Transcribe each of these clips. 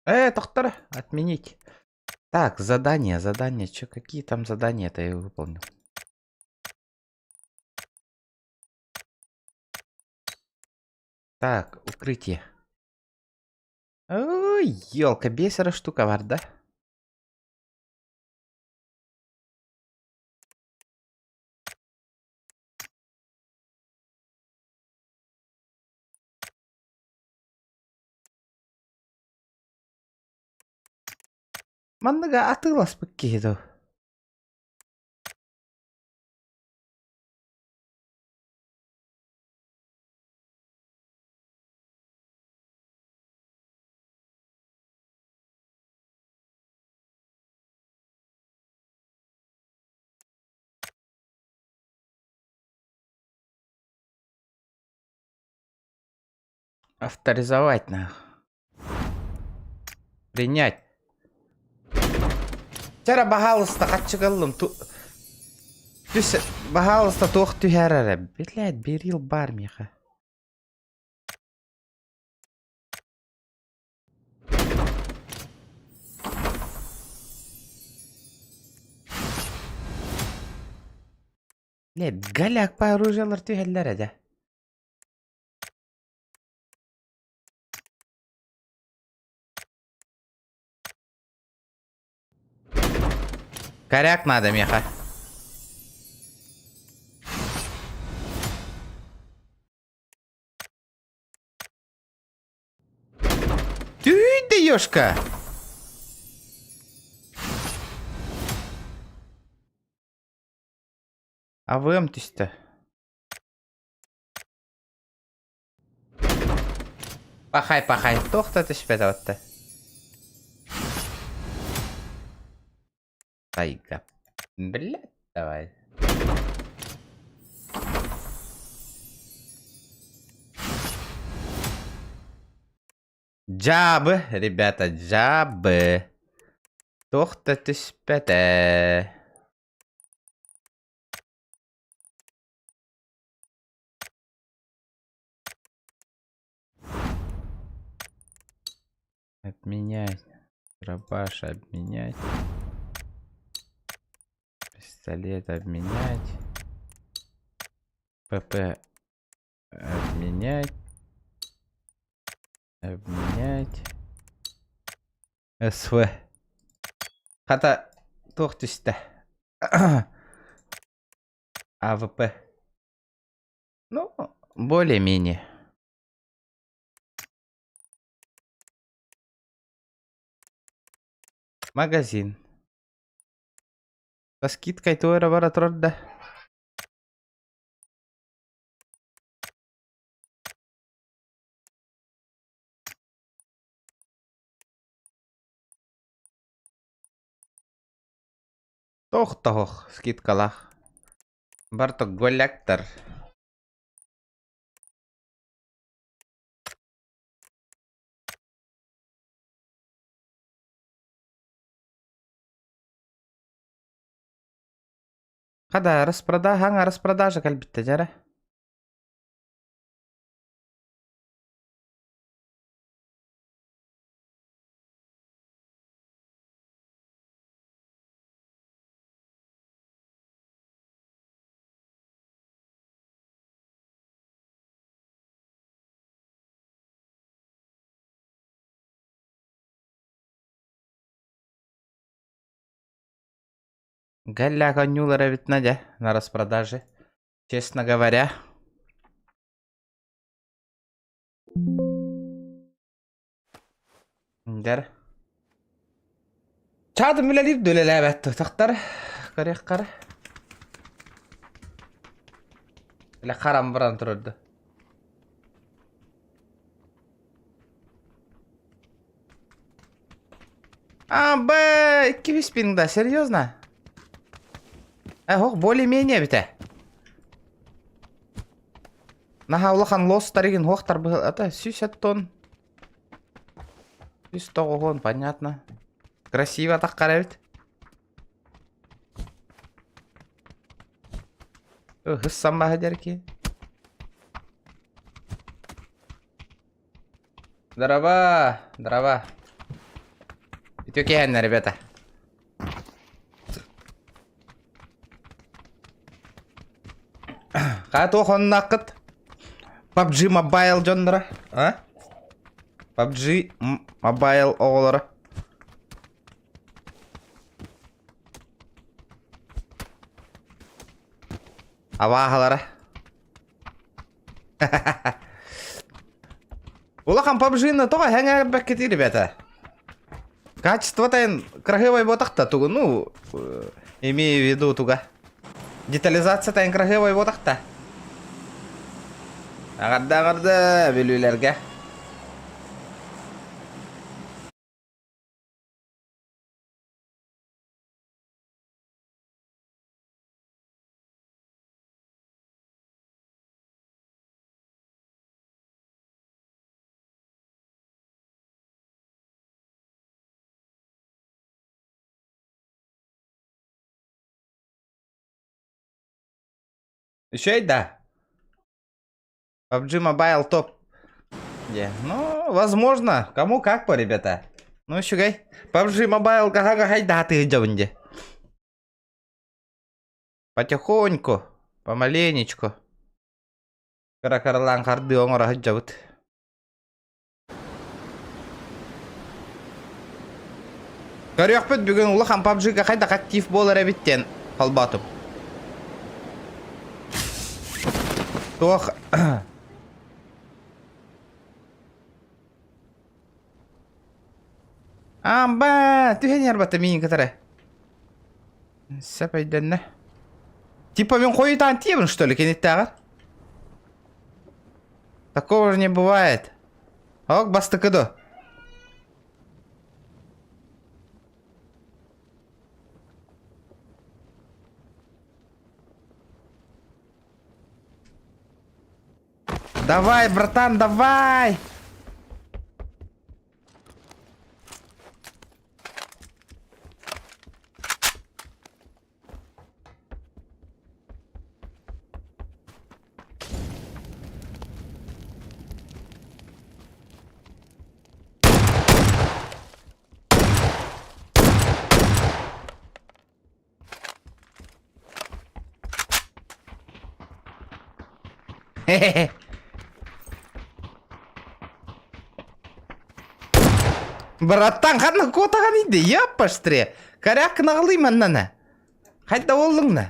Доктор, отменить. Так, задание. Чё, какие там задания-то я выполнил? Так, укрытие. Ой, ёлка, бесера штука бар, да? Мандыга атылас быккейду. Авторизовать на. Принять. Тера пожалуйста, качыгалым. Түс, пожалуйста, тох түһәрәре. Блядь, берил бар меха. Блядь, галяк по оружиялар түһәлләр әдә. Коряк надо, меха. Ты даёшка. А вы түстә. Пахай. Тохта төшпәдә отты. Тайга. Блядь, давай. Джабы, ребята, джабы. Тохта төшпәдә. Обменять. Дробаш обменять. Пистолет обменять. ПП обменять. СВ. Хата тохтүстә. АВП. Ну, более-менее. Магазин. Со скидкой туэра бара торда. Тох, скидкалах. Барток голяктор. Хада распродажа калбитте жара. Галя конюлера ведь надя на распродаже. Честно говоря. Дер. Çağdım bile deyip döle lәбәтті. Тақтар. Қара. Бля, қарам бұран тұрырды. Б, 200 пингда, серьезно? Более-менее бите. Наха улахан лос таригин хохтар был. Это 60 тонн. 100 гон, понятно. Красиво так каравит. Сама гадерки. Дрова. Тюкенна, ребята. Кату хоннакыт. PUBG Mobile жондора. А? PUBG Mobile оголора. Авахалара. Улахан PUBG-ны тоға хәңәр бәккети, ребята. Качество тайын красивый ботақта тугу, ну, имею в виду туга. Детализация тайын красивый ботақта. Ағарда білулерге. Еще и да. PUBG Mobile топ. Ну, возможно. Кому как по, ребята. Ну, щугай. PUBG Mobile гага-гагай даты идёмнде. Потихоньку. Помаленечку. Кара-каралан карды оңора хыджабыт. Көрөкпөт бүгүн улахан PUBG-га кайдак актив болор эбиттен калбатым. Тох. Амба, тюхенер бата мин катара. Сапайденне. Типа мен коютан тиебин, что ли, кенеттагы? Такого же не бывает. Ок, бастыкыды. Давай, братан, давай! Хе-хе-хе. Братан, қаны котаған еді, яппаштыре. Каряк нағылый мәннәні. Қайда олыңны?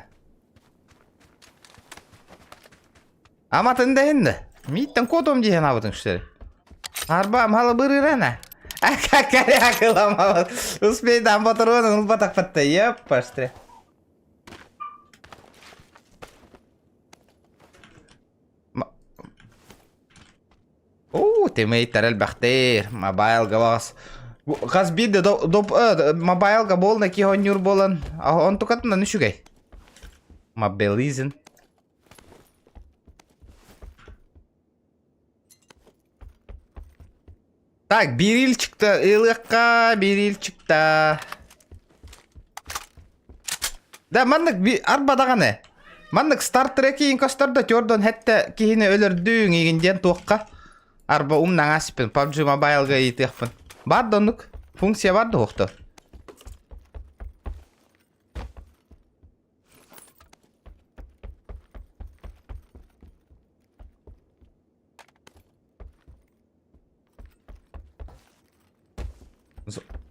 Аматында енді. Миттен котом дейін абытың үштері. Арба, малы бұрырана. Ака каряк ыламалы. Успейді амбатыр оның ұлбатақ патта, яппаштыре. Тиммейттер әлбәқтер. Мобайлға бағас. Қаз биді мобайлға болна ки онюр болан. Он тұқатында нүшігай. Мобилизин. Так, бірил чыкты. Илыққа бірил чыкты. Да, маннық арбадағаны. Маннық стартрек ең көстарда көрден хәтті кейіні өлірдің егінден тоққа. Арба умнан асыппын, PUBG Mobile'ға етіқпін. Бар донық, функция барды оқты.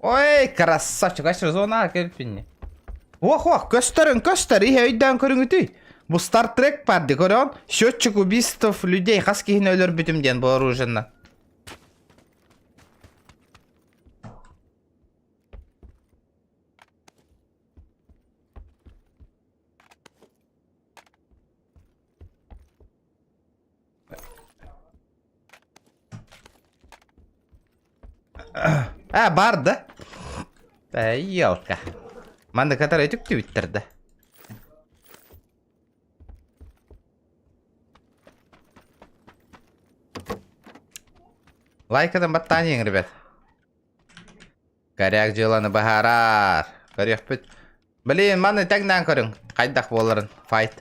Ой, красавчик, ашыр зонаға келіппін. Ох, көстер, ihe өйден көріңіті. Бұл Star Trek барды, көрін? Счетчик убийств людей, қас кейін өлір бүтімден бұл оруженна. Барды. Елка. Манды қатар өтіп бітірді. Лайкадан баттанең, ребят. Коряк жыланы бағарар. Коряк бүт. Блин, маны тәңнен көрің. Қайдақ боларын. Файт.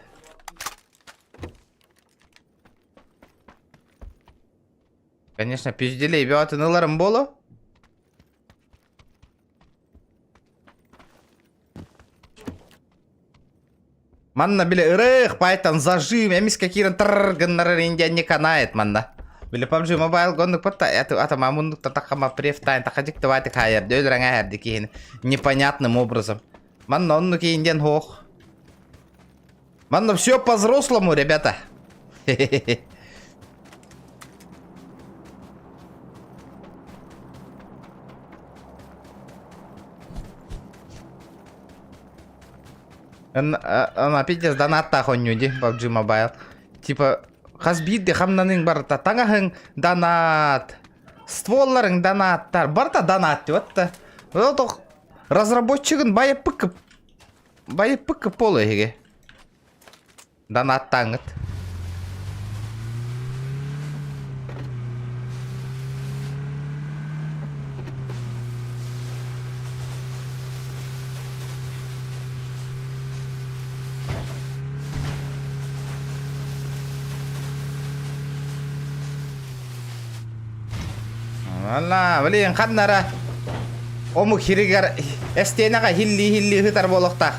Конечно, пизделей беатын ыларым болу. Манна биле ырых пайтан зажим, эмис какирен тррргыннары индия не канает манна. Биле PUBG Mobile гондук патта, это мамундук татакама префтайн, тахадик тавати хайер, дёлран айер дикин непонятным образом. Манна оннук индиан хох. Манна все по-взрослому, ребята. Она пиздец донатта хонюди PUBG Mobile. Типа хасбидде хамнаның барта таңаһың донат. Стволларың донаттар. Барта донат диотта. Вот разработчигын байып пыкып болу эге. Донаттаңыт. Валла, блин, хаднара. Ому хиригар эстенага хилли хытар болохта.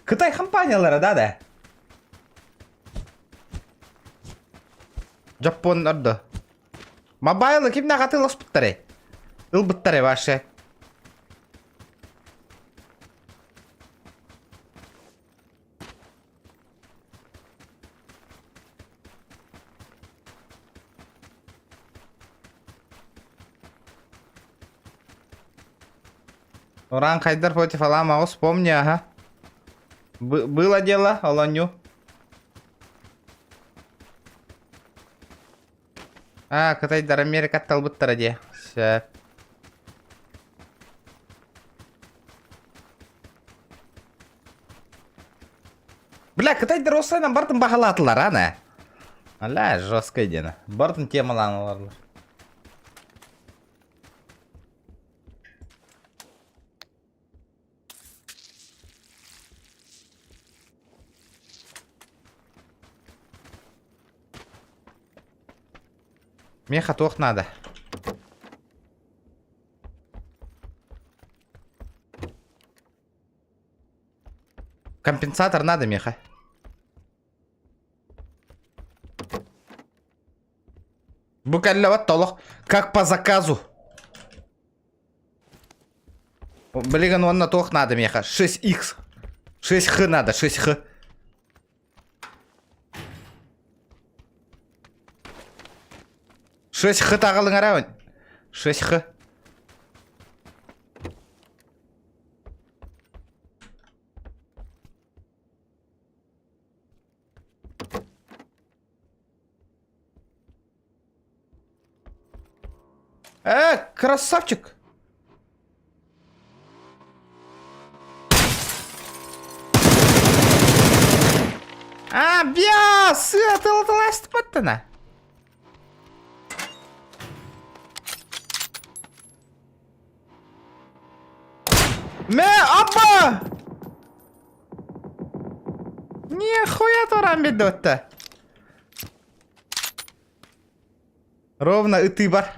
Кытай компаниялары да. Жапон орду. Мобайлы кимне катылыс буттары? Ыл буттары башы. Уран Хайдар против Аламао, вспомни, ага. Было дело, Аланю. Кытайдар Америка талбыттары де. Все. Бля, Кытайдар осылайдан бартын бағалатылар, ана. Аля, жестко дені. Бартын темаланылар. Меха тох надо. Компенсатор надо, меха. Букаллават толох. Как по заказу. Блин, он на тох надо, меха. 6х. 6х надо, 6х. Шесть х тағылың арауын. 6 х. Красавчик. Бия, сыатылтыласты баттына. Абба! Нихуя туран бедотта. Ровно и ты бар.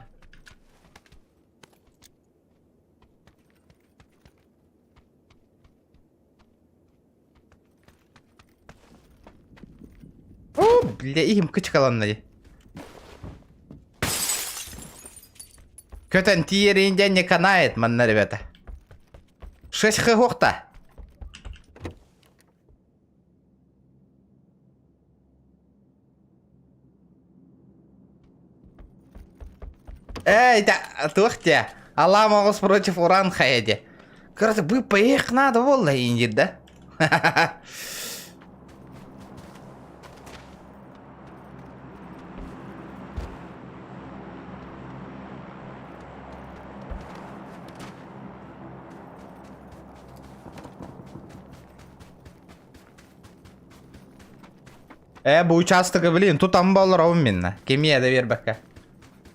О, бля, им кычкаланнады. Көтен тиеринде не канает, манна, ребята. 6 х хохта. Эй, да, тухте. Аламагус против Уран Хайди. Короче, бы поехать надо, волла инди, да? Bu участогы, блин, тутан болыр ау минна. Кемия да бербекке.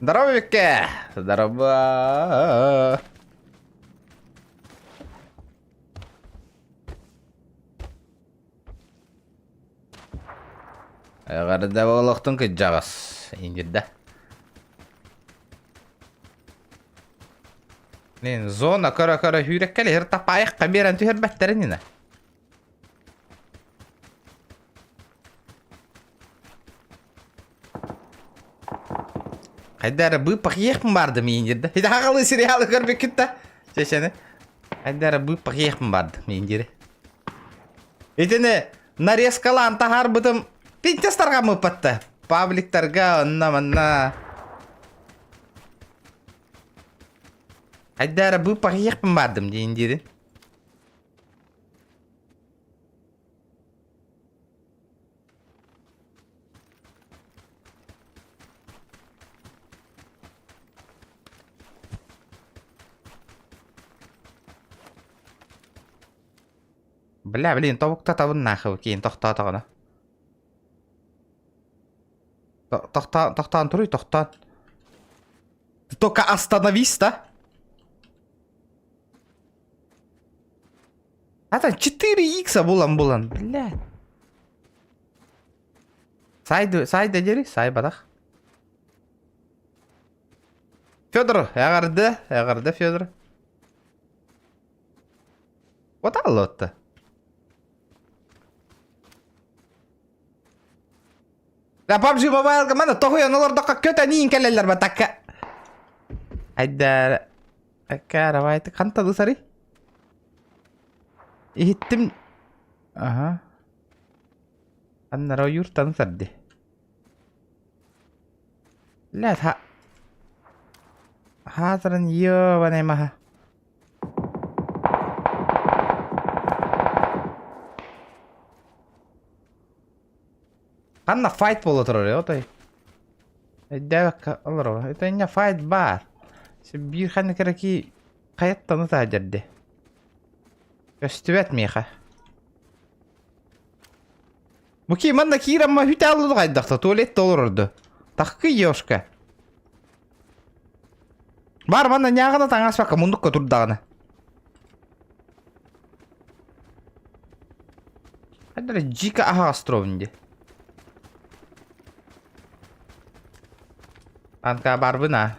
Здорово, Вике. Здорово. Гарда болоқтың кыз жағас. Индирді. Нен зона көре-көре хүреккелі хір тапайық қаберен түхер бәттерін ені. Қайдары бұйпақ еқпін барды мейіндерді. Хейді ағалы сериалы көрбек күтті. Шешені. Қайдары бұйпақ еқпін барды мейіндері. Етені нарезкалы антахар бұтым пинтестарға мұпатты. Пабликтарға онна-манна. Қайдары бұйпақ еқпін бардым мейіндері. Бля, блин, тобукта табын нахы кейін тоқтатығына. Тоқтан тұрый, тоқтан. Ты только остановись, да? Атан 4х булан, бля. Сайды дери, сай бадақ. Федор, ағарды, Федор. Вот аллотты. La PUBG Mobile kemana? Toh ya nolor dokak kita nih kalian bataka. Ada apa itu kan tuh sari? Ihtim. Aha. An royur tan sadde. La ha. Hazran yo bane maha. Anna fight bolu turur ya otay. Devek alır o. Etanya fight bar. Bir hani kere ki kayıttanı tacirdi. Göstüvet miha. Bu ki manda kiram ma hüte aldı kaydıkta tuvalet olurdu. Takı yoşka. Bar manda nyağına tangas baka munduk kotur dağına. Hadi jika aha astrovindi. Танка барбына.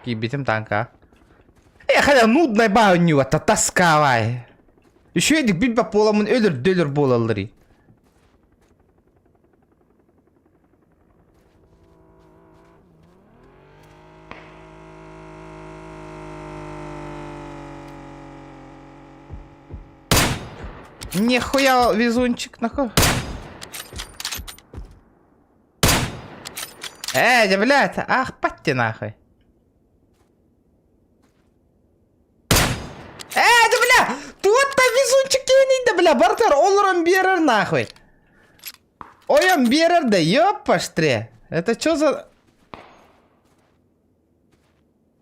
Кибитим танка. Хотя нудная баню, это таскавай. Еще едик бит по полам өлür болалары. Нихуя везунчик нахуй. Да, блядь, ах, патти нахуй. Да, бля, тут-то везунчик не да, бля, бартер, олром берер нахуй. Ой, он берер, да, ёпаштре. Это чё за...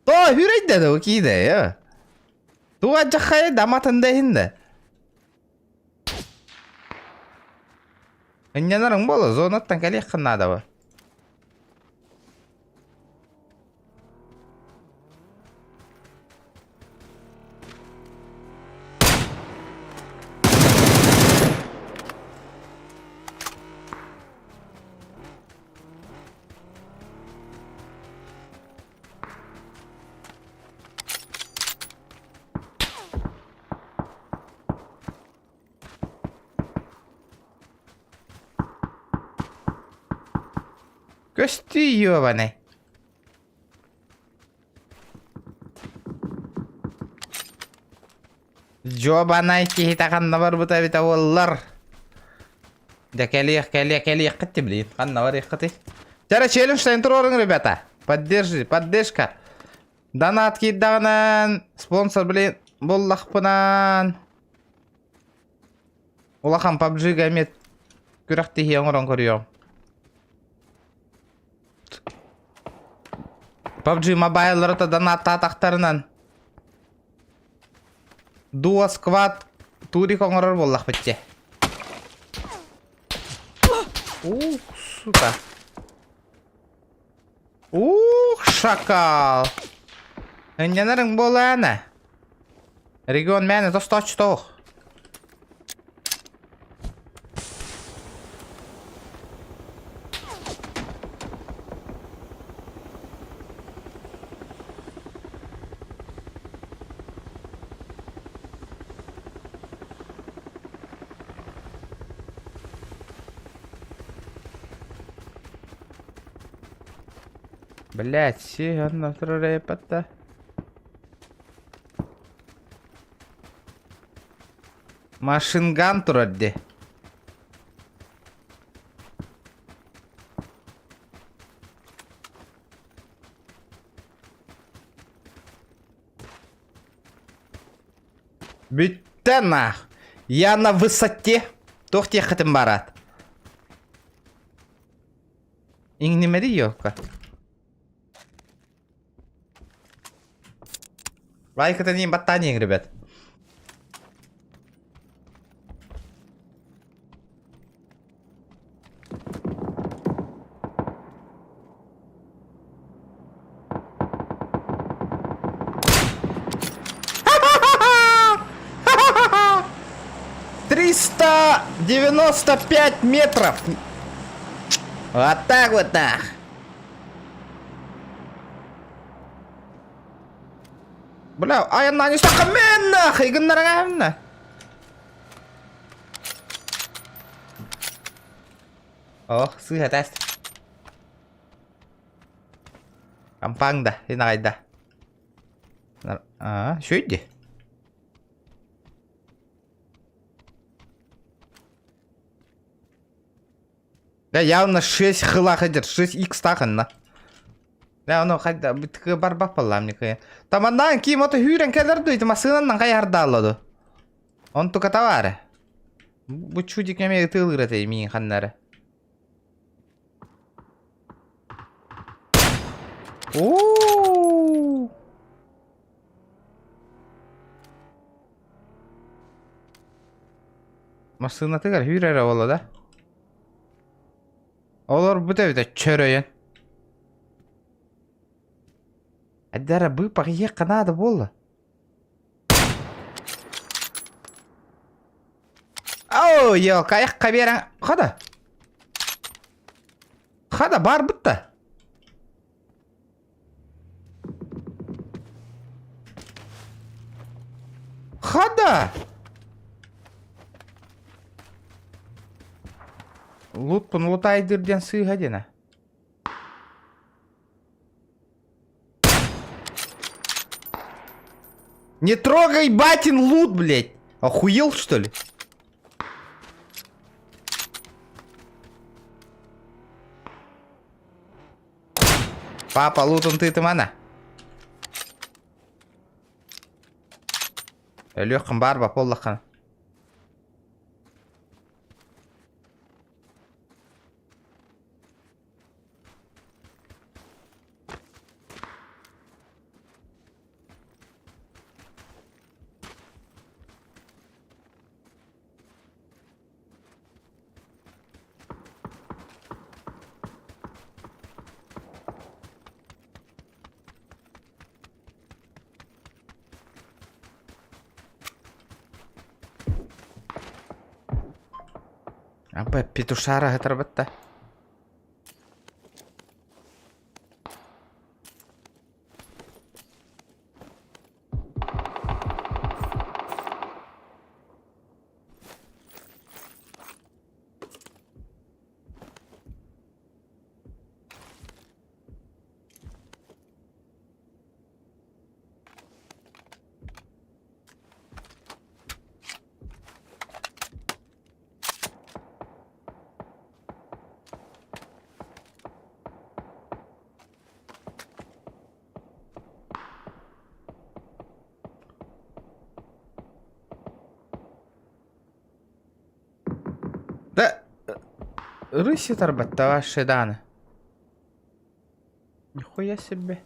То, хүрейд да, окей, да, ё. Ту аджахай, да, матанда хинда. Иннянарың болу, зонаттан калиққан надава. Көсті ёбаный. Жобанай кейта қанна бар бұта бита олар. Да кәлиқ қытты блин. Қанна бар еққыты. Жара челлендж сайынтыр орың, ребята. Поддержка. Донат кейдағынан. Спонсор блин. Боллақпынан. Олақан PUBG гаймет. Күріқті хең орын көріем. PUBG Mobile рыта донат татақтарынан. Дуа сквад тури коңырыр боллақ бітте. Ух, сука. Ух, шакал. Инженерің болы әні. Регион мәні достатчы тоқ. Блять, сиган репата. Машинган тұрады. Бітті нах. Я на высоте. Тоқте қытым барат. Иң немеді йоққа? Лайк-то не ботаник, ребят. «395 метров!» Вот так вот, нах. Бля, ай на не стака мен нахуй, игнорировано. Ох, сыга тест. Кампаңда, инайда. Что иди? Да явно 6 хыла ходит, 6х таханна. Да, оно хотя бы барба поламника. Там одна кимота хюрен келер дует, масына нахай хардаллады. Он только товары. Bu çocuk yemeği tığılır emin kanları. Ooo. Masına tıgar hürere ola da. Olur bu da bir de çöreyen. Adara bu pakiye kanadı bolla. Oh yo kayak kabiran kada. Kada бар бутта. Kada. Лутпун лутайдырден сыйга дена. Не трогай батин лут, блядь. Охуел, что ли? Папа, лутон ты mana? Легком барба поллахан. Apa петушара terbetta. Да, рыси торбата ваши даны. Нихуя себе.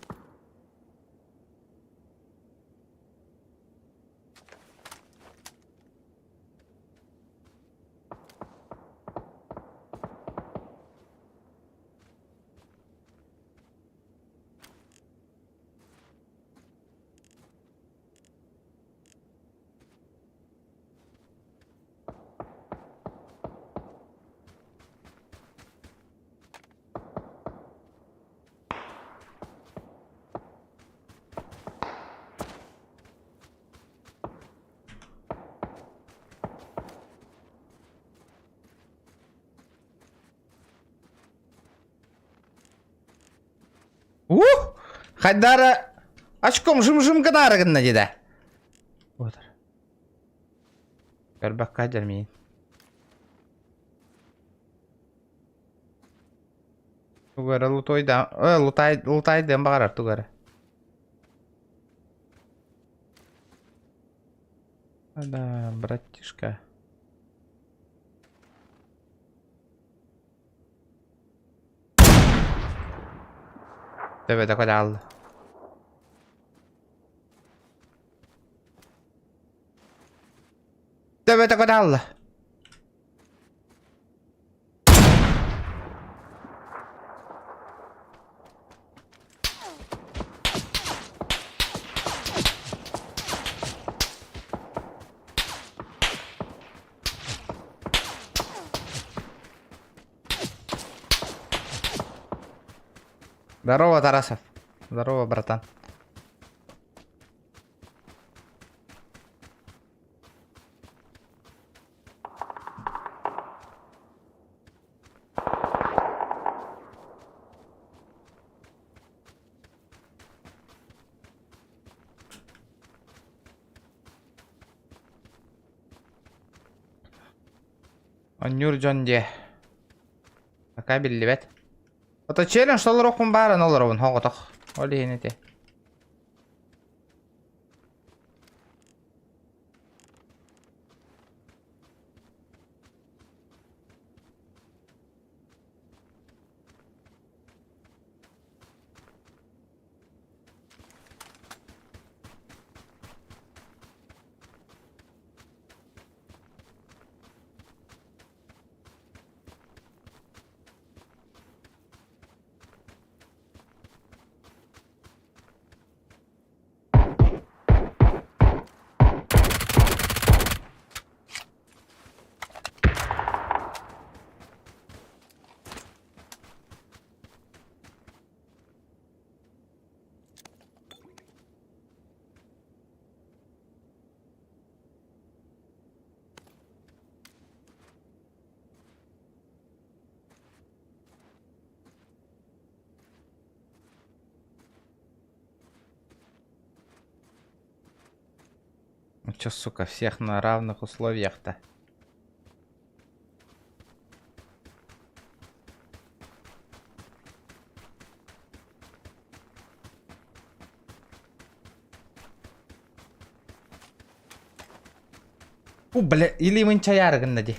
Хайдары очком жым-жым гына арыгынна деді. Отыр. Көрбәк қайдар мен. Тугары лутойда. Лутайден бағарар тугары. Да, братишка. Тебе такой дал. Тебе такой дал. Здорово, Тарасов. Здорово, братан. Онюр Джонде. Пока билли бет. Ото челлендж солар оқын барын олар оғын хоғытық. Олі енете. Чё, сука, всех на равных условиях-то? Бля, или мы чаяр гыннади.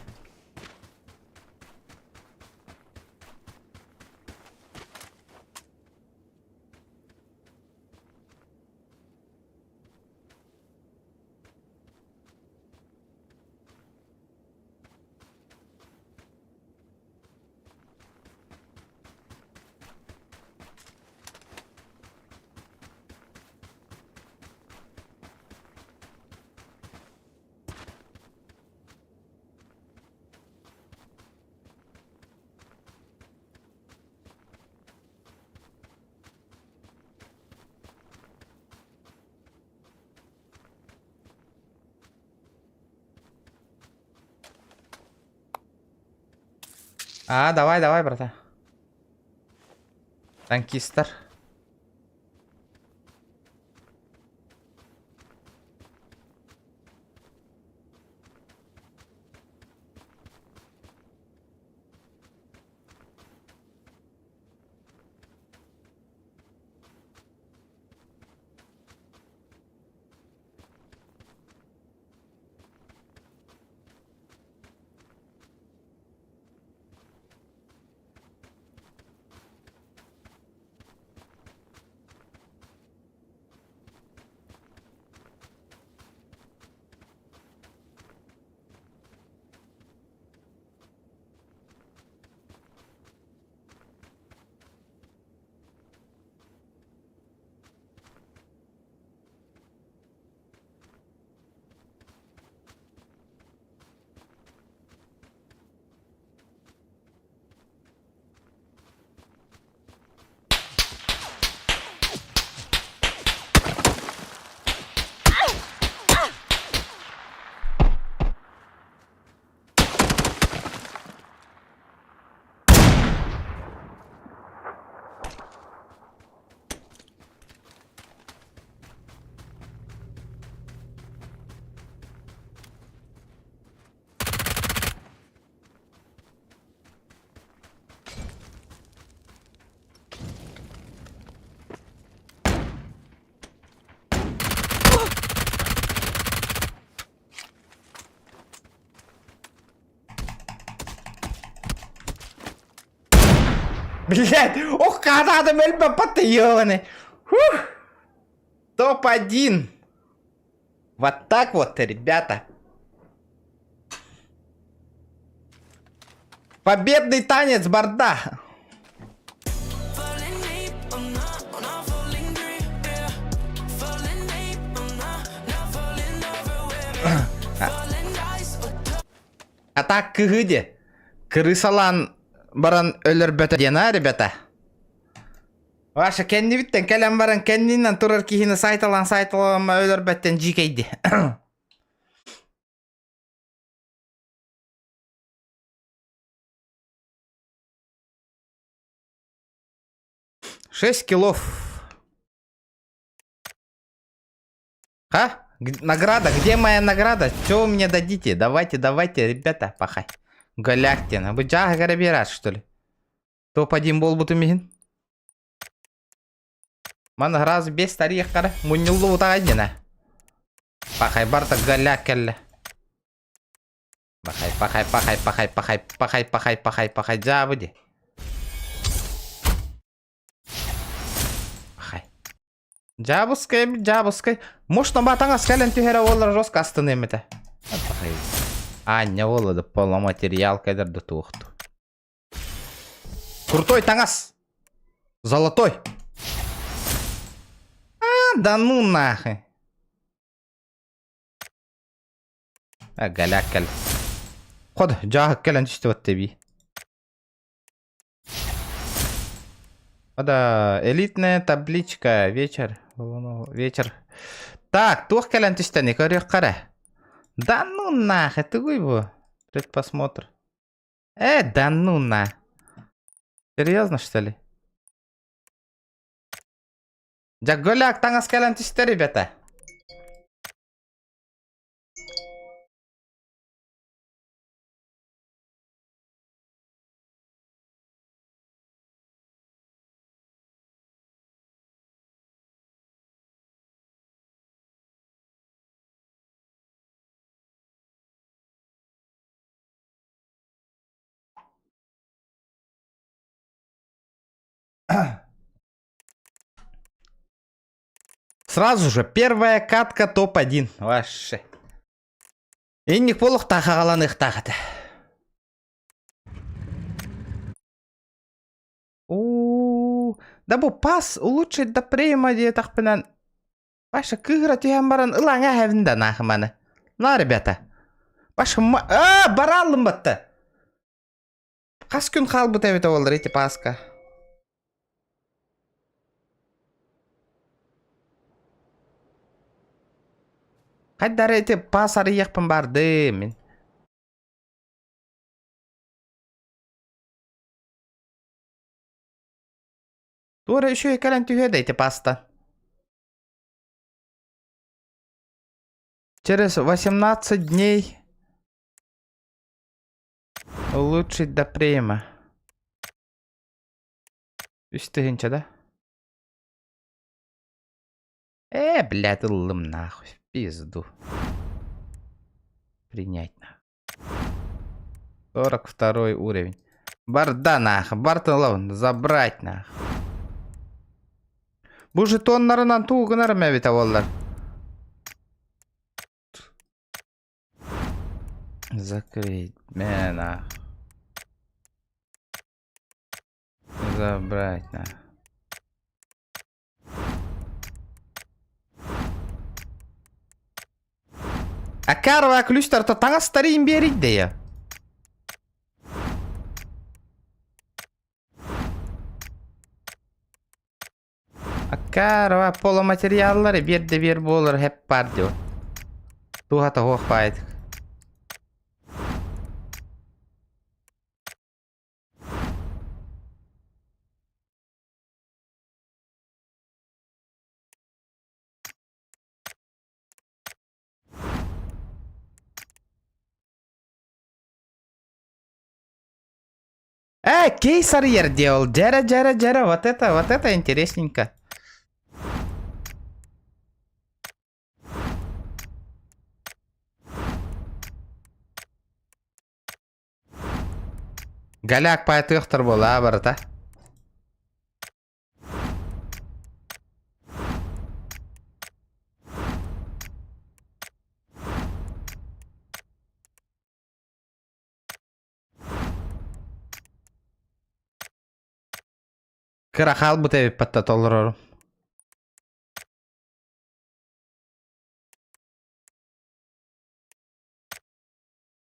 Давай, брата. Танкистер. Блядь, ох, когда адам өлбі патты, ебаный. Топ-1. Вот так вот, ребята. Победный танец борда. А так кыгыде. Крысалан баран өлөр бөтө дена, ребята. Ваша кенни биттен келем баран кеннинен турар кихини сайталан өлөр бөттен жикейди. 6 килов. А? Награда? Где моя награда? Что вы мне дадите? Давайте, ребята, пахай. Галактина. Вы джага гарабират, что ли? Топ-1 бол бутумин. Ман граз без тарих кара. Мунюлу утагадина. Пахай барта галякелле. Пахай. Забуди. Жабускай. Может, на батанга скален тюхера олар жестко остановимся. А, не олады поломатериал кедер до тухту. Крутой тангас. Золотой. А, да ну нахуй. А, галяккел. Ход, жага келен чистоват тебе. Это элитная табличка. Вечер. Так, тух келен чистани, корек кара. Да ну нахуй, ты его. Предпосмотр. Да ну на. Серьезно, что ли? Джаголяк, тангас келен чисто, ребята. Сразу же первая катка топ-1. Вообще. Инник полух тахагаланых тахата. Да бу пас улучшить до према так пенан. Ваша кыгра тюхамбаран ылаңа хевнда нахманы. На, ребята. Ваша баралым батты. Қас күн қалбы тәбеті олар еті паска. Қайдар еті пас арияқпын барды мен. Тура еще и кален тюхеда еті паста. Через 18 дней улучшить до према. Үстігінші, да? Блядь, ылым нахуй. Пизду. Принять нахуй. 42 уровень. Барда нахуй. Бартылын забрать нахуй. Бұл жетонларынан туғынар мәбет авалар. Закрыть. Мена. Забрать на. А карва ключтар-то таңа старейін берейді я. А карва поломатериаллары берді бер болыр хеп бар деу. Туғата хоқпайды. Кейсарьер делал. Джера. Вот это интересненько. Галяк пайтықтыр бол, брата. Крахал бы тебе подтолором.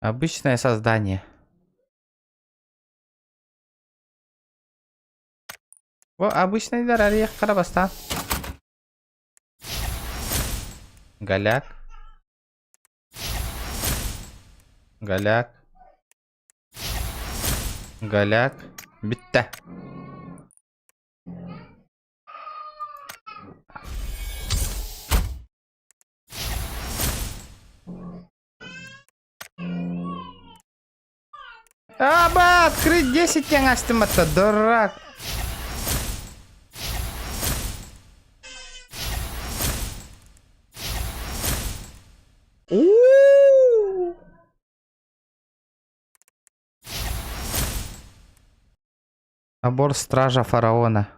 Обычное создание. О, обычный дарария Карабастан. Голяк. Голяк. Голяк. Битта. Аба, открыть 10 yang астым это, дурак. Набор стража фараона.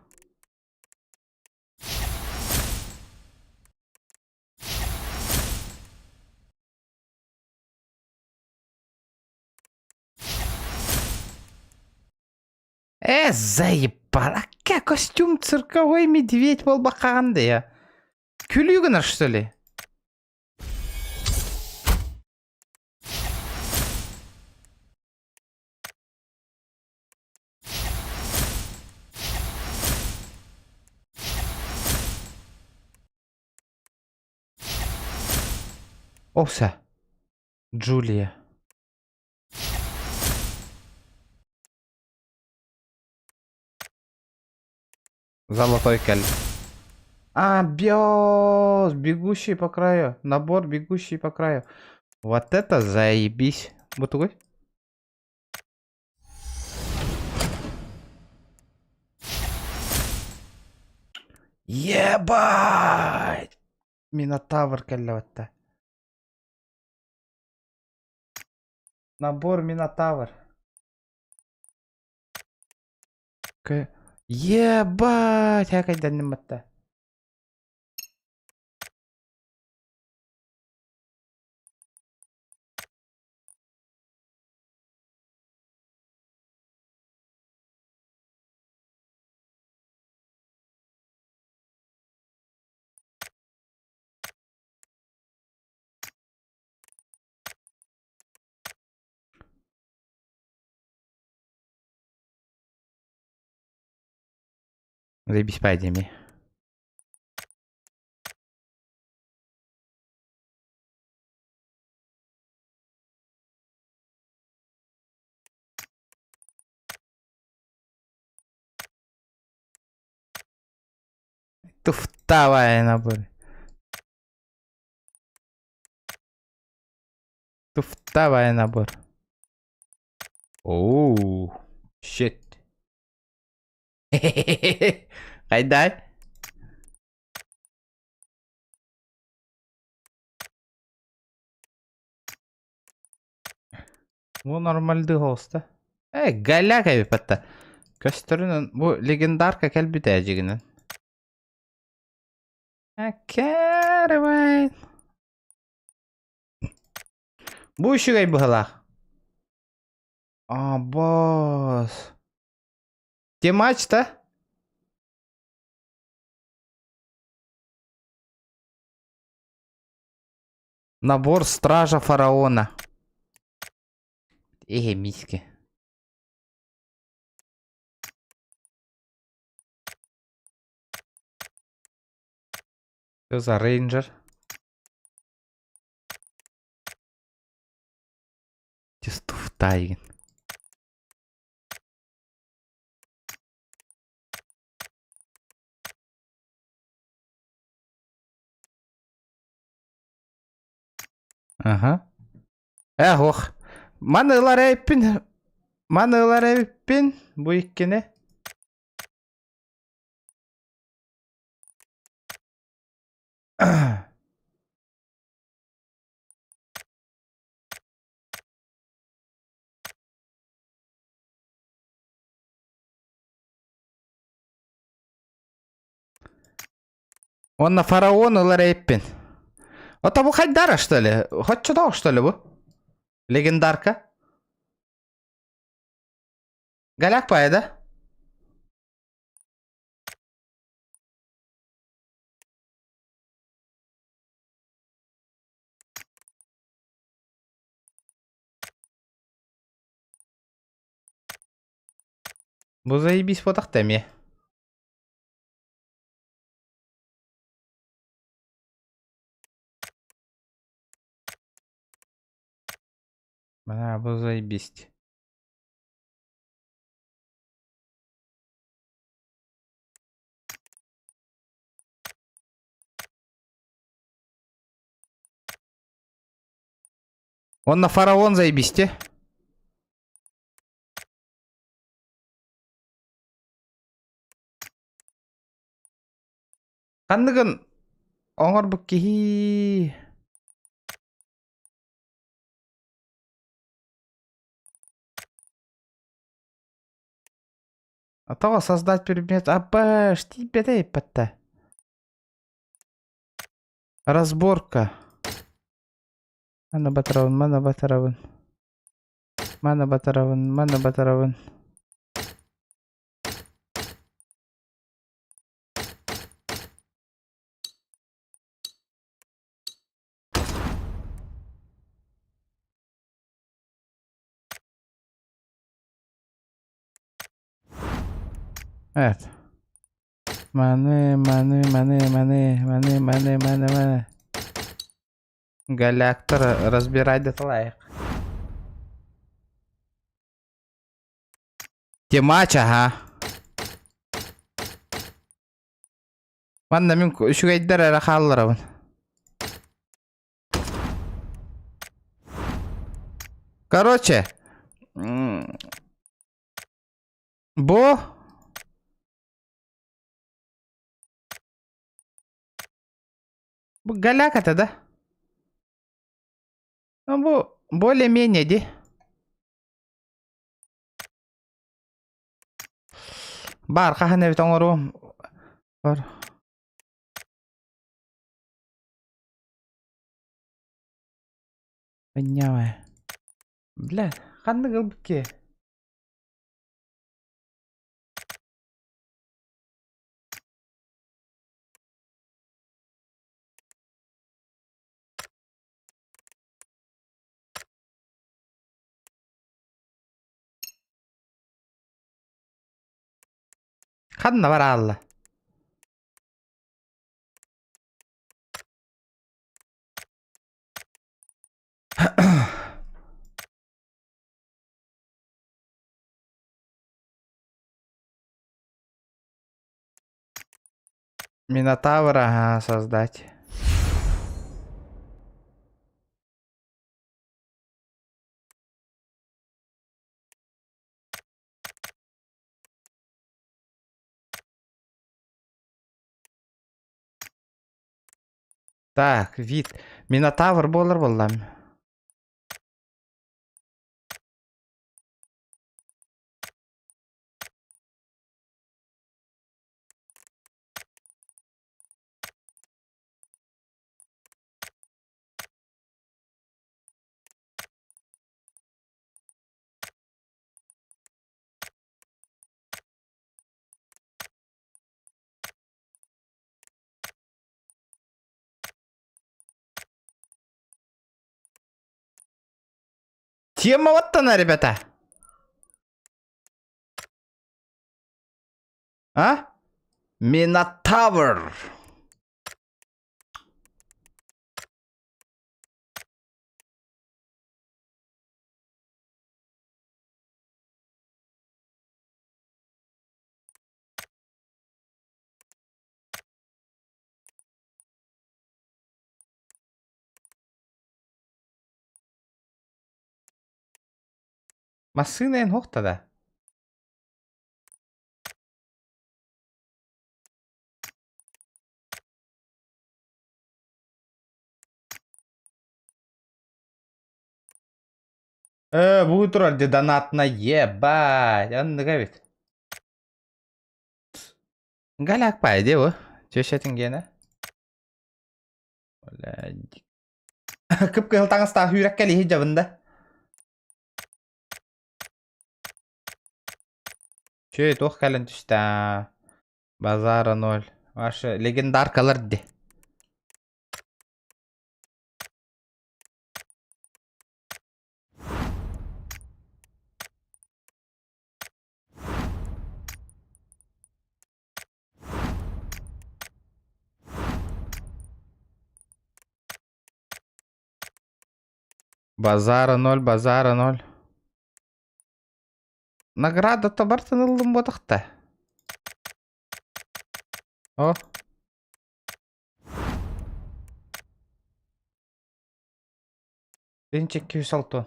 Заебал. А костюм цирковой медведь был баканды я. Күлігінір, что ли? Оса. Джулия. Золотой каль. Бёс. Бегущий по краю. Набор бегущий по краю. Вот это заебись. Вот такой. Ебать! Минотавр калёта. Набор Минотавр. Ебать! Я когда не мата. Заебись падями. Туфтавая набор. Туфтавая набор. Оу. Щит. Хайдай. Bu normalde hosta. Голяк айпатта. Көстөрүнүн бу легендарка келбите ажигинен. Каравай. Бу ишигай быхала. Бос. Темачта? Набор стража фараона. Миски. Что за рейнджер? Туфтай. Ага. Ох. Манылар эппин. Манылар эппин. Бу иккене. Он на фараон Ларейпин. Это бу Хайдара, что ли? Хоть что ли, бу? Легендарка? Голяк пая, да? Бу заебись фотох теме. Мына бу заебись. Он на фараон заебись те. Кандыгын оңор букки. Атава создать предмет. Апа, что тебе пата? Разборка. Mana батаравын, mana батаравын. Mana батаравын, mana батаравын. Evet. Маны. Галактор разбирай да талайық. Темач, ага. Манна мен үшігайдар әрі қалыларабын. Короче. Бу. Бу галаката, да? Ну, бу более-менее, де. Бар, қахын әбет оңыру. Бар. Понявай. Бля, қанды қылбікке. Қанна бар алла. Минотавра создать. Так, вид. Минотавр болар болам. Тема вот она, ребята. А? Минотавр. Масына ен хоқта да. Бұл тұрар де донатна ебать. Анны гавит. Галяк пай, де о? Чешетін гені? Кіп кыл таңыста хүйрек кәлі хиджабында. Че, тоқ кәлін түсті. Базара 0. Вашы легендаркалар де. Базара ноль, базара ноль. Награда то бар тынылдым ботақта. О. Денчек 206 тонн.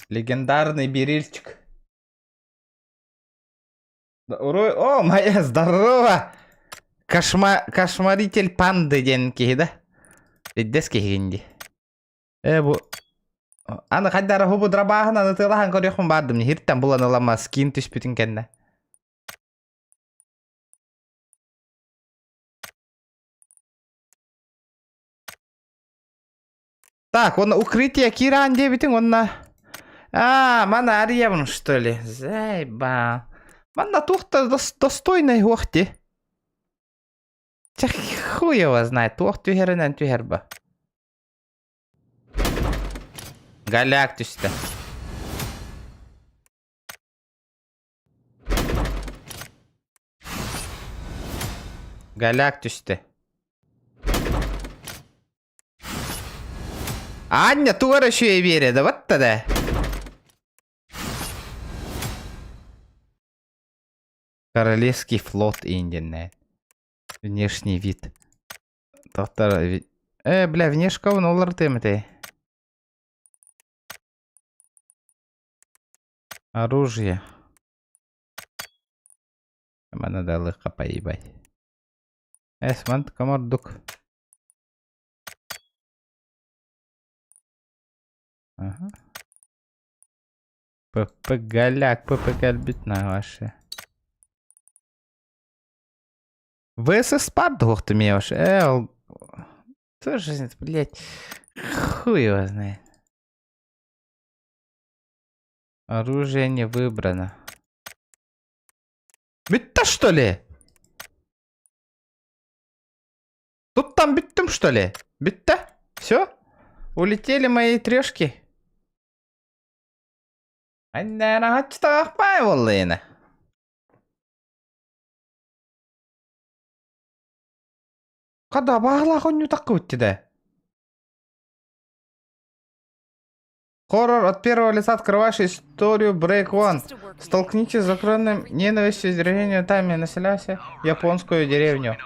Легендарный берильчик. О, моя здорово! Кошмаритель панды денки, да? Иддес кегенди. Бу. Аны кайдара хубу драбахан аны тылахан көрөкмүн бардым. Хирттен буланы лама скин түспүтүн кенне. Так, он укрытие Киран дебитин онна. Мана Ариевн, что ли? Зайба. Мана тухта достойной уохти. Чах хуй его знает. Туох тюхеренен тюхерба. Галяк түсті. Галяк түсті. Аня туара шуе береді, вот тогда. Королевский флот индиан. Внешний вид. Доктор... бля, внешка он олар темте. Оружие. Мана далы поебать. Смант комордук. Ага. ПП галяк, ПП гальбитна ваша. ВСС спардух ты меешь. Тоже, блядь, хуй его знает. Оружие не выбрано. Битта, что ли? Тут там биттым, что ли? Битта? Все? Улетели мои трешки? Анна, хачта пай Когда бағла не так да? Хоррор от первого лица, открываешь историю Break One. Столкнитесь с законным ненавистью деревню Тами, населяйся японскую деревню.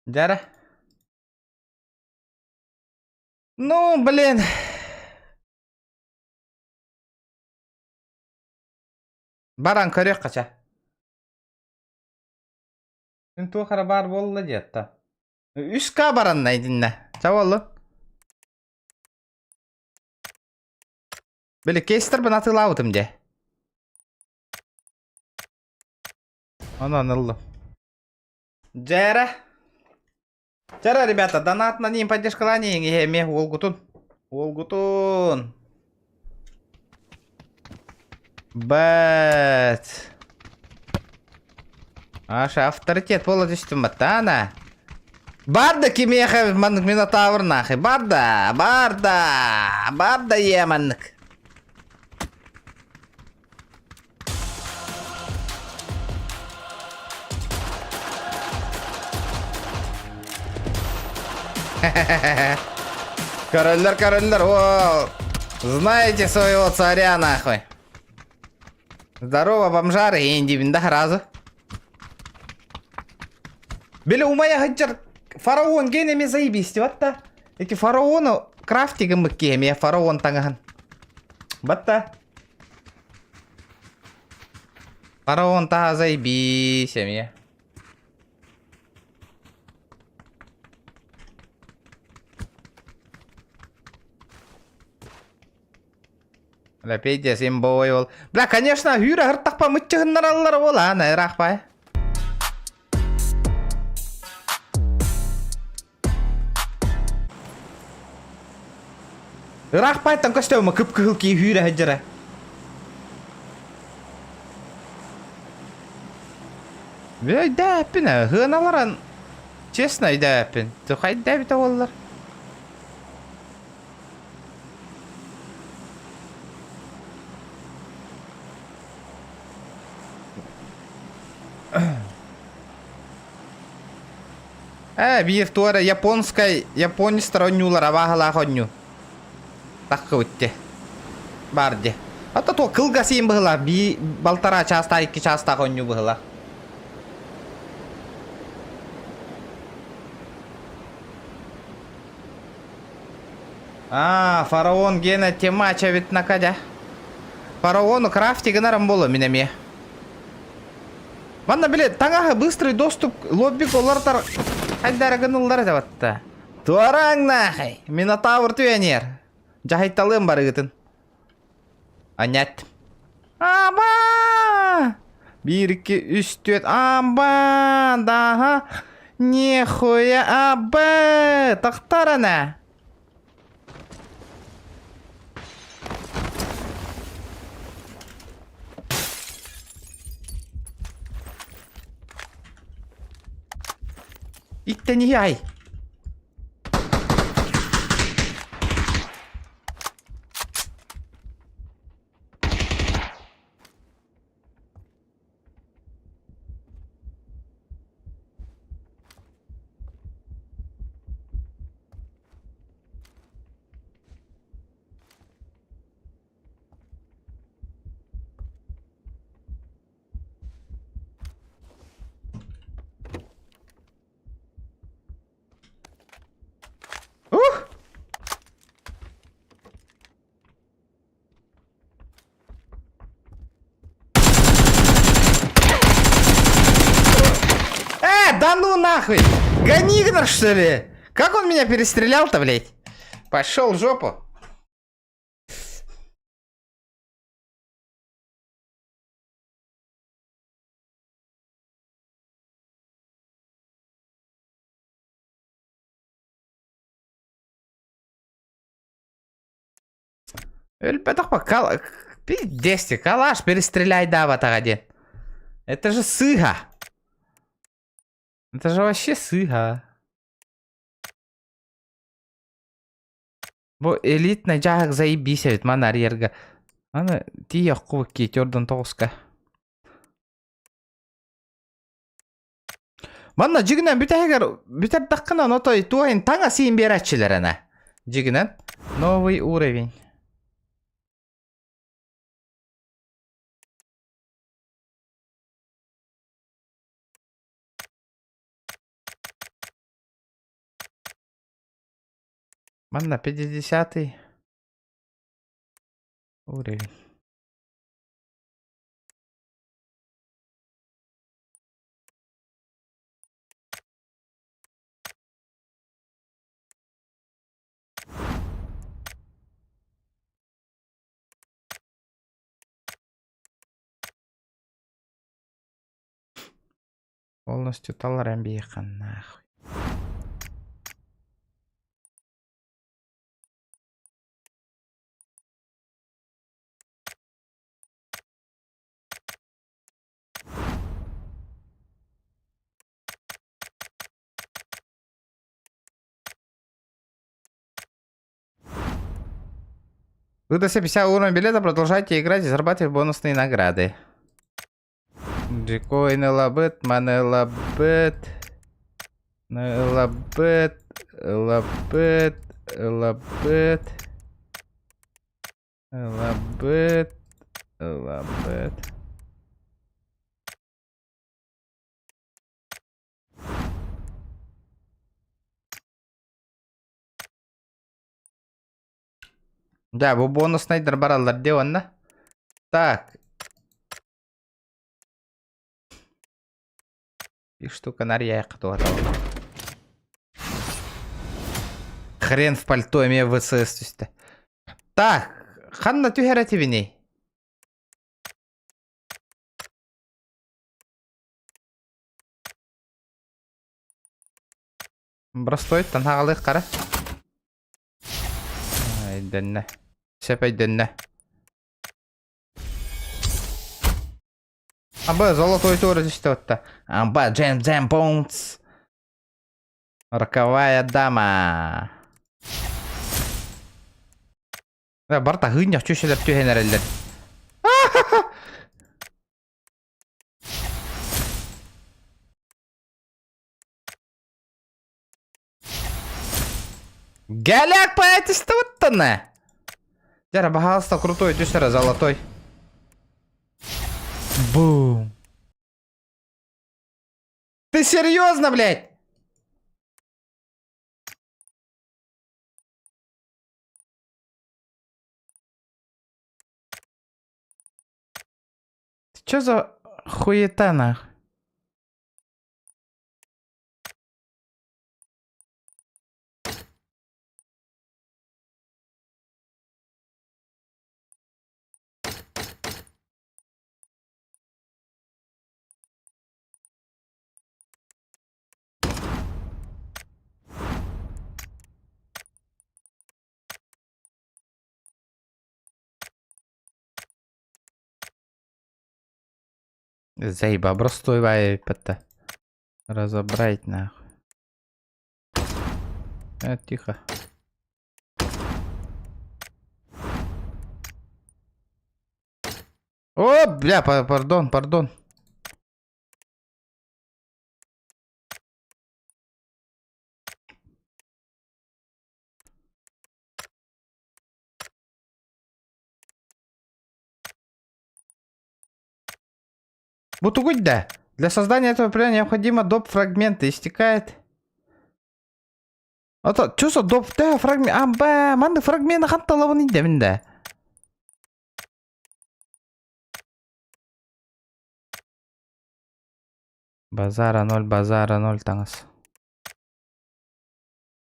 Дяра? Ну, блин. Баран көрек қача. Сен туқара бар болы детті. Үшқа баран найдинна. Чаволы. Білі кейстер бұн атылауытым де. Оны анылды. Джера. Джера, ребята, донат на ним поддержкалание. Еме, Волгутун. Волгутун. Бәт. Аша авторитет болы түстім бәтті, ана. Барда кемеха маннык минотавр нахи. Барда. Барда еманнык. Короллер, о, знаете своего царя, нахуй. Здорово, бомжары, индивин, да, разу. Бели умая хаджар, фараон генеме заебись, ватта. Эти фараону крафтига мыккеме, фараон таңахан. Батта. Фараон та заебись, мне. Лапейдес имбой ол. Бля, конечно, хүйрі ғырттақпа мүтчігіннар алылар ол, а, найрақ бай. Рақ байттан көстеуімі күп-күхіл кей хүйрі әджірі. Дәппін, ғыналаран. Честно, дәппін. Тұқай дәбіті олар. Bir tuoda Japonista ronjulara vahla honju. Takka utte. Barde. Hatta tuo kılgasiin bıhla. Bir baltara çasta iki çasta honju bıhla. Фараон гена темача вит накадя. Фараону крафти генарам болу минеме. Ванна биле таңаға быстрый доступ лобби коллартар хайдарагынылдар деп атты. Туараң нахай. Минотавр түйенер. Жахайталым бары гытын. Анят. Аба! 1, 2, 3, 4. Аба! Daha. Нихуя аба! Тақтарана. İtten iyi ay. Да ну нахуй! Ганигнер, что ли? Как он меня перестрелял-то, блядь? Пошел в жопу. Пиздец, калаш перестреляй, да, ватагади. Это же сыга. Это же вообще сыга. Бо элитный жагык заебись ведь мана арьерга. Аны тия кубок кетерден тоғыска. Мана жигинен бүтер даққынан отой туайын таңа сейін бератчылар ана. Жигинен новый уровень. Мана 50-й уровень. Полностью таларам бейхан нахуй. Выдастся 50 уровень билета, продолжайте играть и зарабатывать бонусные награды. Джикоины лабет, маны лабет, лабет, лабет, лабет, лабет, лабет. Да, bu bonus neydir baralar de onda. Так. И штука нарьяка тоже. Хрен в пальто имею ВСС. Так. Ханна тюхерати бини. Бростой танхагалык кара. Айденне. Сепайденне. Аба золотой тур что-то. Аба джем бонс. Роковая дама. Барта гыньяк чүшелер тюхенерелер. Галяк поэтистоваттана. Жара пожалуйста, крутой дюсера золотой. Бум. Ты серьезно, блядь? Ты чё за хуета нахуй? Заеба, бростой вайпата. Разобрать нахуй. Тихо. О, бля, пардон. Бутугудь, да. Для создания этого приема необходимо доп фрагменты. Истекает. Ото, чё за доп фрагмент? Амба, манды фрагменты ханталавын индеминде. Базара 0 таңыз.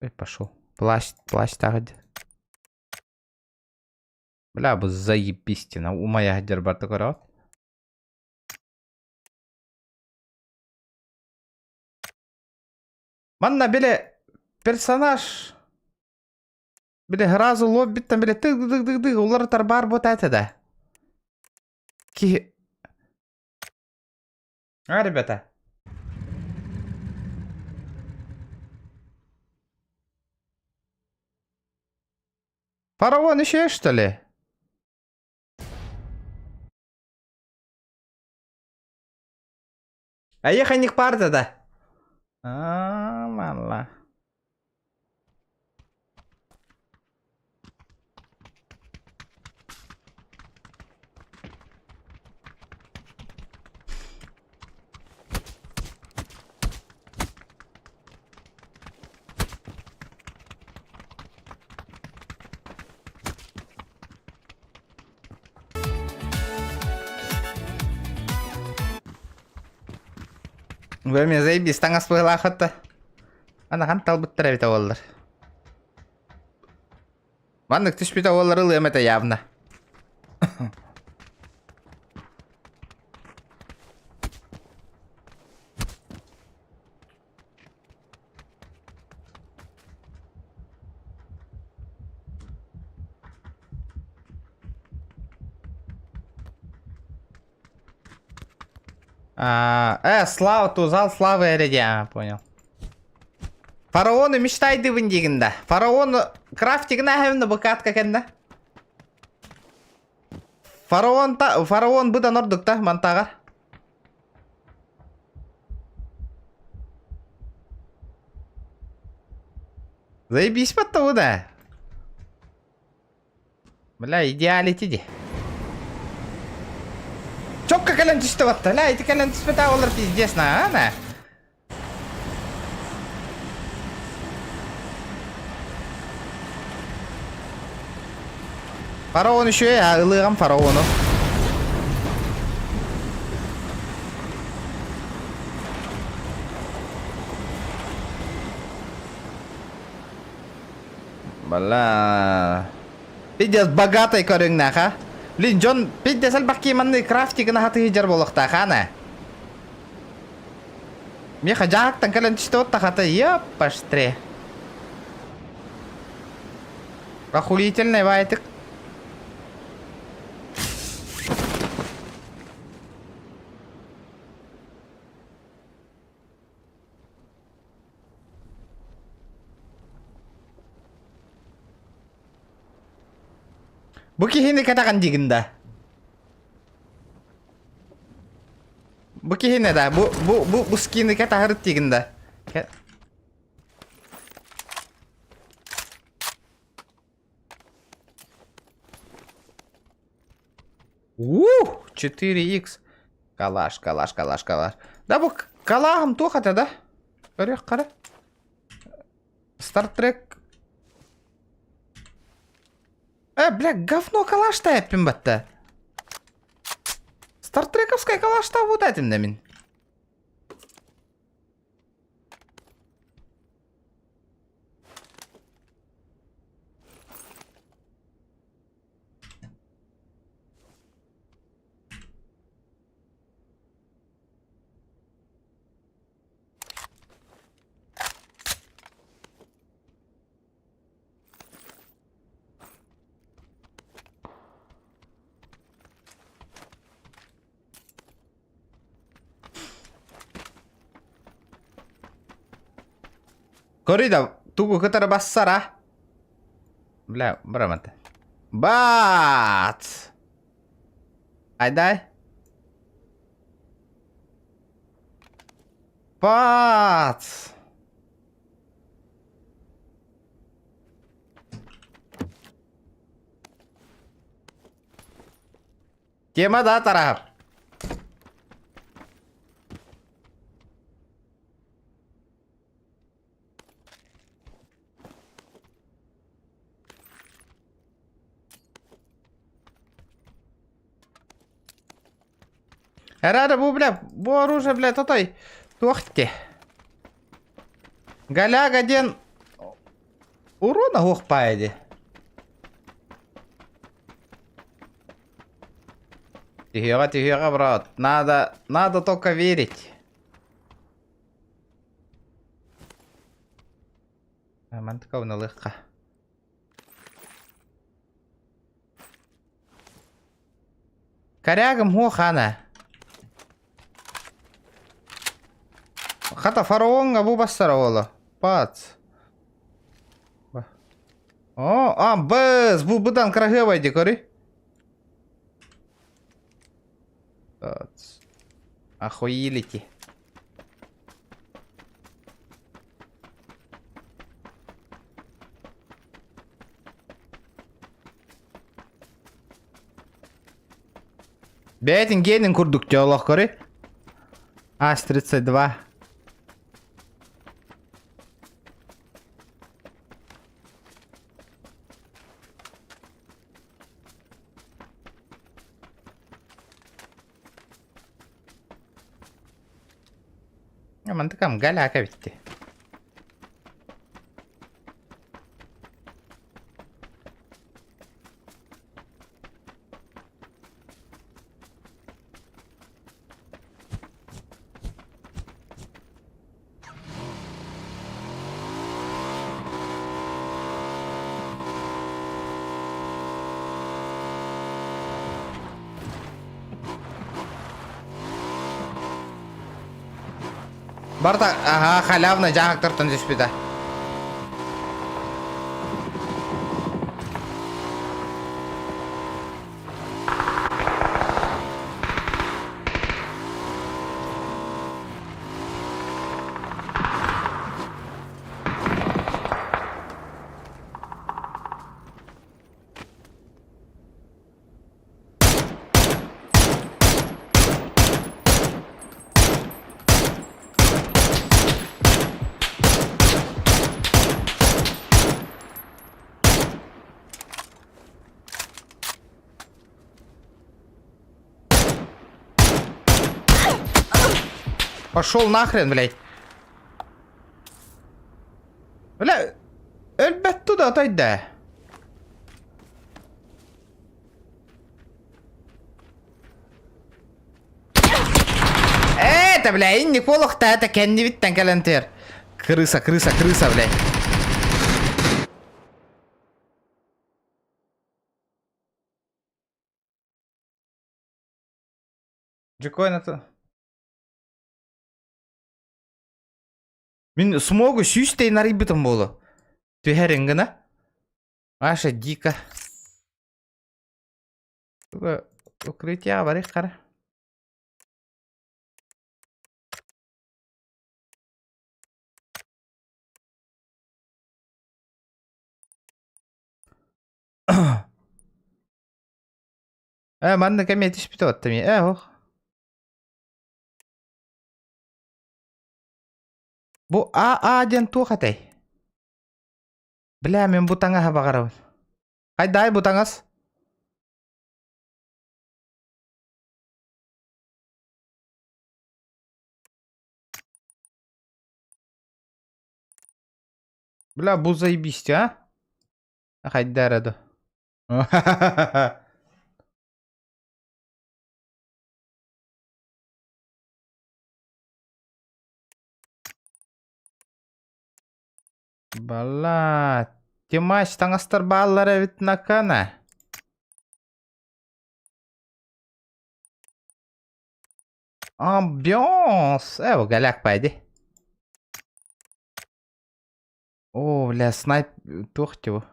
Ой, пошел. Плащ тагыды. Бля, бұл заебистина. У моя гадер бар такой. Манна беле персонаж. Беле гразы лоббиттен беле тык-тык-тык-тык. Улар бар бот әтеді. Ребята. Фараон еще, что ли? А ехай не парда, да? Мала. Вы меня заебись, таңа спойла охота. Ана хан талбыт травита олар. Ваннык түшпита олар ылым это явно. Слава, тузал славы эреди, понял. Фараону мечтайды виндигинда. Фараону крафтигна хевна букатка кенда. Фараон буда нордукта мантагар. Заебись потта буда. Бля, идеалити. Чокка кален түстеватты. Ля, эти кален түспета олар пиздец на, ана. Фараон еще я ылыгам фараону. Бля. Пидес богатый көріңна, ха? Блин, Джон, пидес әлбақки манны крафтигіні хаты хиджар болықта, хана? Меха жақтан кәлін түсті отта хаты, еппаштре. Охуительный вайтик. Бұ кейхені кәтаған дегінді. Бұ кейхені да, бұ скені кәтағырыт дегінді. Ууу, 4х. Калаш. Да бұ калағым тоқаты да. Көрек қара. Стартрек. Бля, говно калашта яппен батта. Стартрековская калашта вот этим да мен. Коррида, тугу кытары бассара. Бля, браманты. Бац! Айдай. Бац! Тема да тарап. Рада бу оружие, бля, тотой. Тохте. Галяга ден урона хохпайды. Тихо, брат. Надо только верить. Мантка уналыхка. Корягам хохана. Хата фараонга бу бассара ола. Пац. О, без бұдан крагевайды кори. Пац. Охуелите. Бәйтін генін күрдік жолық кори. АС-32. Мантыкам галяка битти. Барта, ага, халявна жағақ тұртын жүспеді. Пошел нахрен, блядь. Бля, әлбәт туда отойда. это, бля, инни колохта, это кенни виттен калентер. Крыса, бля. Джекой на то. Мен смогу сүйістей нарибітім болу. Түйерінгіна. Аша дико. Укрытие бар қара. Манны кәме етішпіті отты мен. Оқ. Бұ А-ден туқатай. Бля, мен бұтаңа бағарауын. Қайдай бұтаңыз? Бля, бұл заебісті, а? Қайдар еді. Бала, Тимаш, таңастар балалар әвіт накана. Амбионс. Эво, галяк пайды. О, бля, снайп тухтево.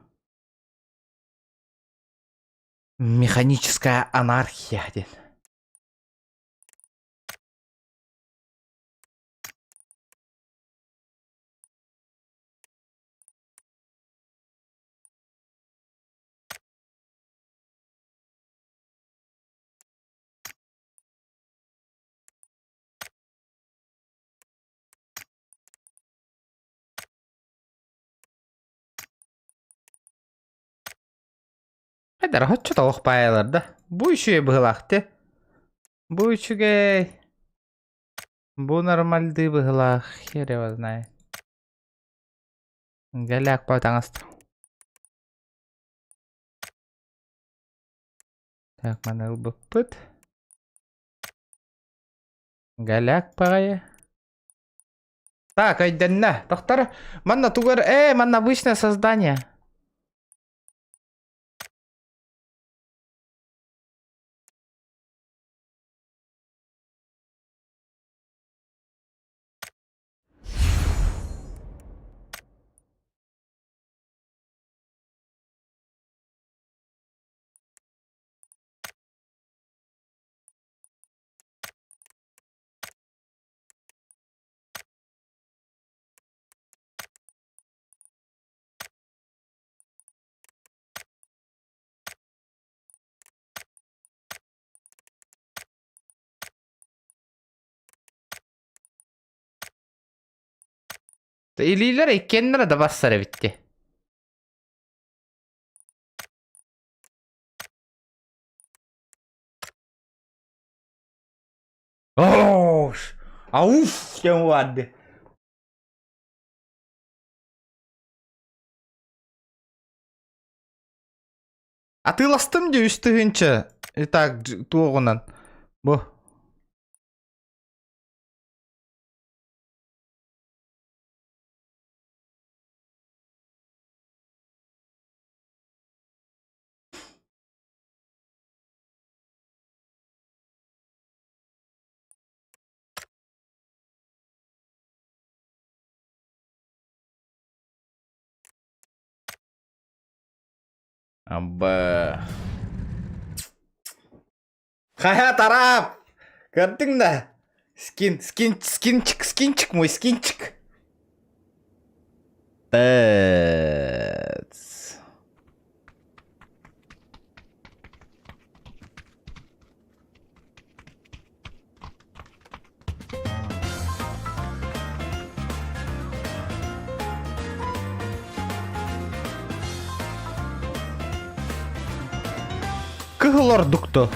Механическая анархия, дед. Хайдар, хотчу тоқ байалар да. Бұ үшіге бұғылақты. Бұ үшіге... Бұ нормалды бұғылақ. Хер его знает. Галяк паутаңасты. Так, маныл бұппыт. Галяк пағайы. Так, айденна. Тоқтар, манна тугар... манна обычное создание. İliler ekkenlere de bassara bitti. Oh, auf, ya vardı. Атыластым де үстігінші. Так, туғынан. Бұ. Абба. Хая тарап. Көрдің да? Скинчик мой, скинчик. Тэц. Кыгылордукто.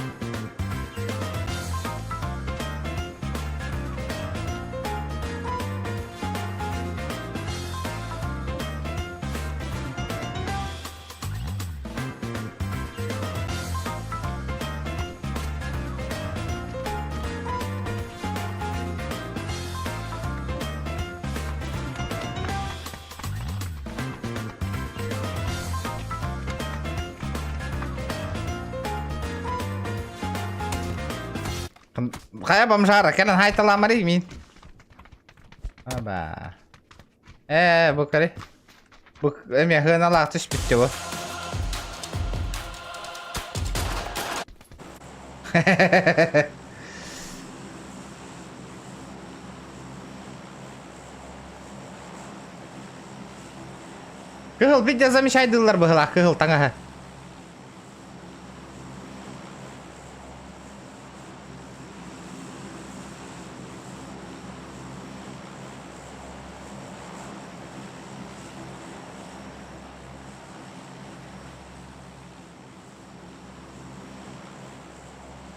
Kaya bamjara kenan haytalamari min. Aba. Bu kare. Bu emya hına latış bitti bu. Kıhıl bir de zamişaydılar bu hıla kıhıl tanga.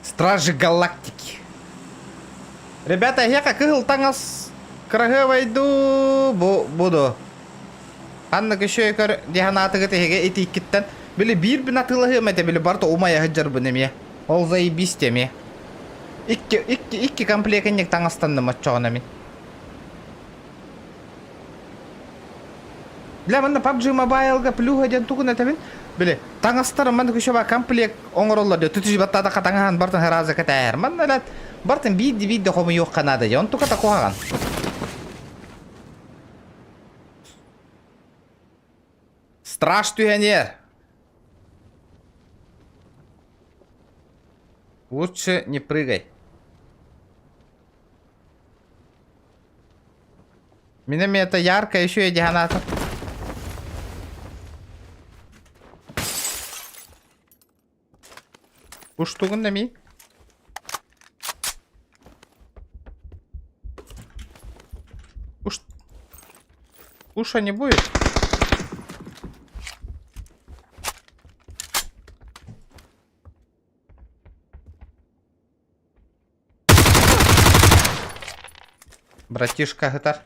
Стражи Галактики. Ребята, я как игл тангас крагывайду буду. Аннык еще екер диханаты гетеге этикеттен. Били бир бин атылы мете били барта умая хаджар бунеме. Ол заебись теме. Икки комплектенник тангастан матчогына мен. Бля мында PUBG Mobile-га плюга ден тугун этемин. Били таңастар мында көшөба комплект оңороллар түтүж баттада катаңан бартын хараза кетер. Мында лат бартын видео кому yok канада. Он тука такоган. Страш тюгенер. Лучше не прыгай. Минами это ярко, еще и диханатор. Уж тугунда ми. Уша не будет. Братишка гитар.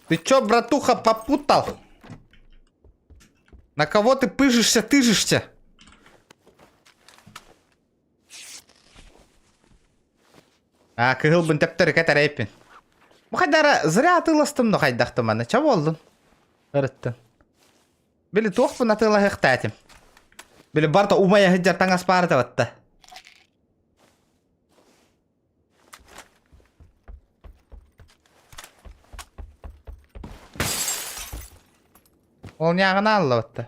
Ты чё, братуха, попутал? На кого ты пыжишься, тыжишься? Кыгыл бын тәптері кәтер әйпін. Мұқайдары зыря атылыстым но қайдақты маны. Ча болдың? Үріттін. Білі тоқпын атылы ғықтатым. Білі барда умая ғыджар таңас барды ватты. Ол неғына алды ватты.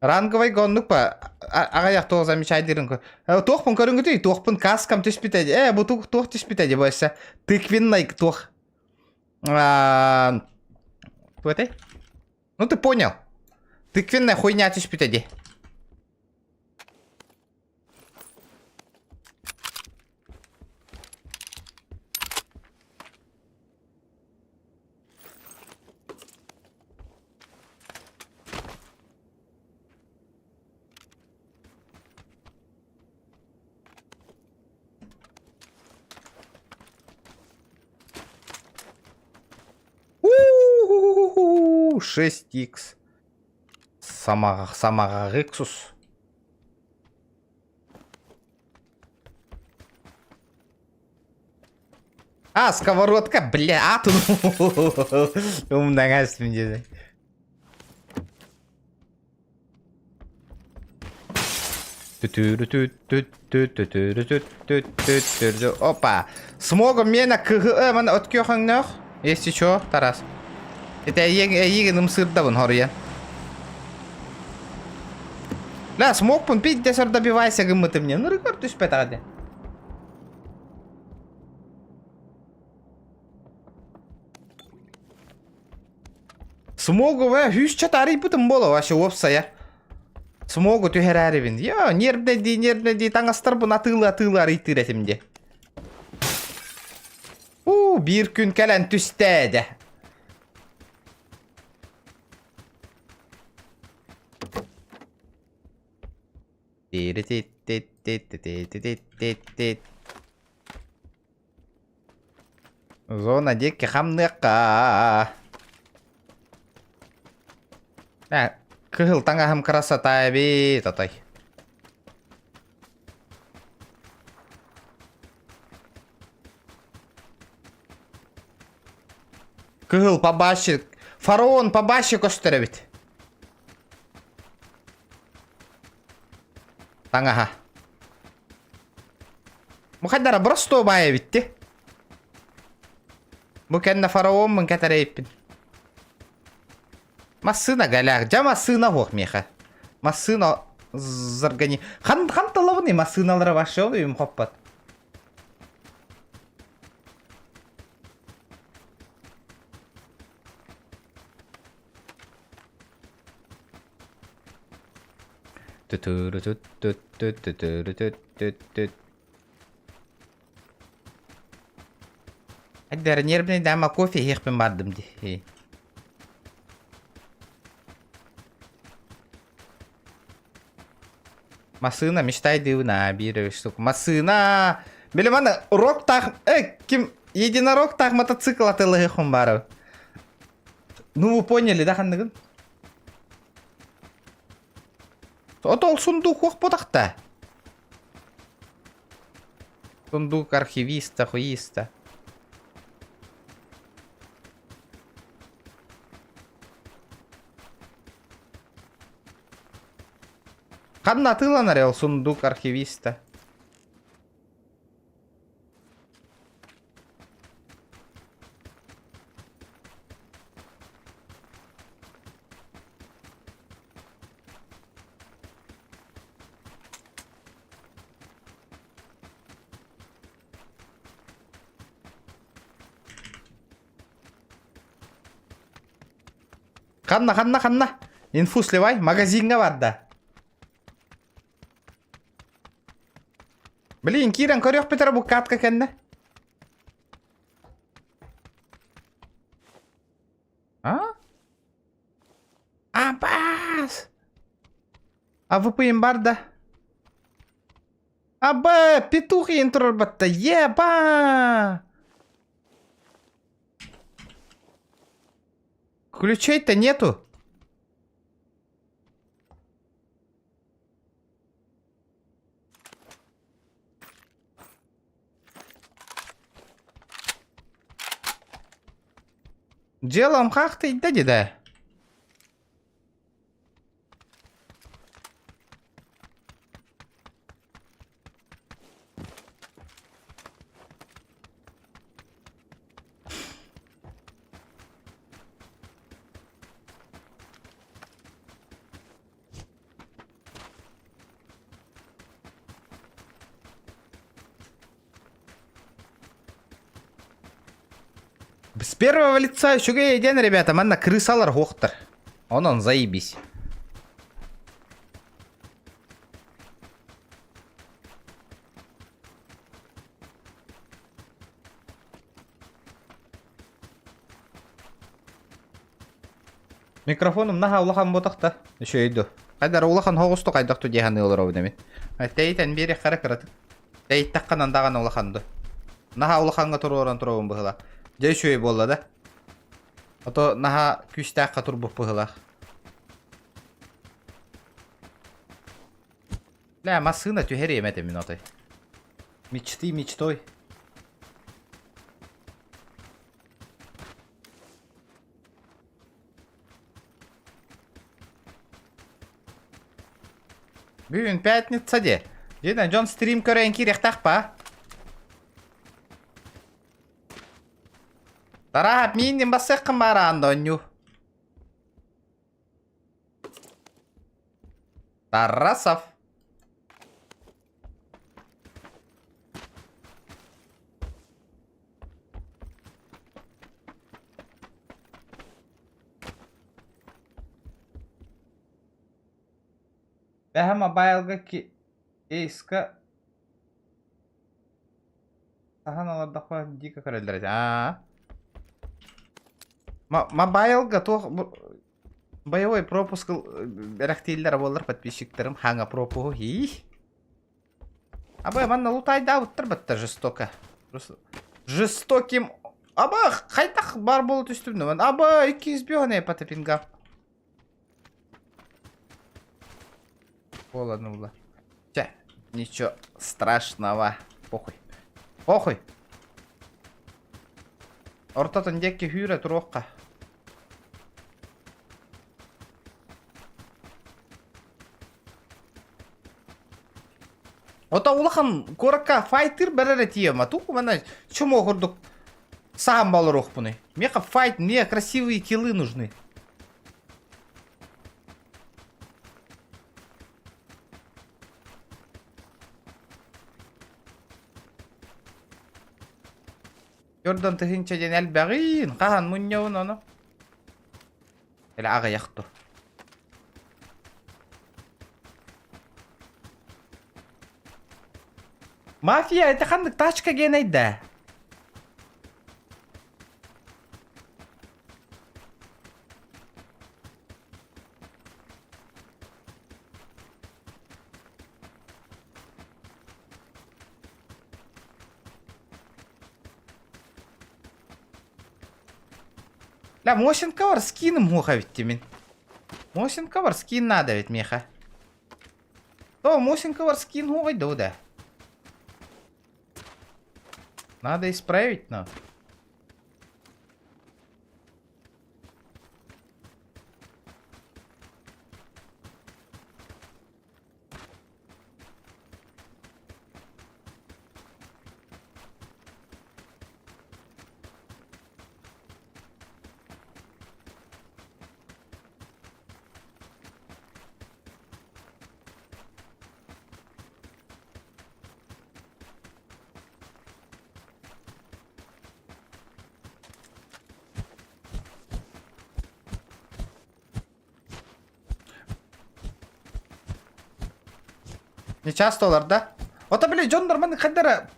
Ранговый гоннук па. Ағаяқ тоғы замечайдырын кө. Тоқпын көріңгіді, тоқпын каскам түспітеді. Бұ тоқ түспітеді бойса. Тыквенный тоқ. Туэтэй? Ну ты понял. Тыквенная хуйня түспітеді. У-у-у-у-у-у, 6х. Самага Рексус. Сковородка, бля, тут умная смеется. Опа. Смогом мена кгман откёхаңнах. Если чё, Тарас. Это егенім сырдабын хория. Ла, смогпын пить десір добивайся гымыты мне. Ну, рекорд түспет ағады. Смогу ве, хүс чатари бұтым болу, ваше опса я. Смогу түйер әрібін. Йо, нервнеди, таңастар бұн атылы арыйтыр әтімде. Bir gün kelen tüstede. Зона дикки хамныка. Кыгыл таңа хам красота би татай. Кыгыл побашы. Фараон побашы көстөрө бит. Таңаха. Мұқайдара просто бая битти. Бұ кәнна фараон мұн кәтәрейппін. Массына галяг. Жа массына хоқ меха. Массына зыргани. Хан талабыны массыналары башы олы үйім қоппат. Әддәрі нербіне дәма кофе еқпен бардым де. Масына мечтайды на бирі штук. Масына... Білі мана рок тақ... Кім единорог тақ мотоцикл атылығы құн бары. Ну, вы поняли, да, қандығын? Отол сундук хоқ потақта. Сундук архивиста, хуиста. Қанна атыланар ел сундук архивиста. Қанна. Инфу сливай, магазинға барды. Блин, Киран, көрек бітірі бұл катқа кәнді? Абас! АВП-ем барды. Аба, петух ең тұрыр бітті. Еба! Ключей-то нету. Делом как ты, да, деда? С первого лица еще гейден, ребята, манна крысалар хоқтыр. Он заебись. Микрофоным наха улахан ботақта. Еще иду. Қайдар улахан хоғысты қайдақты дегені олар өдемен. Тәйтен бері қара қыраты. Тәйт таққанан даған улаханды. Наха улаханға тұру оран тұруын бұғыла. Жай шөй болды да. Ото наха күстәққа тұр бұқ бұғыла. Лә, масына түйері еметі мен отай. Мечтой. Бүгін пятница де. Жена, Джон стрим көрейін керек тақпа. Тарап, менен басыққым бара андоню. Тарасов. Бәхіма байылға кейскі саханаларда қой дикі көрелдер. Мобайлға боевой пропуск бәрәқтейлер болар подписчиктерім хаңа пропуғы. Абай, манна лутайда ауыттыр бітті жестока. Жестоким. Аба, қайтақ бар болу түстімді. Аба, 200 бионе патапинга. Ладно, было. Ча, ничего страшного. Похуй. Ортатын декке хүйре туруокка. Ота улахан коракка файтер берере тиема. Туку мана чому гордук сам балорох пуны. Меха файт, мне красивые киллы нужны. Jordan тыгынча ден әлбәгин. Кахан муньяун оны. Эле ага якту. Мафия, это хандык тачка генейда. لا موشن كفر سكين مخوخة ведь موشن كفر سكين надо ведь меха. То موشن كفر скин هو да. Надо исправить, но. Не часто олар, да? Ота, блядь, Джон нормальный хаддера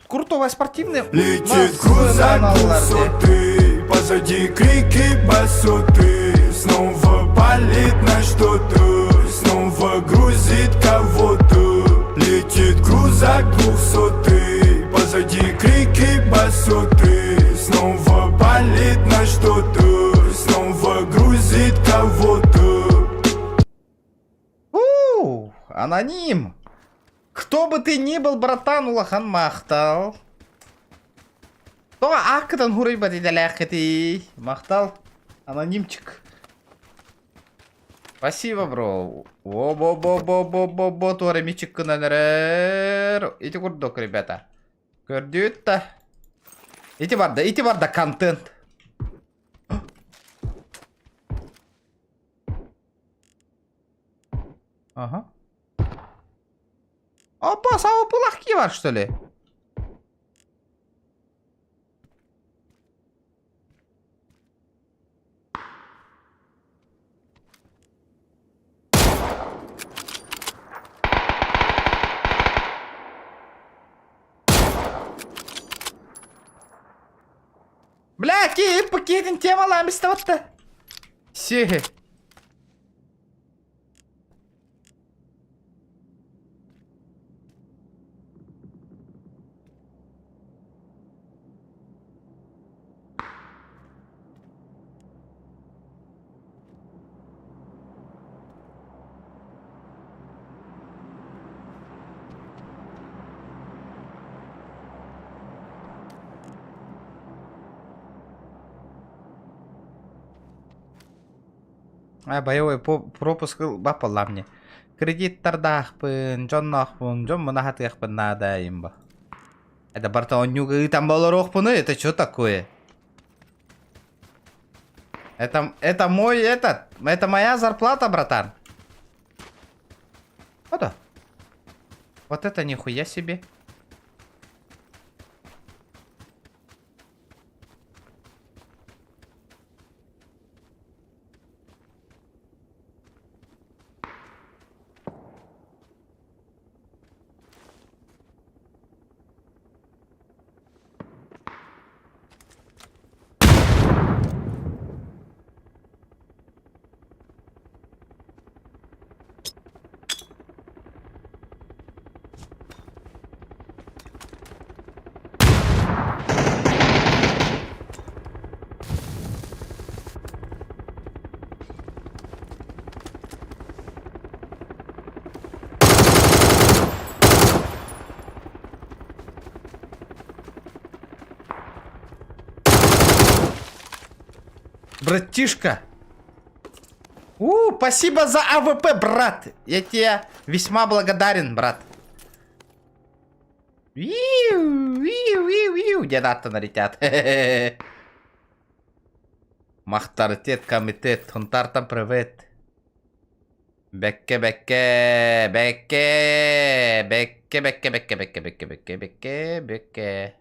крутого спортивный. Летит крузак высоты, позади крики басоты. Снова палит на что-то, снова грузит кого-то. Летит крузак 200, позади крики басоты. Снова палит на что-то, снова грузит кого-то. Аноним! Кто бы ты ни был, братан, улахан мақтал. Тоға ақыдан хурай ба дейді ләқеті. Мақтал. Анонимчик. Спасибо, бро. О-бо-бо-бо-бо-бо-бо. Туаре мичик күнәлерер. Ити күрдік, ребята. Көрдетті. Ити барда контент. Ага. Опа, самый пылахки var, что ли? Блядь, и пакетин темалами ставатта. Се. Боевой пропуск бапалла мне. Кредиттардахпын, жоннахпын, жон мунахатыахпын надо имба. Это бартаоннюга там балорохпын, это что такое? Это мой это моя зарплата, братан. Вот это нихуя себе. братишка. Спасибо за АВП, брат. Я тебе весьма благодарен, брат. Где надо налетят. Махтаритет, комитет, хунтартам привет. Бекке, бекке, бекке, бекке, бекке, бекке, бекке, бекке, бекке, бекке, бекке.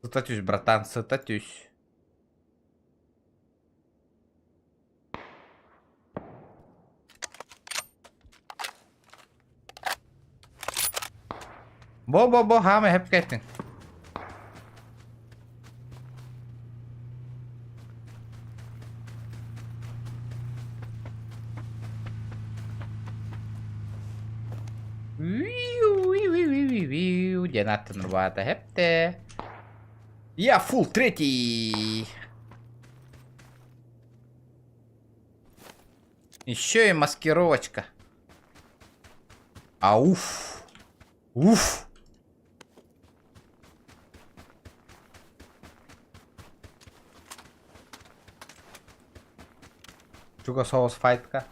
Сытатюсь, братан, сытатюсь. Бо, хаме, хеп кеттің. Денаттын рубата хепте. Я фул третий. Еще и маскировочка. Уф. Чуга соус файтка.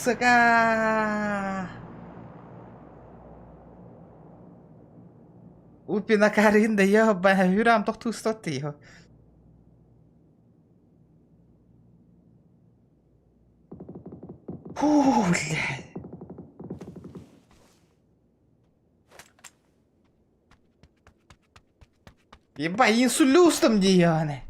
Сука! Упина каринда, ёбаная, юрам тохту стоты, ё. Блядь. Ебать, инсулюстом деяны.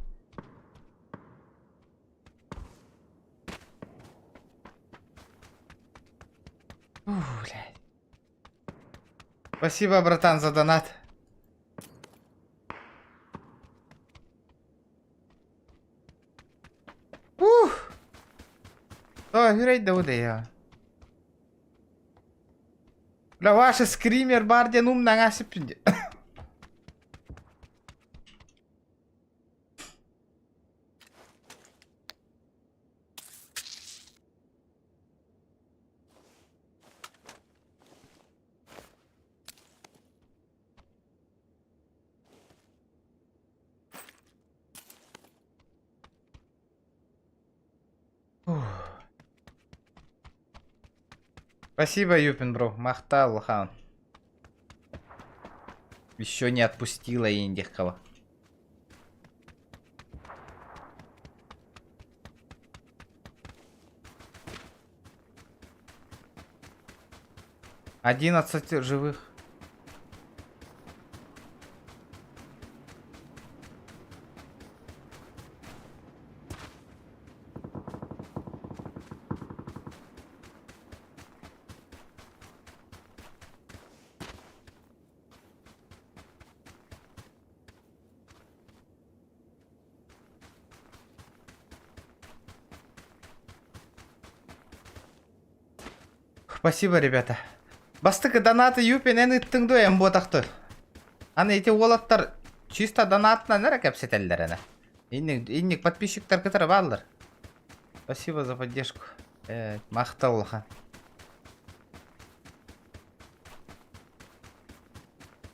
Блядь. Спасибо, братан, за донат. Yüreği de o da ya. La ваша скример барден умнан асыппин. Спасибо, Юпин, бро. Махтал, хан. Еще не отпустила Индихкова. Одиннадцать живых. Спасибо, ребята. Бастык донаты юпенен ыттыңды эм ботақты. Аны эти олаттар чисто донатына нәре кәпсетелдер әне. Инник подписчиктар кітірі балдыр. Спасибо за поддержку. Мақта олхан.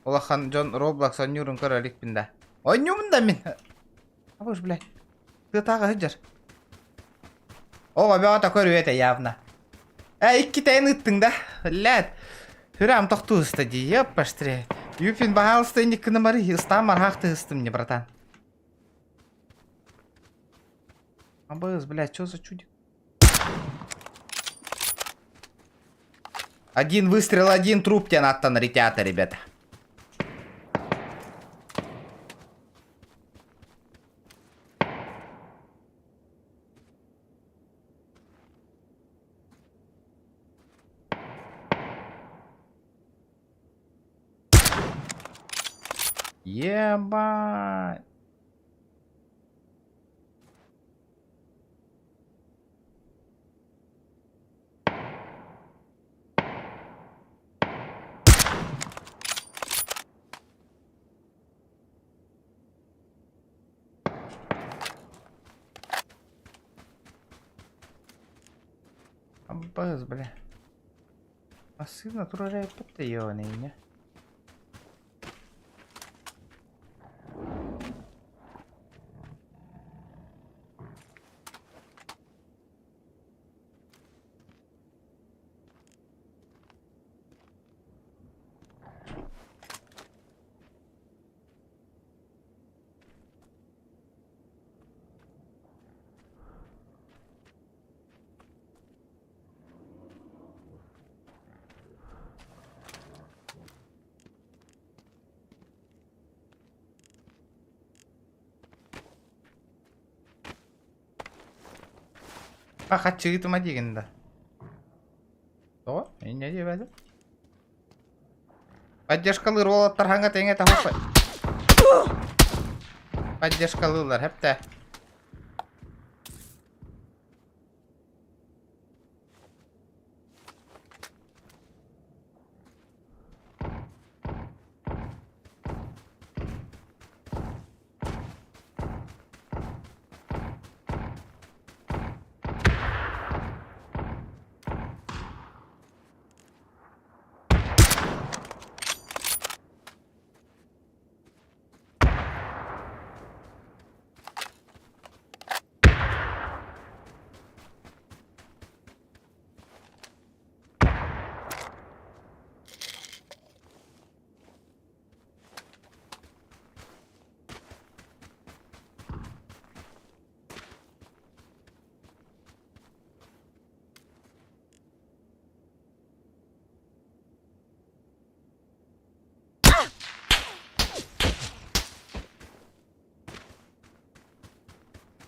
Олахан Джон Роблокс ойнюрын көр әлікпінде. Ойнюмында мен. Абыш, блядь. Ты тағы хыджар. Ова беота көру это явно. Икки тайын ыттың да. Ләд. Хүрам тоқту ысты дей. Ёппаштыре. Юпин бағалысты инник кінімары. Истамар хақты ыстым не, братан. Абыз, блядь, чё за чудик? Один выстрел, один труп тебе надо налетят, ребята. Ебать. Аббас, бля. Машина турарай потаённый, не? Хатчы гитыма дегенде. О, не дебеді. Поддержкалыр олаттар ханга теңе тахаппай. Поддержкалылар, хепте.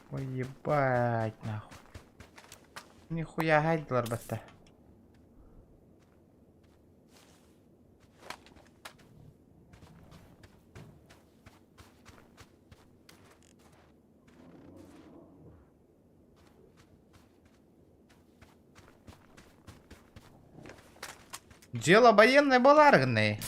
Ой, ебать, нахуй. Нихуя хайдылар батта. Дело военное боларгный.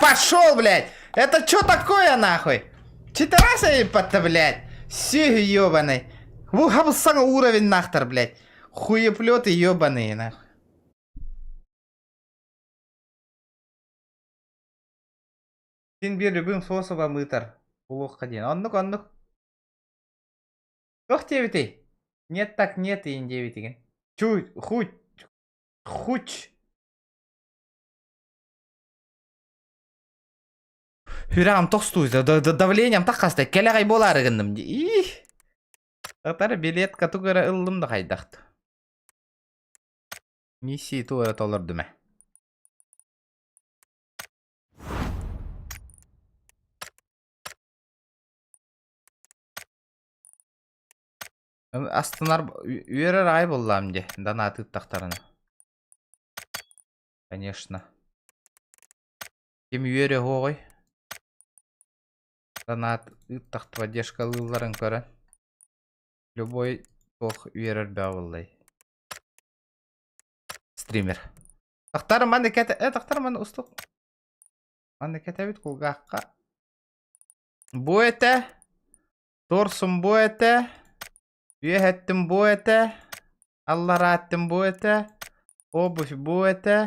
Пошел, блядь! Это что такое, нахуй? Читераса ебать-то, блядь! Сиги ебаный. Вухабсага уровень нахтар, блядь. Хуеплеты ебаные, нахуй. Сен бер любым способом ытар. Улуққа дейін. Ондық. Жоқ дебетей. Нет так нет иін дебетеген. Чуть, хуч. Хүрағым тоқстуыз. Давлением таққастай. Келағай болар егіндім. Тақтары билет катугара ыллымды қайдақты. Миссии туара толыр дүмә. Астынар үйерер ай боллам де. Дана тыттақтарына. Конечно. Кем үйере хоғой. Дана тыттақты поддержкалыларын көрін. Любой тоқ үйерер бә боллай. Стример. Тақтары маңды кәті. Тақтары маңды ұстық. Маңды кәті бет құлғаққа. Бұ әті. Торсым бұ әті. Үйе әттім бұ әті. Аллара әттім бұ әті. Обуш бұ әті.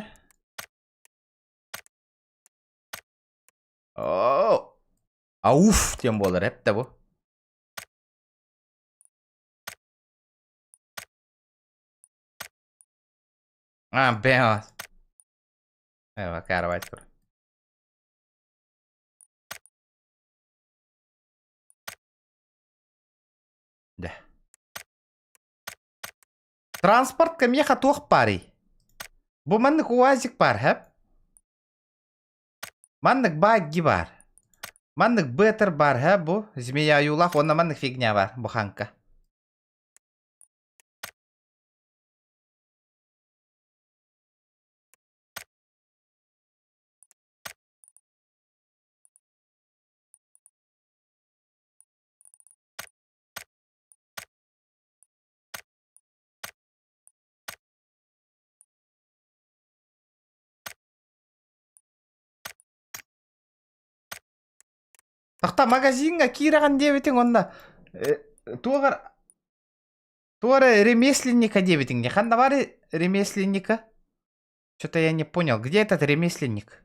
Ауф, тем болар әпті бұ. Бәңіз. Эва, кәрі айтыр. Да. Транспорт кәмеха тоқ пари. Бұ мәнік уазик бар, әп? Мәнік багги бар. Маннык бетер бар, ха, бу? Змея юлах, онна маннык фигня бар, буханка. Тақта магазинға кираған дебетің онда. Туғар ремесленника дебетің. Не қанда бар ремесленника? Что-то я не понял. Где этот ремесленник?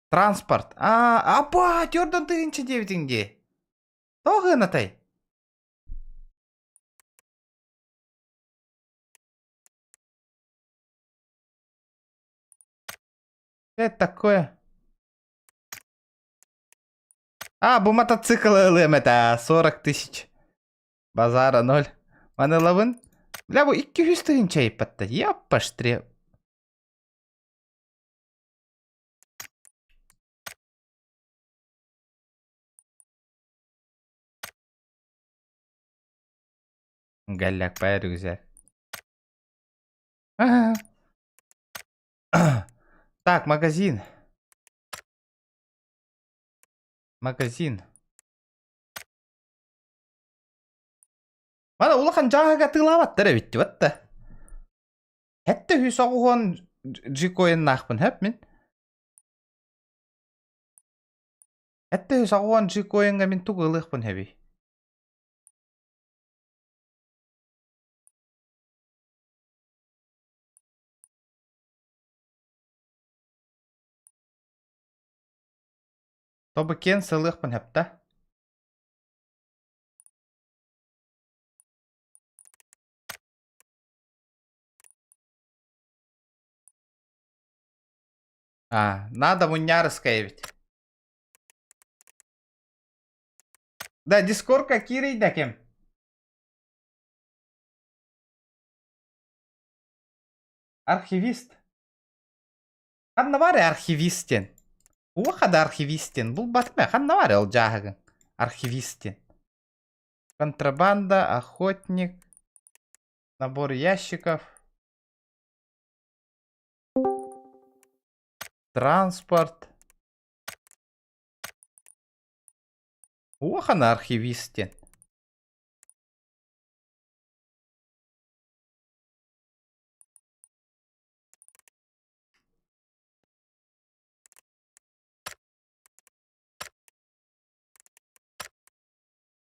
Транспорт. Апа, тёрдон тыгынчы дебетің де. Тоғын атай. Это такое? Бу мотоцикл ылым это 40 тысяч. Базара 0. Маны лабын. Бля, бу 200 тыгынча айпатта. Яппаштре. Галляк бәрі güzel. Так, магазин. Магазин. Мана улахан жағаға тылаваттыр әбітті, бәтті. Әтті хүй соғуған жикойын нақпын, әп мен? Әтті хүй соғуған жикойынға мен тұғылықпын, әбі. Тобы кен сылықпын, әпті. Надо мунярская ведь. Да, дискорка кирей да кем. Архивист. Қанна бар архивистен. Уақада архивистен. Бұл батыма қанна бар ол жағығын. Архивистен. Контрабанда, охотник. Набор ящиков. Транспорт. Уақана архивистен.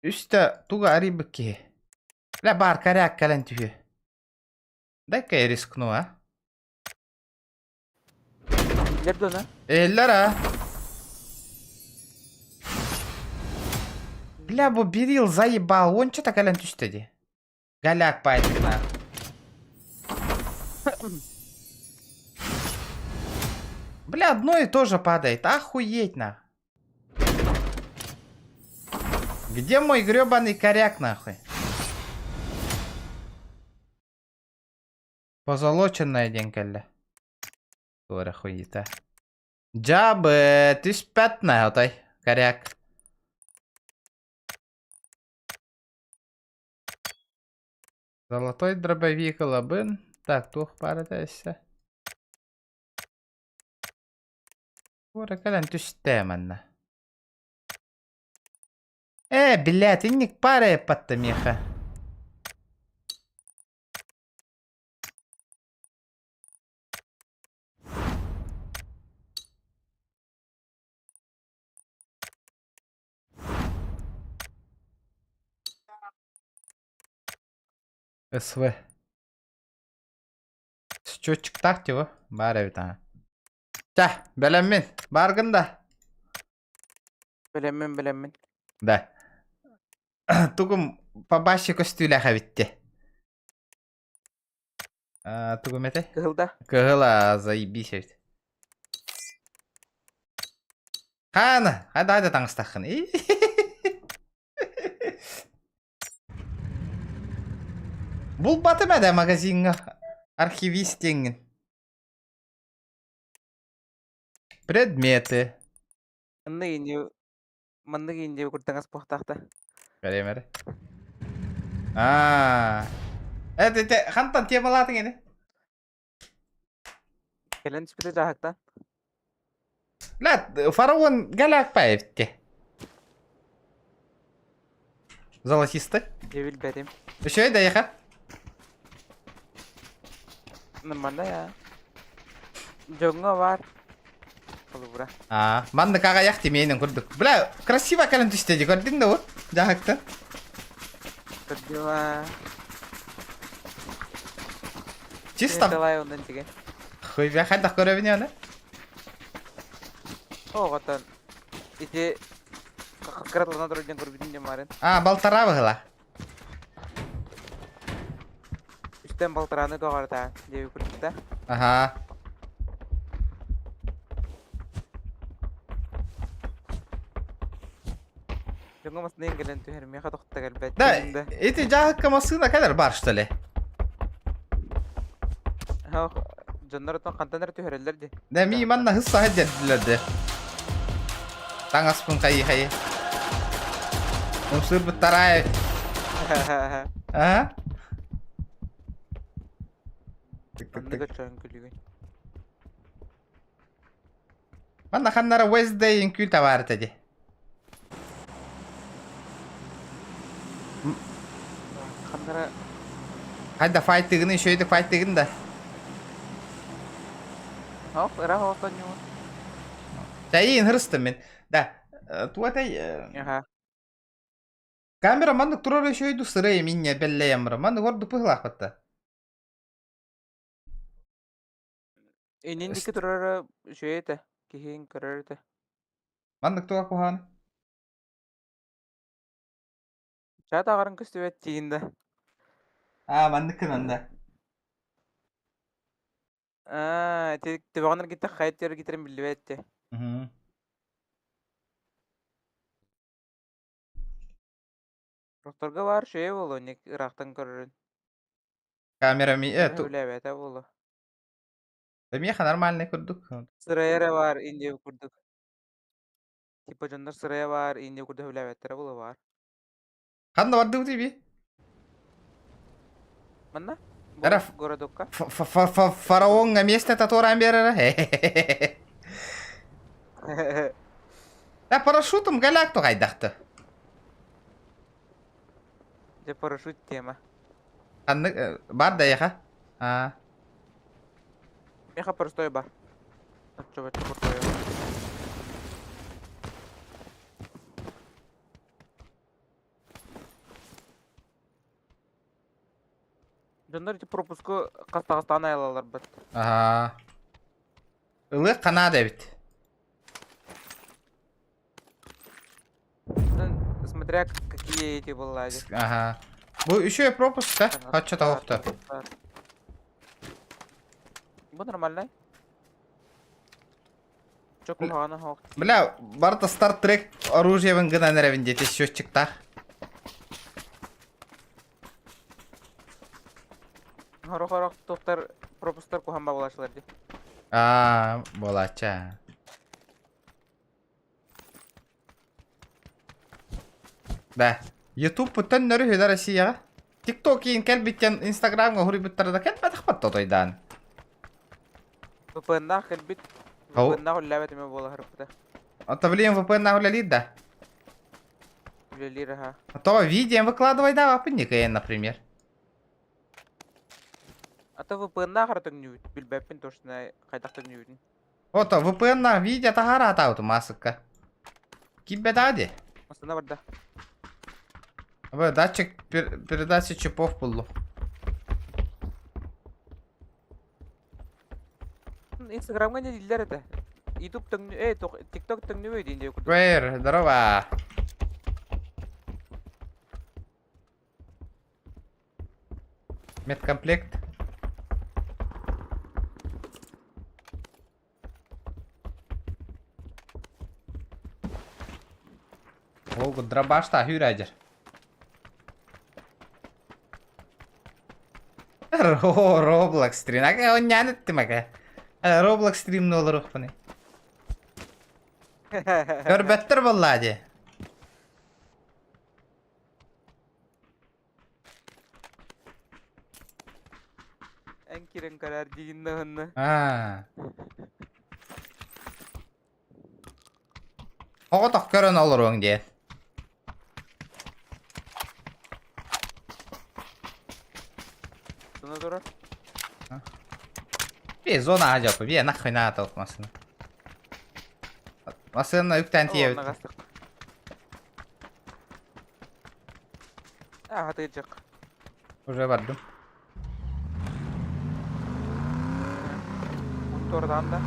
Üstte tuga aribki. La бар коряк кален түйе. Дай-ка я рискну, а? Nerede ona? Эллара. Бля, бу Берил заебал. Он что-то кален түстеди. Галяк пайтик на. Бля, одно и то же падает. Охуеть на. Где мой гребаный коряк нахуй? Позолоченная денькалля. Тура хуита. Джабы, ты спятная, отай, коряк. Золотой дробовик лабын. Так, тух парадайся. Тура кален түстеманна. Блядь, инник паре паттамиха. СВ. Счетчик так его. Баре та. Та, белемин. Баргында. Bilemem. Да. Тугум побаще костюляха битте. Тугум это? Kıhılda. Кыгыла, заебись ведь. Хана, хада таңстахын. Бул батым әдә магазинға архивистеңін. Предметы. Манны кийинде куртаңас похтахта. Беремери. Это хантан темалатын ene. Келен түспүтө жахактан. لا фараон галак паевте. Золотистый. Жевил берем. Еще и доехать. Нормально я. Жоңго бар. Полура. Манды кага яхти менен көрдүк. Бля, красиво калын түстеди, көрдүң да вот. Жахакта. Кырдыма. Чисто. Давай ондан тиге. Хуй бя хайдах көрөбүнө аны. Оғатан. Ите қаққыратлана тұруден көрбетін де марын. Балтарабы гыла. Үстен балтараны доғарда деу көрдікті. Ага. Жоңго масынайын келен түйер меха тоқытта келбет. Да, эти жахакка масына кадер бар что ли? Жондар отон қантанар түйерелер де. Да ми манна хысса хаддилерди. Таңаспын кайы. Умсыр бутарай. Анныға чоң күлігін. Манна ханнара Wednesday инкүл табар тади. Қандара... Хайда файттыгын, шөйді файттыгын да. Ырақ оқтан неу. Жайын хырыстым мен. Да, туатай... Камера мандык турары шөйді сыры минне белле ямыры. Мандык орды пығылақ бітті. Енендікі турары шөйді. Кейін көрірді. Мандык туға куханы. Чат ағарын күсті бәт тейінді. Мандыкын анда. Тебағаныр кетті қайттері кетерін білді бәтті. Рохторга бар шөйі болу, нек ырақтан көрірін. Камера ми... Өлі бәті болу. Меха нормальный көрдік. Сырайары бар, инде көрдік. Типа жондар сырая бар, инде көрді өлі бәттері болу бар. Қанда барды бұты бе? Манна? Эраф. Городокка? Фараонға место татуаран берері. Да, парашютым галакту қайдақты. Же парашют тема. Бар да яха? Меха простой бар. Чоба простой. Жондар пропуску қастағыстан айлалар бәт. Улы қанада бит. Смотря какие эти баллади. Бұл үші пропуск, да? Қатшы тауықты. Бұл нормальный. Чок ұлғаны хоқ. Бля, барда старт трек оружиевін гына нәрәвінде тез счетчикта. Хорақ тоқтар пропустар куханба болашылар де. Болача. Да. YouTube бұттан нөрі хөді Россияға. TikTok кейін кәл біттен Instagramға хүрі бұттарда кәл бәдіқ бәтті отойдан. VPN-нақ кәл біт. VPN-нақ үлі бәтіме болы ғырыпты. Ата білейін VPN-нақ үлелейді да? Үлелейді, ха. То видео выкладывай, да, вапынника, например. Ата VPN-нақ ғырытың нүйд. Білбәппен тошына қайдақтың нүйдін. Ото VPN-нақ видео тағара атауды масыққа. Киббе дади? Масына барда. Датчик передачи чипов был. Инстаграмға не дейділер әді? Ютуб-тың, TikTok-тың не өйді енді өкірді? Вейр, здорово. Медкомплект. О, дробаш-та, хюрайдер. Roblox стрим. Ага, он нянет ты мага. Roblox стрим ноллар ухпаны. Körböttür vallahi. En kiren karar jiginde hınna. Ha. Oğutak görün olur on diye. Sana sorar. Bir zona acaba bir nahı nata okmasını. Masını yüklentiye Ona gastık. Hatayacak. Buraya vardım. Oradan da.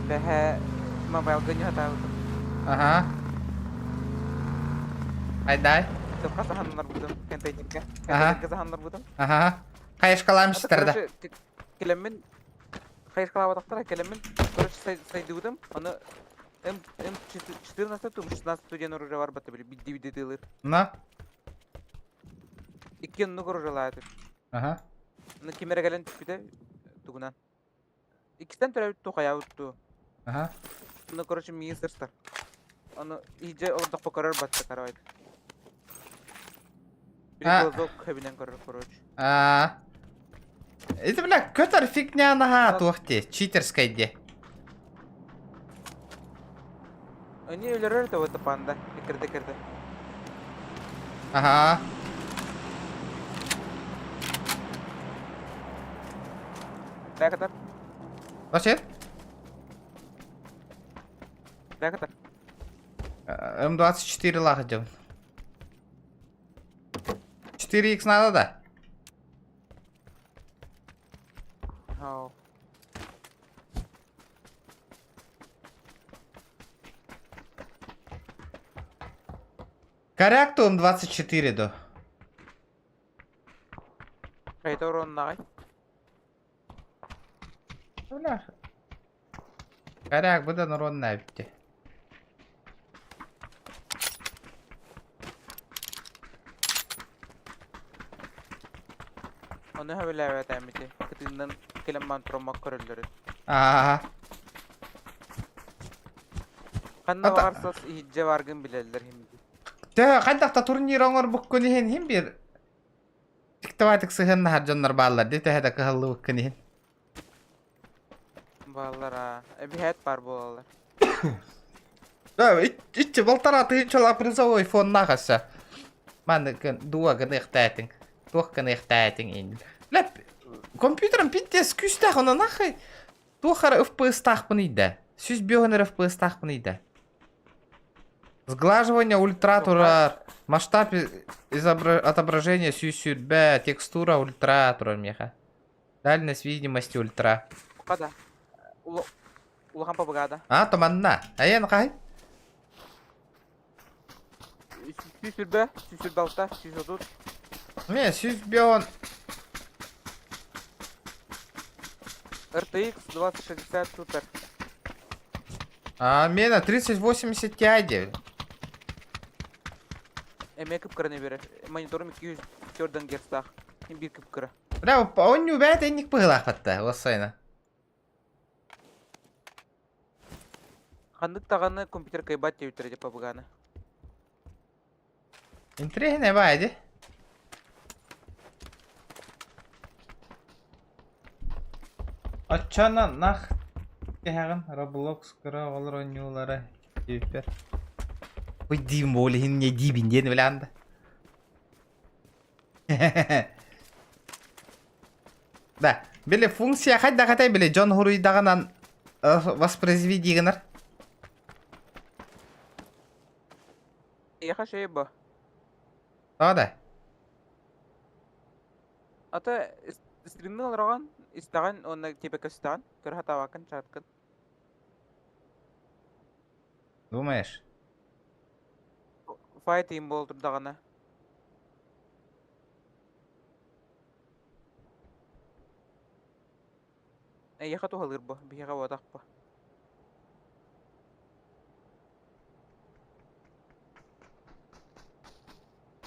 Ve mobile ganyo hata oldu. Aha. Hayday. Çok kasahanlar buldum. Kentaycik'e. Aha. Kentaycik kasahanlar buldum. Aha. Kayış kalamıştır da. Kelemin. Hayır kalavataklar kelemin. Короче saydıdım. Onu M14 тумышынан студент оружие var batı böyle bir dilir. Na. İki yanını orужалайды. Aha. Onu kimere gelen tipide tugunan. İkisinden türevi tokaya uttu. Aha. Onu короче miyi sırstır. Onu iyice orada pokarar battı karavaydı. Bir Ha. glazok kabinen karar короче. Это, бля, kötör фигня нага тухти. Читерская. Они ölürler de o tapanda. Dikirde. Ага. Ne kadar? Зачем? Ne kadar? М24 лахдем. 4х надо, да? Ha. Коряк то М24 до. Kayıt oranı nağay. Бля. Коряк буде народная бити. Onu öyle evet emiti. Kıtından kelem mantromak körülleri. Ага. Kanna Ata- varsa iyice vargın bilirler şimdi. Тэ кайдакта турнир оңор буккуни хин хим бир. Тиктаватык сыгын харжаннар баллар. Дете хада кахылы буккуни хин. Bağlar ha. Bir hayat var bu oğlan. Да, итчи болтара ты чола призовой фон нахаса. Ман дуа гнехтайтинг. Тух гнехтайтинг ин. Леп компьютером питтес күстах оны нахай. Тухар FPS тахпыныйда. Сүз бёгнер FPS тахпыныйда. Сглаживание ультратура, масштаб отображения сюсюрбе, текстура ультратура меха. Дальность видимости ультра. Bu kadar. Ulakan pa bagada. А, томанна. Аян кай? Süsür balta, süsür tut. Не, сүз бён. RTX 2060 супер. А, мена 3080 Ti. Emeğe kıpkırını verir. Monitorum 204 Hz'da. Bir kıpkırı. Бля, он не убивает, я не пыла хватта, лосайна. Kandık tağını kompüter kaybat diye bitirecek pa bagana. Интриги не байди. Ачана нах. Кехаган Roblox кыра олар ойнуулары. Дипер. Ой, дим боли хин не дибин ден биланды. Да, биле функция хайда хатай биле Джон Хуруйдагынан воспроизведигенер. Yaha şey bu. Да. Ata streamden alırgan istegan onu tepek istegan. Kır hata vakın çarpkın. Думаешь? Fight team boldur dağına. Yaha tu alır bu. Bir yaha vadak bu.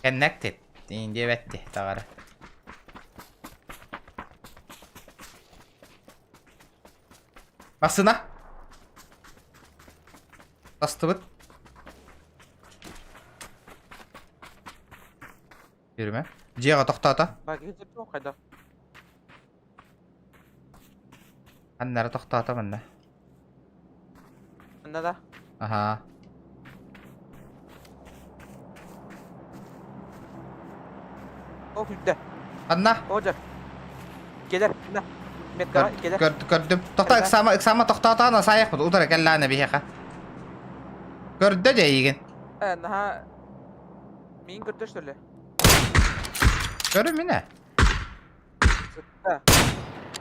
Connected. Indi betti tağara. Basına. Bastı bıt. Yürüme. Ciğe toktata. Bagi jepti o kayda. Annara toktata bende. Anda da. Aha. O hüdde. Anna. Ojar. Gelir. Anda. Metka gelir. Gördüm. Tokta iksama toktata ana sayak bud. Udara kellane bir heka. Gördü de yiyin. Naha. Min gördü şöyle. Görüm yine. Sıtta.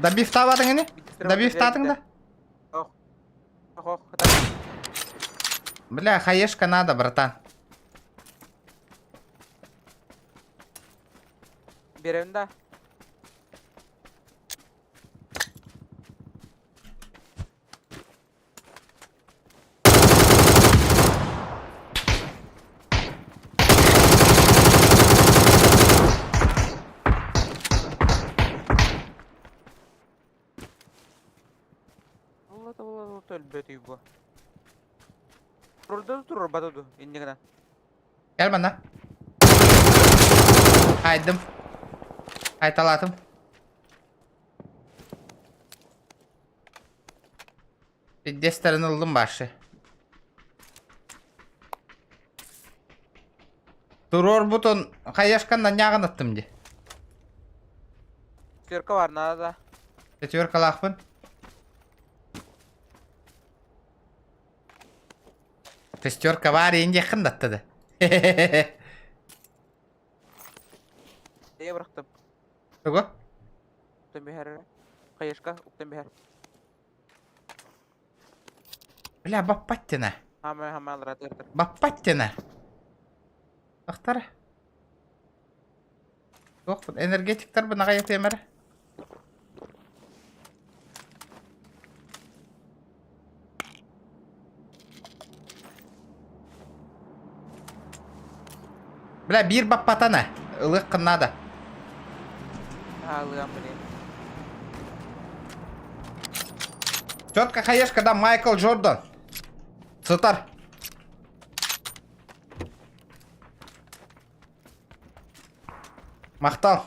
Da bir tabadın yine. Da bir tadın da. Oh. Oh. Бля, хаешка надо, братан. Birinde. Allah tölbeti bu. Durur batudu indikten. Gel bana. Haydım. Haytalatım. Bir desterini aldım başı. Durur buton. Hayaşkandan yağın attım di. Sirka var nada. Четвёрка kalakpın. Шестерка var yenge yakın attı. Diye bıraktım. Tugu. Uktan bir her. Kayışka uktan bir her. Bля, бапаттина. Hemen alır tırtır. Бапаттина. Baktara. Yok bu energetikler bana gayet emere. Bля bir bappatana. Ilık kınada. Alığım bile. Четко хаешка да Майкл Джордан. Сытар. Мақтал.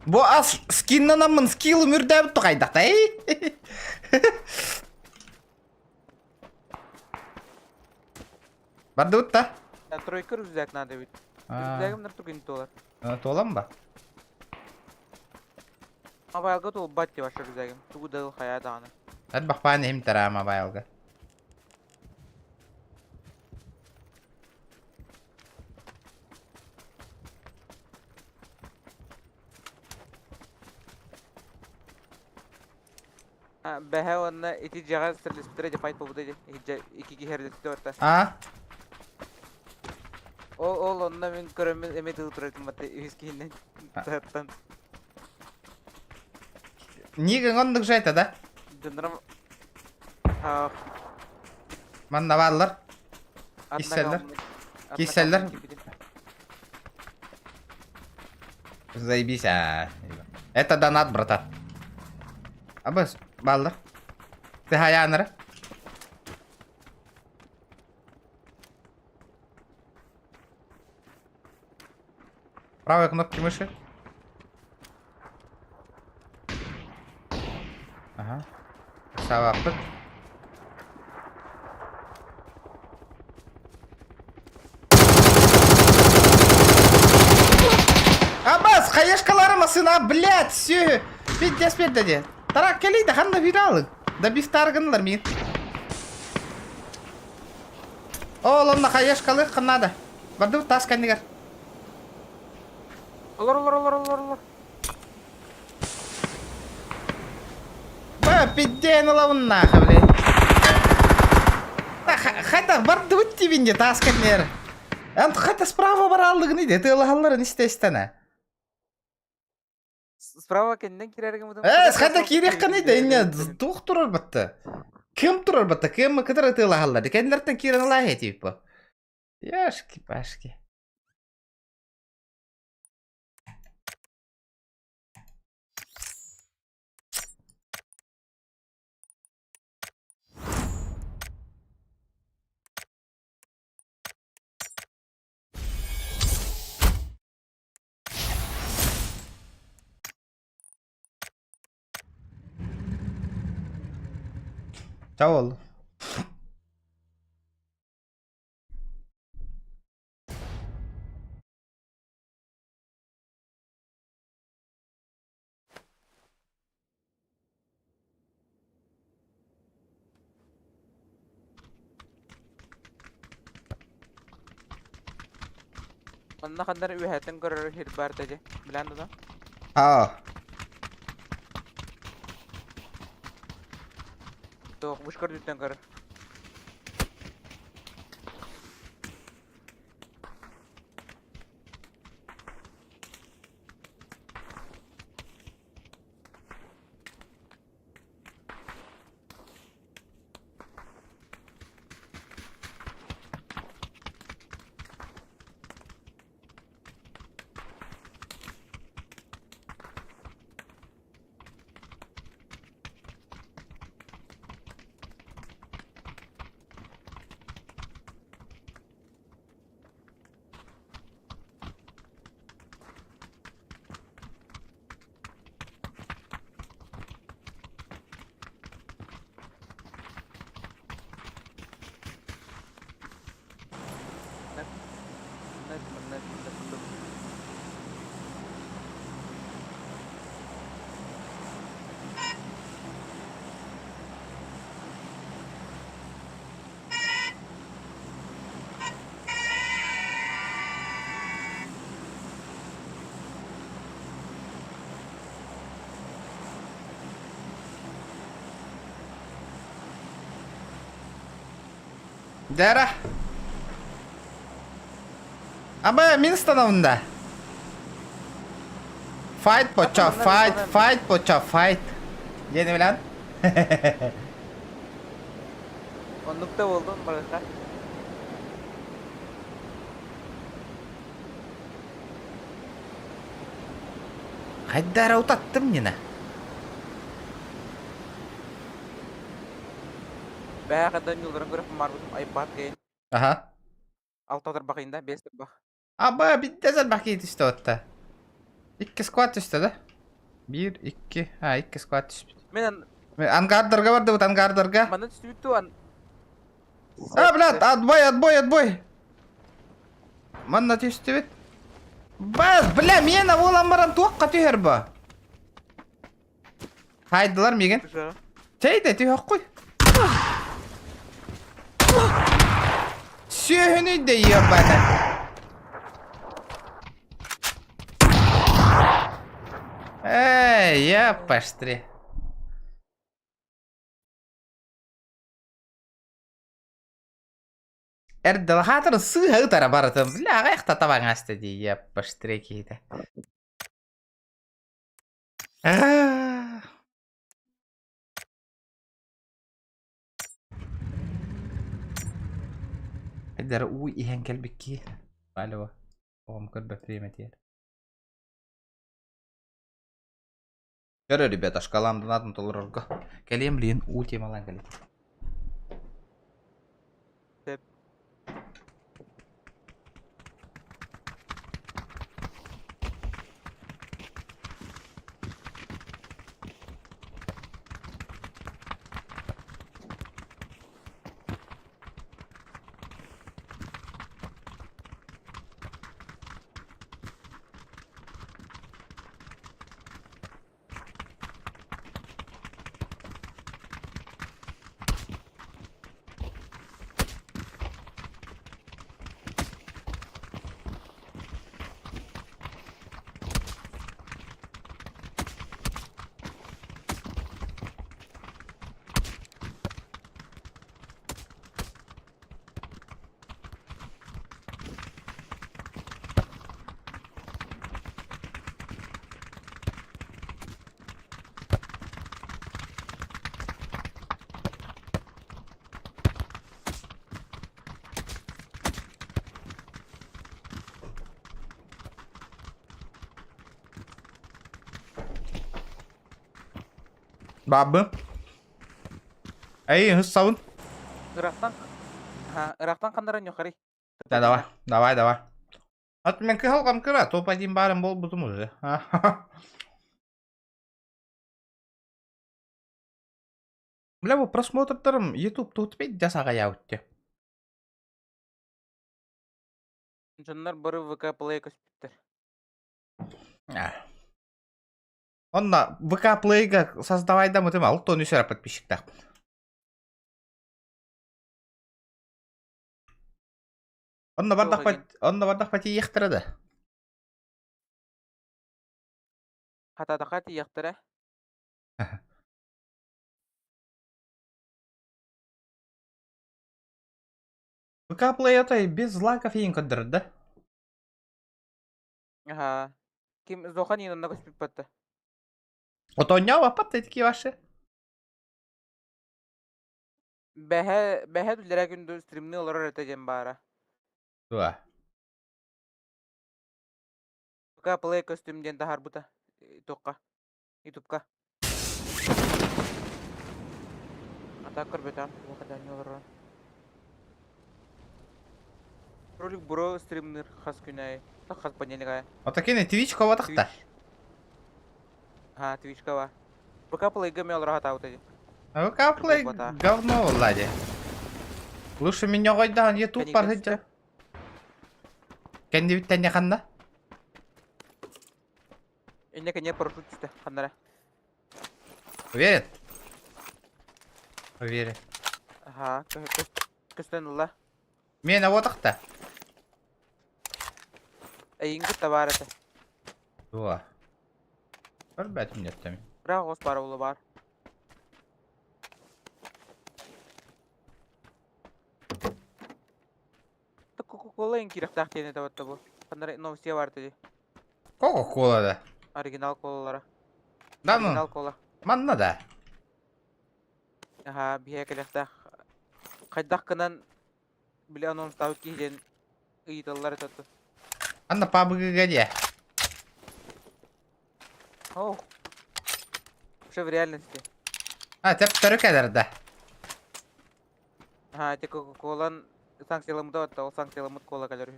Bu az skinlanamın skill'ı mürdəb tuqaydaq da. Barda utta. Тройка rüzgâk nada bit. Rüzgâkım nırtık intolar. Tolan ba? Ama bayalga tol batti başa rüzgâkım. Tugu dağıl haya dağını. Hadi bak bana hem tarama bayalga. Behe onunla iti cihaz sırlısıtıra fight bu dedi. İki herdesi de orta. Ha? O onunla ben körümüz emet ıltıraydım battı. Üskinden. Tartan. Niye gonduk jayta da? Döndürüm. Ha. Manna varlar. Kisseller. Kisseller. Заебись, Это донат, братан. Абас, балдар. Ты хаяныры? Правой кнопки мыши. Ага. Саваппыт. Абас, хаешкаларыма сына, блядь, все. Пиздец пердеди. Тарак келейді, қанда виралы. Да бифтарғынлар мен. Олымна хаешкалы қынады. Барды тас кәндігер. Олар. Ба, пидден ұлауын нақы, блядь. Хайта, барды өтті бенде тас кәндігер. Анты хайта справа бар алдығын еді. Ты ұлағаларын істестіні. Справа kendin kirergen bu. Хайта керек қаны еді. Ине туқ тұрыр бітті. Kim durur bata? Kim kadar atıla halladı? Kendilerden kiren Allah heti bu. Yaşki başki. Sağ ol. Manna kadar üye hayatın görür hit bar tece. Bilen de. Ha. To mushkar dütten görür. Dara. Ama min stanavında. Fight poça, fight poça, fight. Yeni bilen. Onlukta oldum baraka. Hadi Dara utattım yine. Baya kadar yılların görüp marbudum ayıp bat gain. Aha. Altı atar bakayım da 5 bak. Ama bir de bakayım işte otta. İki squat üstte. 1, 2, ha 2 squat üstte. Menen Angardarga vardı bu angardarga. mana düştü tuan. Ha blad, отбой. Манна тестебет. Баз, бля, мені olan баран туаққа түйер ба. Хайдылар меген. Тейді түйек қой. Сүйіні де ебаны. Эй, я паштри. Erdal hatır sığ tara baratım. Bля, ayakta taban astı diye yapıştırı kiydi. Edara uy ihan kelbiki. Alo. Om kırba primet yer. Görü ребята, шкаламдан адын толырырға. Келем лейін у темалан келем. Babı. Ey hız savun. Irak'tan Irak'tan kandaran yok hari. Да, давай, давай, давай. От мен кыхалкам кыра, топ один барым бол бутум уже. Бля, bu просмотрдарым YouTube tutпейт жасага яутте. Жоннор бары ВК Play көспүттер. Онна ВК Play'га создавай да мытым ал, то нюсера подписчиктар. Онна бардак пати яктырады. Хатадака тияктыра. ВК Play отой без лайков ең көндірді, да? Ага. Ким Зохан инонна көспүп батты. Отоня вапат этики ваши. Бәһә дүлдәрә күндү стримны олар өтәҗәм бара. Туа. ВК Play костюмден тахар бута. Токка. YouTube'ка. Атак көрбөтәм. Вакыдан олар. Ролик буро стримнер хас күнәй. Хас панелга. Отакене Twitch коватыкта. Ха, Twitch'ка ва. ВК Play'га мен олар хата утәҗә. ВК Play говно, Влади. Лучше меня гойдан YouTube паргыджа. Кенди биттен яканда? Инне кене парашют түсте. Хандара. Уверен? Уверен. Ага, көстен улла. Мен авотакта. Эйинге табараты. Туа. Көрбәтим неттем. Бірақ ос бары улы бар. Кока-кола ең керек тақтені табатты бұл. Қандай новосия бар деді. Кока-кола да. Оригинал колалары. Да Оригинал ну, кола. манна да. Ага, бия келектақ. Қайдақ кынан біле анонстау кейден ұйыталар өтті. Анна пабыгы гаде. Оу. Все в реальности. Теп түрі кәдір да. Ага, те кока-колан санкциялымды өтті, ол санкциялымыд кола кәлер.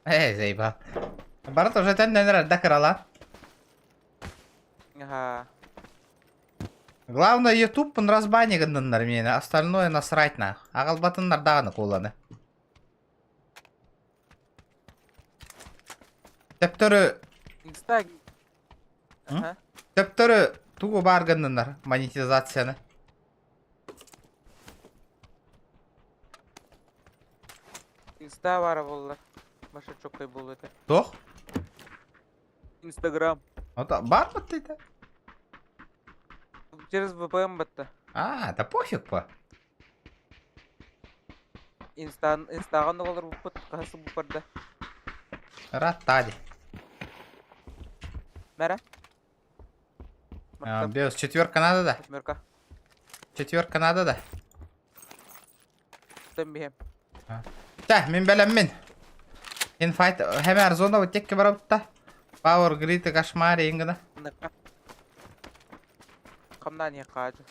Зейба. Барат уже тәнденер да кырала. Ага. Главное, YouTube пын разбанигыннар мені, остальное насрать на. Ағалбатыннар дағаны қоланы. Тәптөрі... Инста... Ага. Тәптөрі туғы барғыннар монетизацияны. Инста бары болы. Баша чоккай болы өті. Тоқ? Инстаграм. Бар бұт дейді? Через VPN бітті. Да пофиг по. Инстаған олар бұппыт, қасы бұппарды. Раттади. Мәрі? Беус, четверка надо да? Восьмерка. Четверка надо да? Тем бейем. Мен бәлем мен. Инфайт, хәмәр зона өттекке бара бұтта. Power Grid кошмар еңгіні. Ныққа. Қамдан не қажы.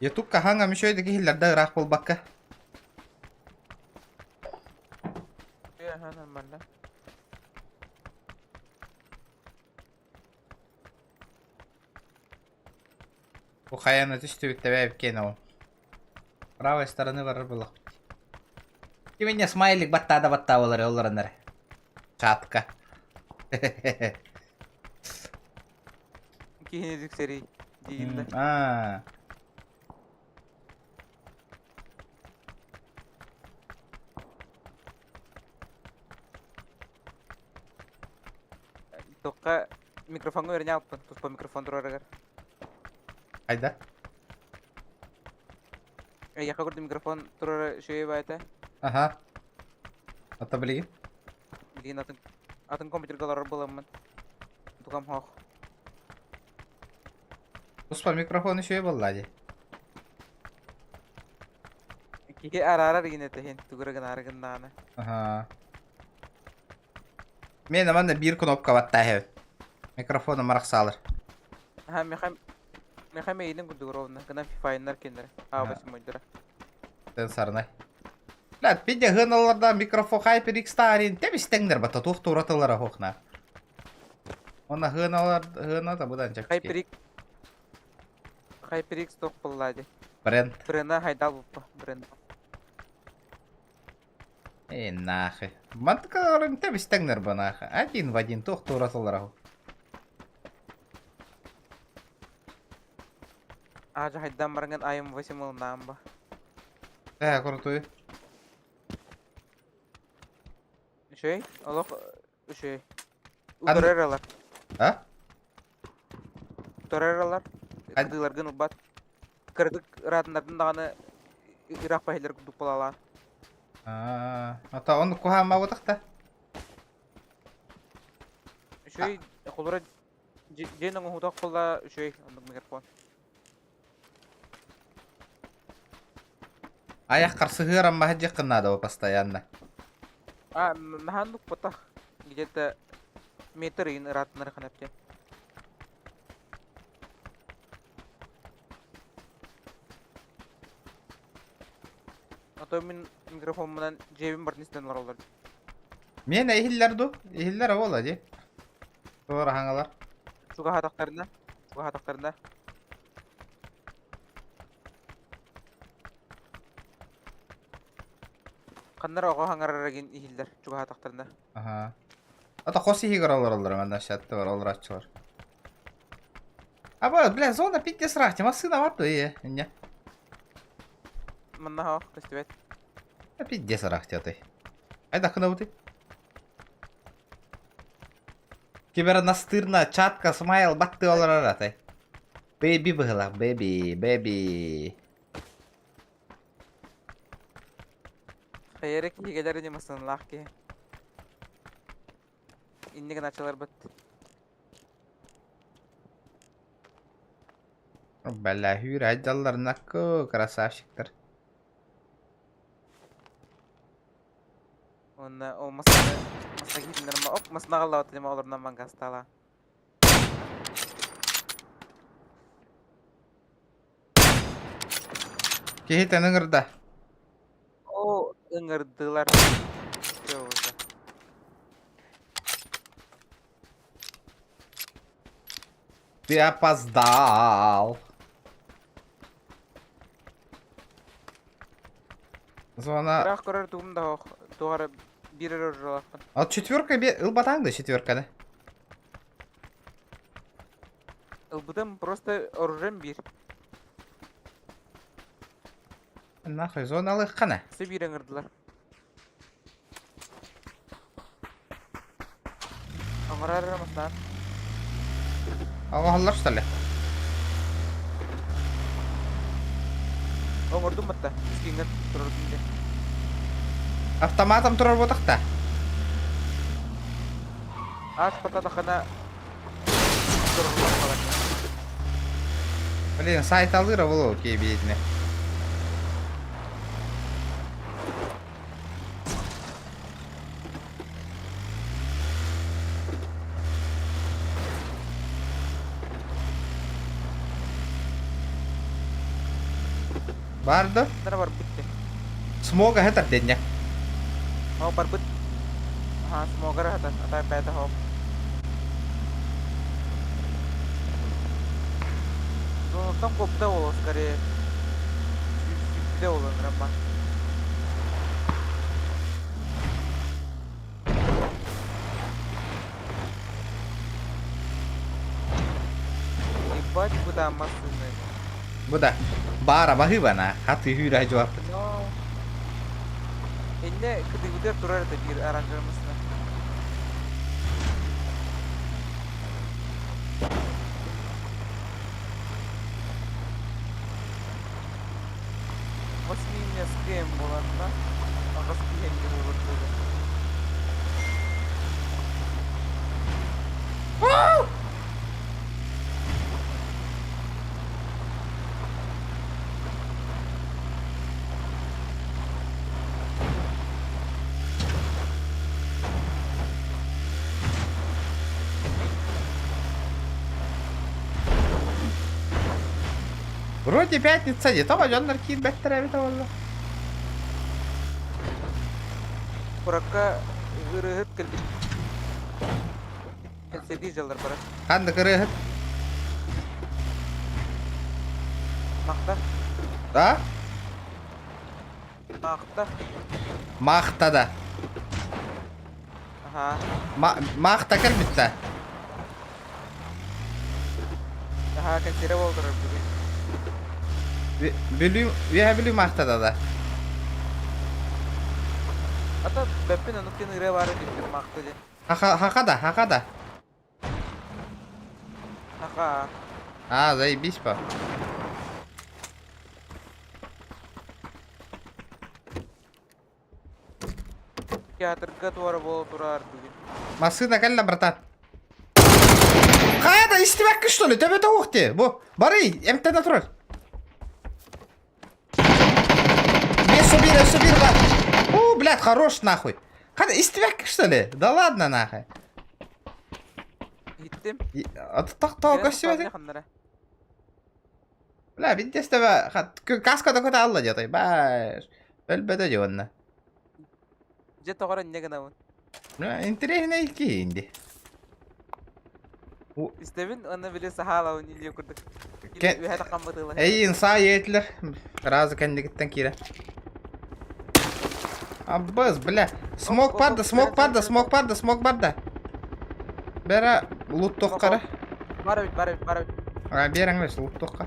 YouTube'ка хаңа мүшөйді кейлерді ұрақ бол баққа. Нормально. Бұл қаяны түсті бітті бәйіп кен ол. Правой стороны бар бұл. Кемене смайлик батта олар оларындар. Чатка. Кейінедік серей дейінді. Тоққа микрофонға өріне алыппын. Тұспа микрофон тұрар ағар. Қайда? Яқа көрді микрофон тұрар шөйе байты. Аха. Ата білеген? Білген атын компьютергалар боламын. Тұқам хоқ. Ұспа микрофон үшөй болды аде. Kiki arar yine tehen tugurgan argan nana. Ага. Мен мында бир кнопка баттахы. Микрофоны марак салыр. Ha meham eydin gudurovna kana fifaynar kendere. Abası moydura. Тен сарнай. Ла, пидде гыналарда микрофон HyperX тарин темистеңдер бата тухту уратылара хохна. Она гына будан чак. HyperX топпыллады. Бренд. Брена хайдал буппа бренд. Нахы. Манткаларын темистеңдер банахы. Один в один тухту уратылара. Ажа хайдан барган айым 8 ыл намба. Крутой. Şey, Allah şey. Udararalar. А? Udararalar. Kıdılargın ubat. Kırdık radınlardan dağını Irak bahilleri kuduk bulalar. Ата он кухама вотакта. Şey, kolora jenin hudak kolla şey, onluk mikrofon. Аяқ қарсығырам махаджи қынады о постоянно. Махандук потах где-то метр ин ратнар ханапте. А то мен микрофон менен жебим бар нестен бар олар. Мен эхиллер ола же. Doğru hangalar. Шуга хатактарында. Каннар ага хаңарарагин ихиллер шуга хатактарында. Ага. Ата хоси хигар олар менде шатты бар олар ачылар. Аба, бля, зона питте срахти, масына барды не. Манна ха, кастебет. Питте срахти атай. Айда кына бути. Кибер настырна чатка смайл батты олар аратай. Бэби была, бэби. Хайрек хигелер не масын лахки. Иннеген ачалар бат. Бля, хюр айдаллар накко красавчиктер. Онна о маса гидинер ма оп масна галлават лема олардан мангастала. Кехитен ыңырда. О, ыңырдылар. Ты опоздал. Зона... Бірақ көрер туғымда туғары бірер жолақпын. От четверка ылбатаңды четверкада. Ылбыдым просто оружем бір. Нахуй, зоналых қана. Все бір ыңырдылар. Аңырар рамасынан. Аллахалар, что ли? Аңырдым бітті. Скингер тұрырдым де. Автоматом тұрар ботақта. Аш патада қана тұрырдым қалар. Блин, сайт алыра было окей, бедный. Барды? Нара бар бітті. Смога хетар денья. О, бар біт. Ага, смогар хата. Атай бәді хоп. Ну, там көпті олы, скорее. Сүйтті олы, нрамба. Ебать, куда массивный. Буда. Бара бахыбана. Хаты хюра жуап. No. Ende kıdıgıda durar da bir aranjörümüzle. Восьмине скем болanda. Ağası bir hengi olur böyle. Вроде пятница не, тоба жондар кийин беттеребит болду. Kurakka ırıhıt geldik. Sedi jallar bara. Kandı kırıhıt. Makta. Da? Makta. Maqtada. Aha. Maqta kelbitte. Aha kan sire boldur bugün. Bilü maqtada da. Ata beppin anıkken ire var edip makta je. Hakada. Aha. А, заебись, па. Театрга туар бол турар bugün. Машина келла, братан. Кайда, истебекки, что ли? Төбөтө уқти. Бу, бары, МТ-да турар. Собир, бар. О, блядь, хорош, нахуй. Кайда, истебекки, что ли? Да ладно, нахуй. Gittim. Тактоо көсүбөдүк. Бля, биддестебе, каскада көтө алла жатай. Баш. Өлбөдө жонна. Je toqara ne gana won. Интересно iki indi. İstevin onu bile sahala won ile kurduk. Ke- Bir hata qammadılar. Ey insa yetler. Разы кандигиттен кире. Аббыз, бля. Смок барда. Бера лут тоққара. Bara bit. Береңмес лут тоққа.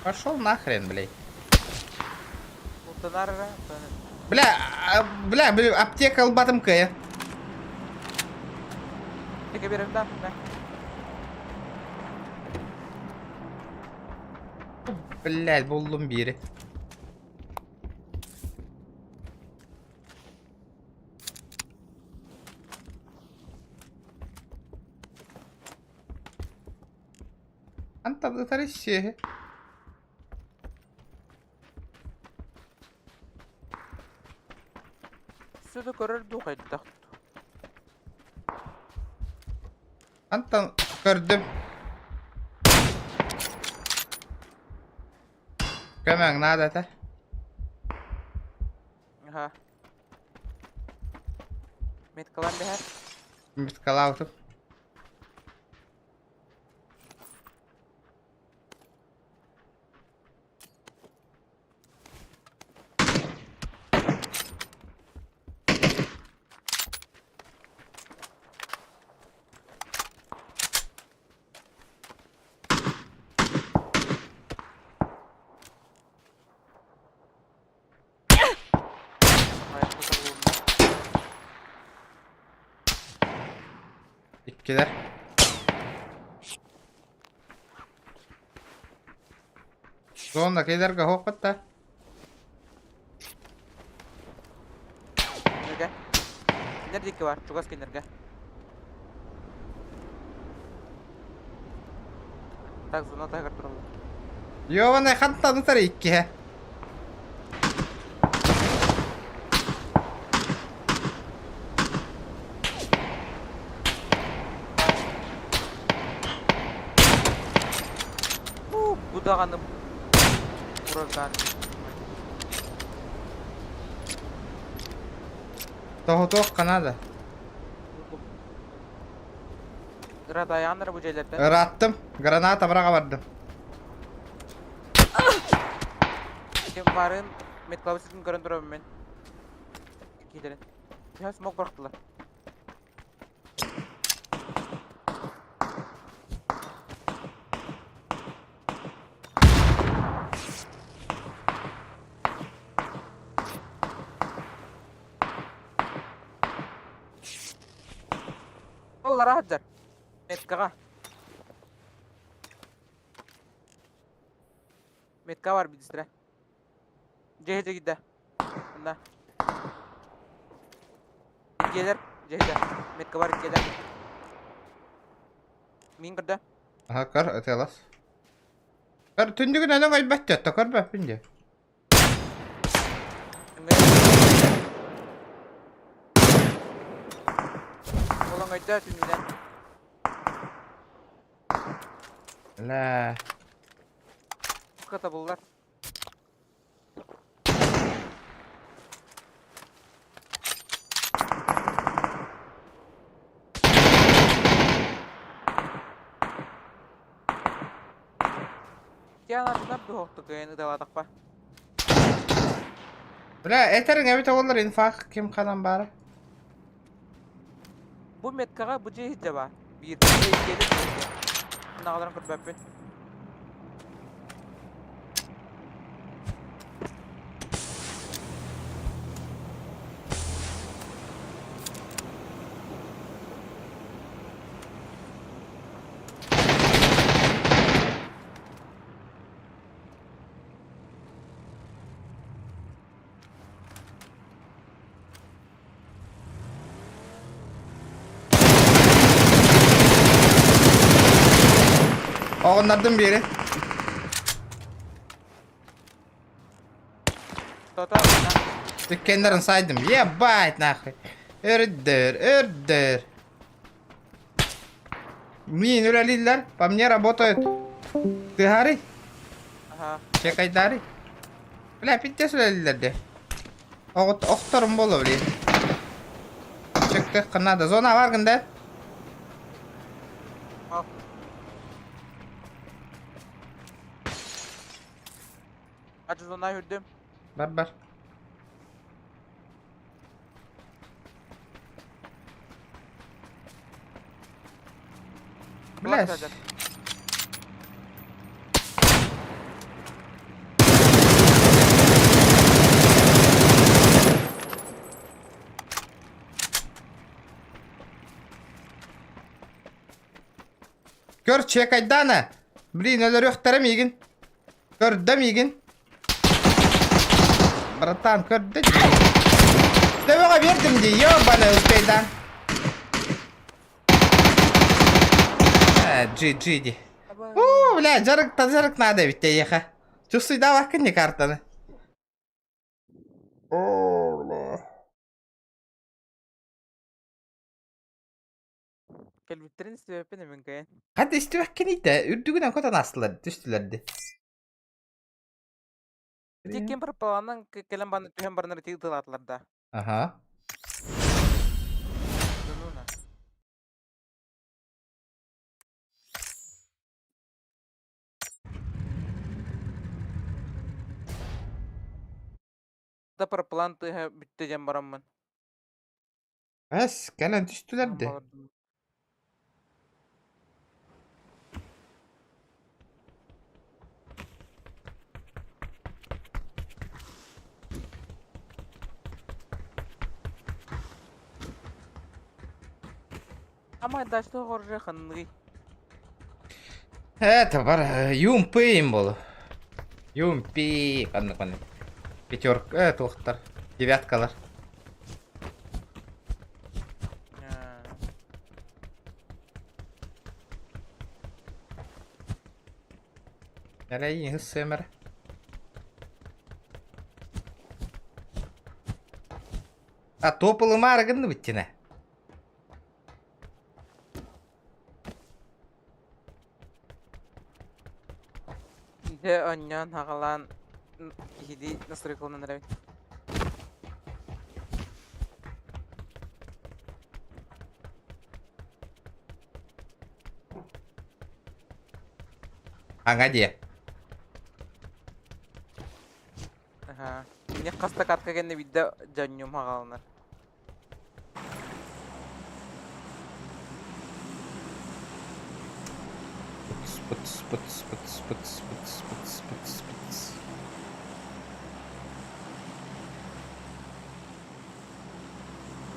Пошел нахрен, блядь. Utanar ra. Бля, аптека албатымка я. Ege berim da. Блядь, buldum biri. Anta tarışı. Sudu korur du qayda. Anta gördüm. Kömeng nada ta. Aha. Met kalan behar. Bit kalautu. İkkiler. Zonda kaydarga hoqatta. Nerede? Nerede var? Çok az kenarga. Так, зона тагар туралар. Йованай хантаны тары икки he. Budağanım. Buradan. Toho kanada. Rada yanları bu celerden. Rattım. Granata bırağa vardım. Kim varın met klavyesin göründürüyorum ben. Gidelim. Ya smoke bıraktılar. Allah rahat jar. Metka. Metka var bir distre. CHC gitti. Bunda. Gelir. CHC. Metka var gelir. Min kırdı. Aha kar ötelas. Kar tündüğün neden kaybetти hatta kar be pince. öýde tünden. La. Kata bullar. Yan atına bir hoktu kıyını da vadak ba. La eterin evet oğullar infak kim kalan bari. Bu metkaga bu cihizce ba. Bir gelip ne kadar kırbappın. Onlardan biri. Tota. Dükkanların saydım. Ya bayt nahi. Ördür. Min üleliller. По мне работают. Ты Harry? Aha. Çekay dari. Bля, pitte üleliller de. Oktarım bolu bile. Çıktık kınada. Zona var gında. Al. Acı zona hürdüm. Bar. Bля. Gör çekay dana. Блин, öyle röhtarım yigin. Gördüm yigin. Bratан, gördün. Dövüğe verdim diyor bana Özbey'den. GG. Бля, жарык надо ведь ехать. Чувствуй, да, вакни картаны. Kelbitlerin sebepini min kayın. Hadi istiyorken de ürdüğünden kodan astılar, düştülerdi. Tekin bir palanın kelen bana tühen barınları tigil atlarda. Aha. Dönuna. Da bir plan tühe bitti jem baramın. Es, gelen düştülerdi. Ama daşta horje khanlığı. Это бар юмпы им было. Юмпи, қаны. Пятерка, тоқтар. Девяткалар. Nereye hız sömer? Топылы маргын биттине. İşte onyan hakalan hidi nasıl kullanır evet. Аңа Aha. Ne kasta katka kende vidde janyum hakalanır. Спыц.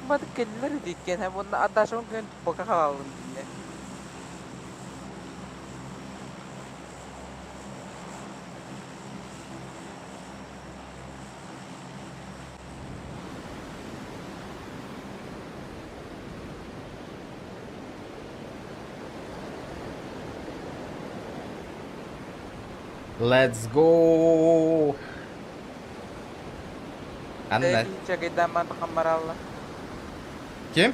Batık kendileri dikken hem onda adaşımın köyün boka hakalanır dinle. Let's go. Anne. Çakaydan ben kamaralla. Kim?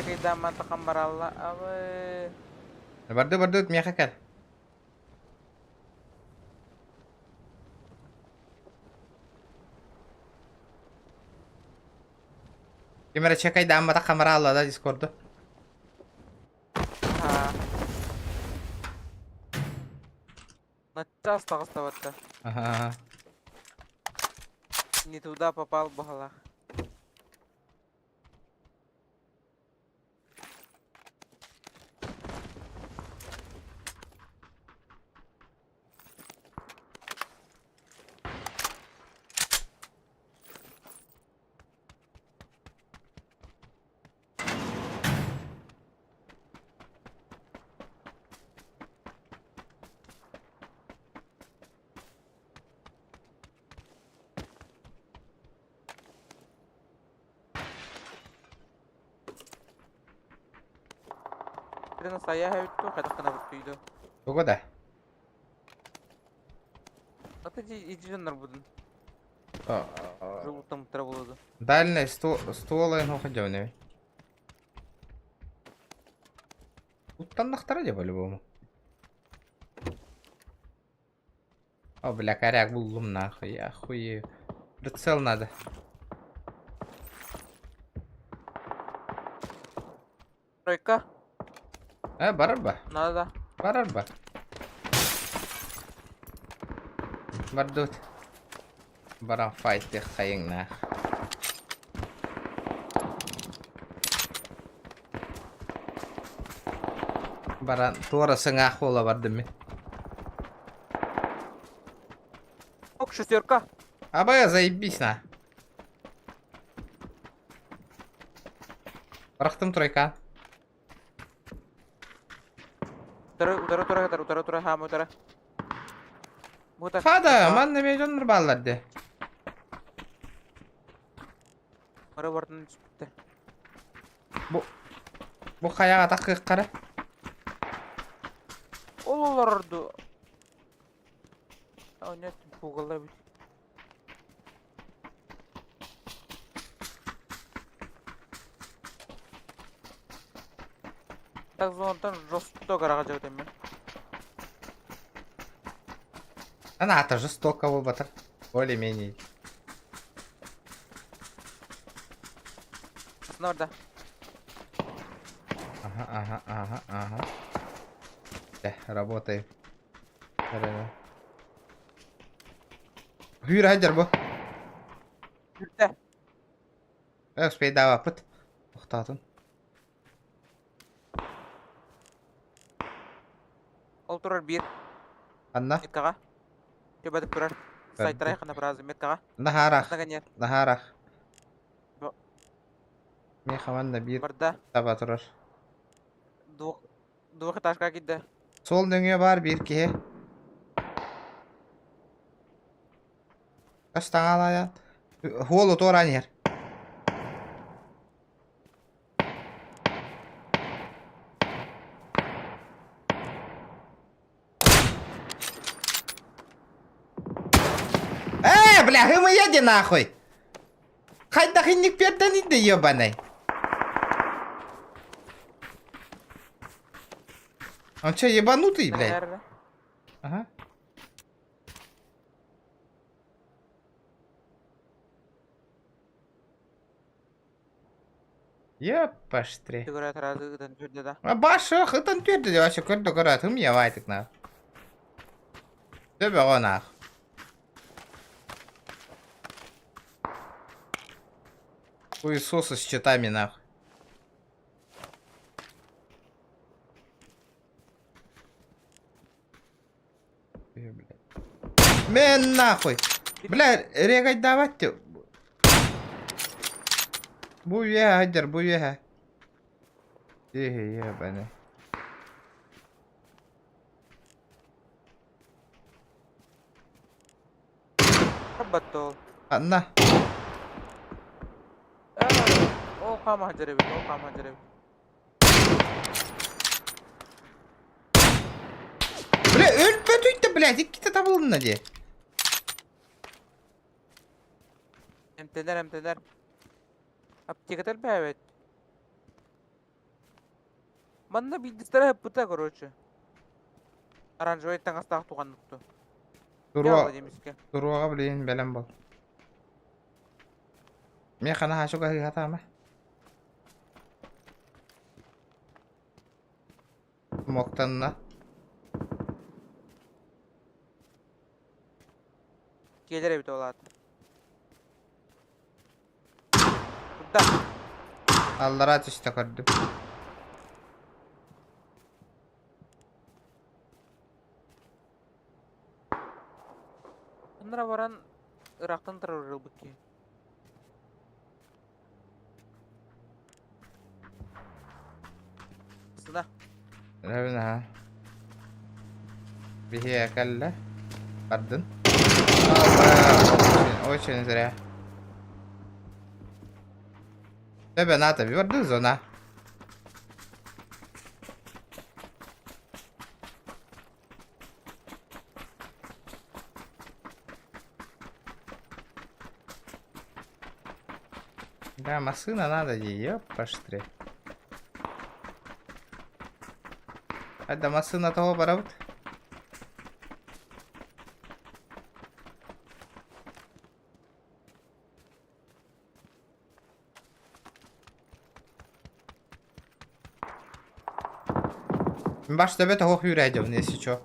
çekeyden mantıkan var Allah. Abi. Bardı miyaka gel. Kimere çekay da amma da kamera alla da Discord'u. Ha. Natça hasta hasta batta. Aha. Не туда попал бахала. Birinin sayıya hevittu, kadakına buttuydu. Togo da. Atıcı iyice budun. О, Жылутам траволоду. Дальний ствола його ходив не. Тут там нахтараде по-любому. О, бля, коряк булдум нахуй, я охуею. Прицел надо. Тройка, Барарба. надо. Барарба. Бардут. Баран файтты хайың нах. Баран туарасың ақ бола барды мен. Ок, шестерка. Абая, заебись на. Барақтым тройка. Утара, хам, утара. Хада, манна мен жоннор балларды. Мара бартын түспітті. Бу қаяға таққық қара. Оларды. Ау, не түп бұғылар бит. Так зонтан жосто қараға жаудан мен. Она это жестоко выботр. Более-менее. Снорда. Ага. Работаем. Хүйір хайдар бұл. Жүрді. Успей дава пыт. Тоқтатын. Ол тұрар бір. Анна. Меткаға. Төбәдік тұрар. Сайттар айқына біразы меткаға. Нахарақ. Нағанер. Нахарақ. Бо- Мен қаманда бір Барда. таба тұрар. Дуғы ташқа кидді. Сол дөңе бар бір ке. Қастан алаян. Холу торан ер. Бля, мы еди нахуй. Хайда хинник перданит да ебаный. Он че, ебанутый, блядь? Наверное. Ага. Епаштре. Түгірі таразы ұдан жүрді да. Башы, хытын түрді де вообще көрді көрді. Хым ебайтык нахуй. Төбе ғой нахуй. Хуесосы с читами нахуй. Мен нахуй. Бля, регать давать. Буя, Адер, буя. Ебаный. Работал. Анна. О, қама жарабет, о, қама жарабет. Бля, өліп өтүйді, блядь, иккіті табылын наде. Emteler. Aptekatır be evet. Манна билдистер хеппута, короче. Оранжевый таңастағы туғандықты. Яла демеске. Туруга билин белем бол. Мен хана хашуга хатама. Моктанна. Gelir evde oladı. Burada. Аллара атышта көрдүм. Bunlara varan Irak'tan terör ki. Sına. Рабина. Бихи калла. Бардын. Очень зря. Тебе ната бирди зона. Да, машина надо ее поштре. Это машина того барабут. Баш тебе того юрядев, если чё.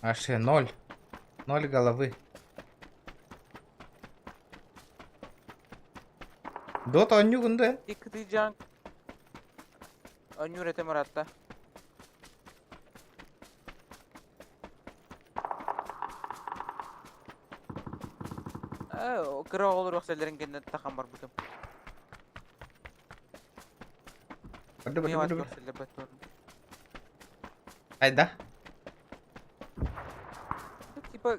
Аж 0. 0 головы. Dota oynuyor günde. Yıkıtacağım. Ön üretim hatta. O kıra olur vaksellerin kendine takan var bugün. Hadi Niye var hadi. vakseller beton? Hayda. Типа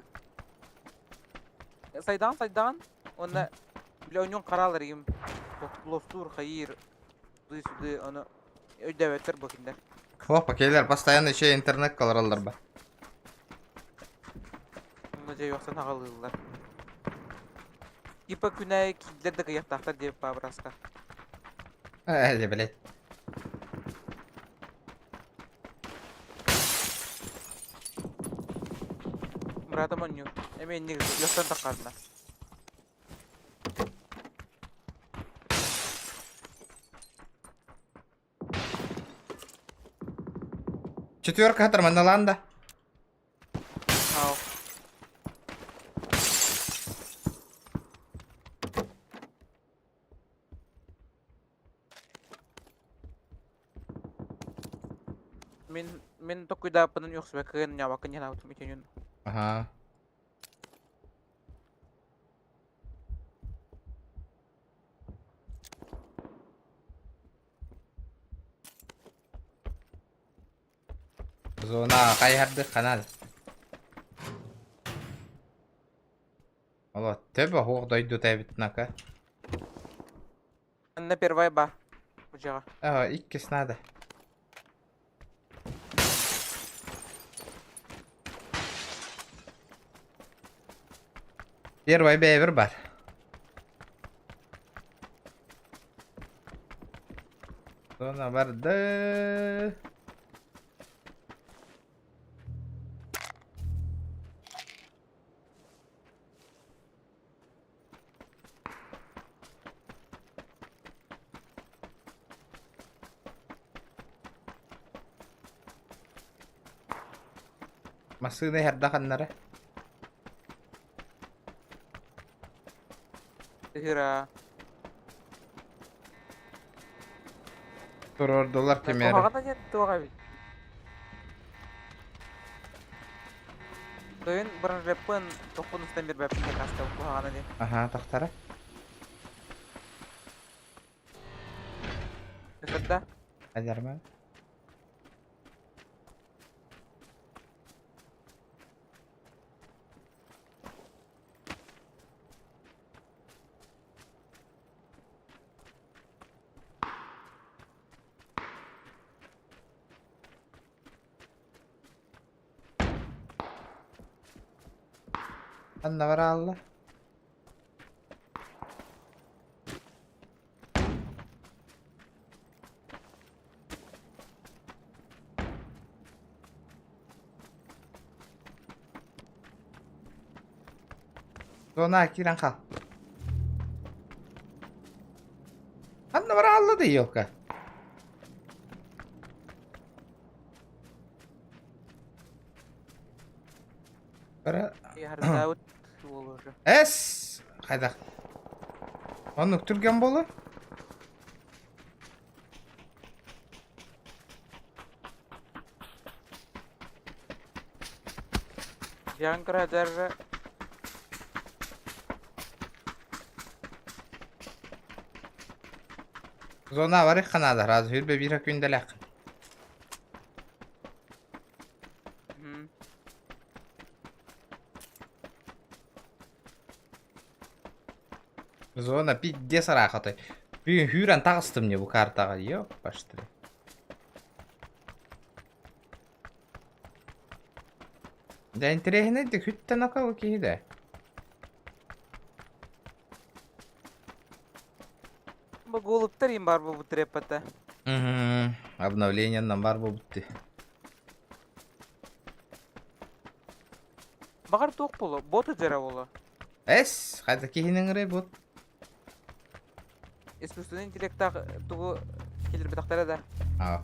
сайдан оны бля онун караларым лостур хайыр суды аны өйдөбөттөр бакиндер Hoppa кейлер постоянно еще интернет калыралар ба. мына жай оксан агалылар типа күнай кидлер да кыяктактар деп бабраска Hadi блядь. муратым оню эмен негизи яктан таккарына Четверка Терминаланда. ау мен токуйда панын юксубе кыгын нябакын янабытым икенин Ага. Зона кайарды канал. Алло, тебе хук дойду табитнака. на первая ба бу жага Иккис надо. Первый бевер бар. Зона барды. Машины хердаханнары. тыгыра $1 кемері. Тухагана нет, туга бит. Тойын бұрын рэппен тоқуныстан бер бәпін де каста тухагана де. Ага, тақтары. Өсірді. Әдермен. Anna var Allah. Zona kiren kal. Anna var allı da yok ha. Bara Yardaut olur. es. Hayda. Onu Türkgen bolu. Yankara derre Zona var kanada razı hürbe bir gündelek. hı. Zona pidde sarakatı. Bir hüren tağıstım ne bu kartaga yok baştı. Den trehne de hütten akalı ki de. Bu голубтарым бар bu трепата. Обновлением бар bu bitti. Багар тоқ болу, боты жара болу. Es, hayda kihinin rebut. Искусственный интеллекта тугу келер битактары да. Aa.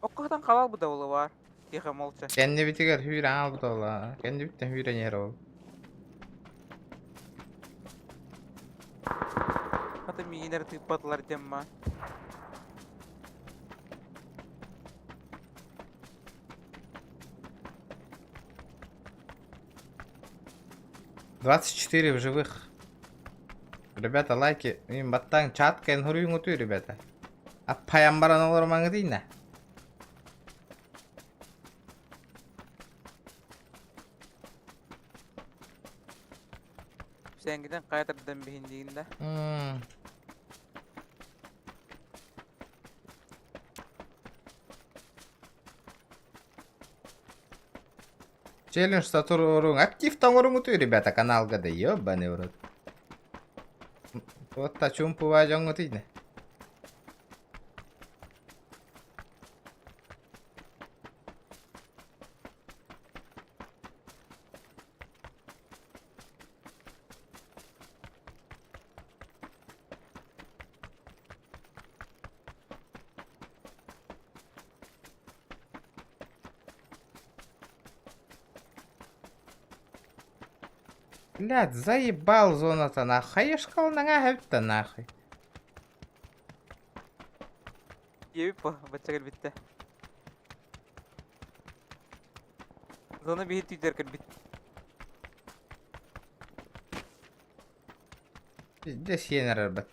Оккадан калал бу да болу бар. Тихо молча. Kendi bitiger hüren al bu da ola. Kendi bitten hüren yer ol. Ата мигинер тыппатылар демма. Двадцать 24 в живых. Ребята, лайки. Им баттан чат кен хурюн уту, ребята. А паямбара на лорман гдина. Сенгиден кайтырдан бихиндигинде. Челлендж статурун активтан урун уту, ребята, канал гада. Ёбаный в рот. Вот та чумпу важон утыйна. Блядь, заебал зона-то нахуй. Я шкал нахуй-то нахуй. Ебип по, бачагар битте. Зона бихит түйдер бит. Здесь енер ребят.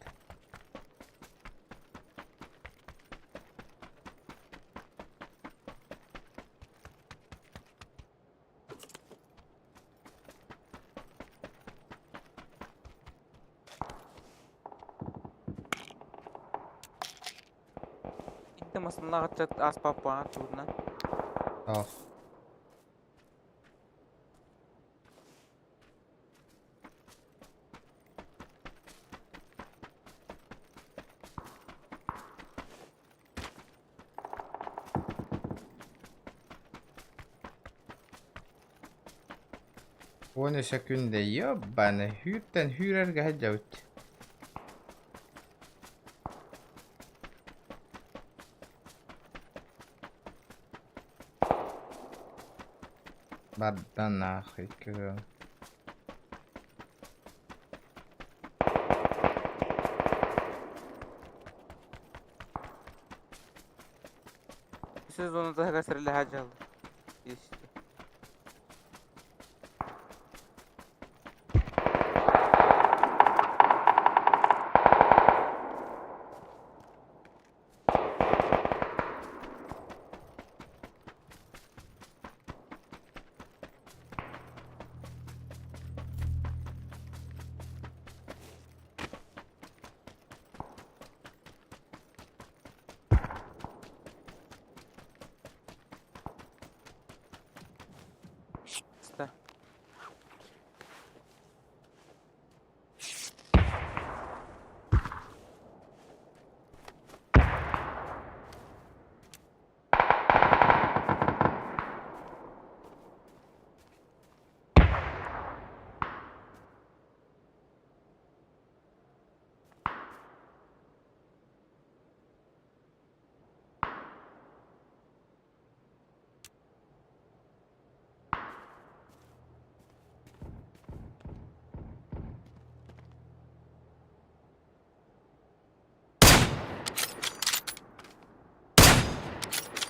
Инте масынна гачат аспап баа турна. О. On sekunde jobbane hyrten hyrerga hedjaut. Baddan nahik. Siz zona da kasırlı hacı aldı. İşte.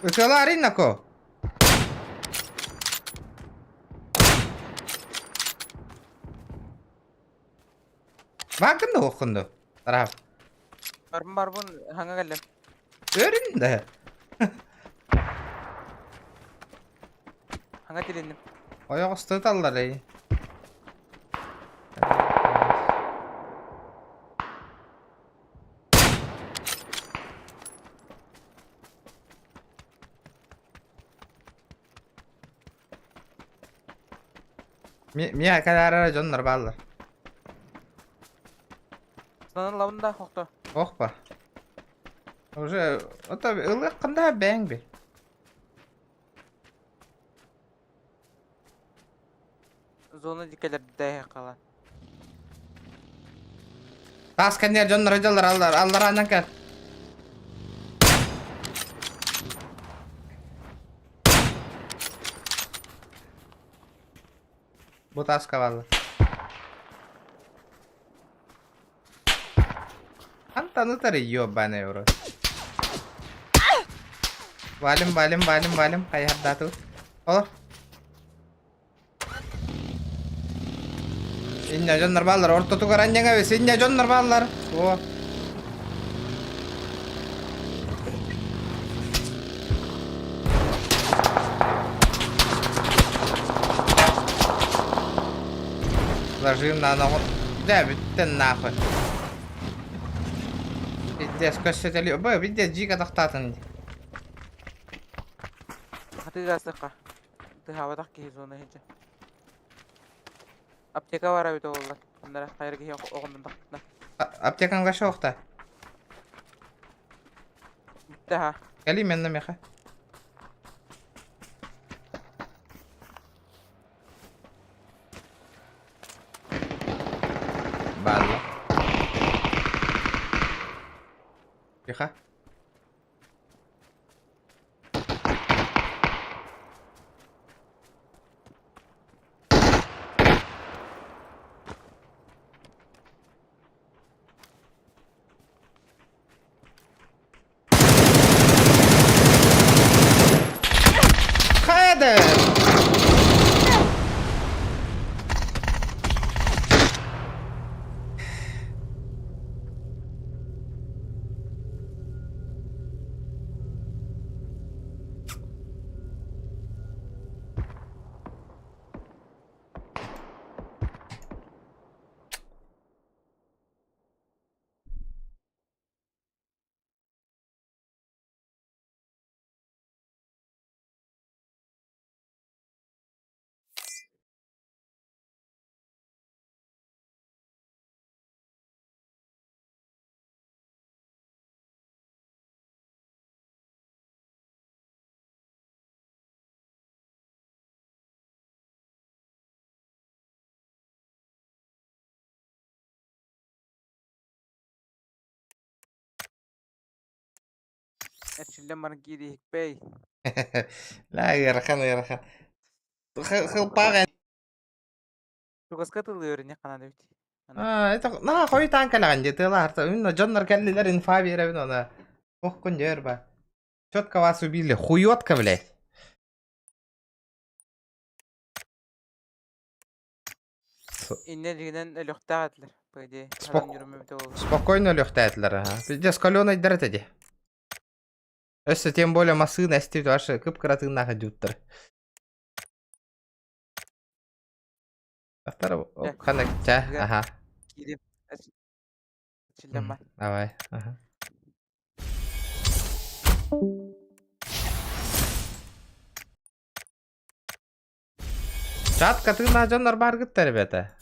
Ысылариннако. Bakın da okundu. Taraf. Barbun hanga gellem. Görün de. Hanga dilendim. Ayak üstü tallar ey. Mia kadar jonlar ballar. Sınanın lavında hokta. Oh ba. Уже o tabi ılık kında bang bir. Zona dikeler daya kalan. Tas kendiler jonlar hocalar allar anan gel. Bu tas kavallı. Antanı tarıyor bana euro. Valim kayak dah tuh. Oh. Innya jonlar ballar orta tukarannya nggak wis innya jonlar ballar. Oh. Ложим на ногу. Да, бitten нахуй. Пиздец, көсөтөлү. Бö, пиздец жига тактатын. Hati gasıqa. Tıhava tak ki zona hece. Apteka var abi de oldu. Bunlara hayır ki oğlundan taktına. Аптекаң каша окта? Bitti ha. Geleyim yanına meha. Valla. Meha. Hadi. Erçilden bana gidi bey. La yarхан. Хылпаган. Çok az katılıyor ne kanal evet. Это на хой танкалаган деталар. Именно Джоннар келлилер инфа беребин она. Ох күн жерба. Чётко вас убили. Хуётка, блядь. İnnerliğinden ölükte atılır. Böyle Spok- adam yürümemde olur. Спокойно лёгтатлар, ага. Пиздец, калёный дәрәтәде. Өссө тем более машина істеп ваша кып-кыратыгына жуттыр. Автор кандай ча, ага. Gidip Erçilden ben. Давай, ага. Чат катыгына жоннор бар гыттар ребята.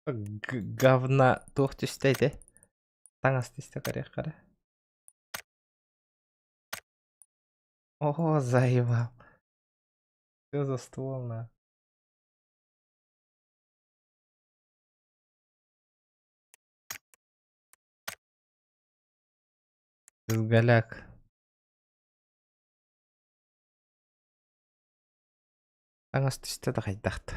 Говна тух түстейди. Таң асты исте карак кара. Ого, заебал. Что за ствол, на? Голяк. Таң асты исте да кайдакты.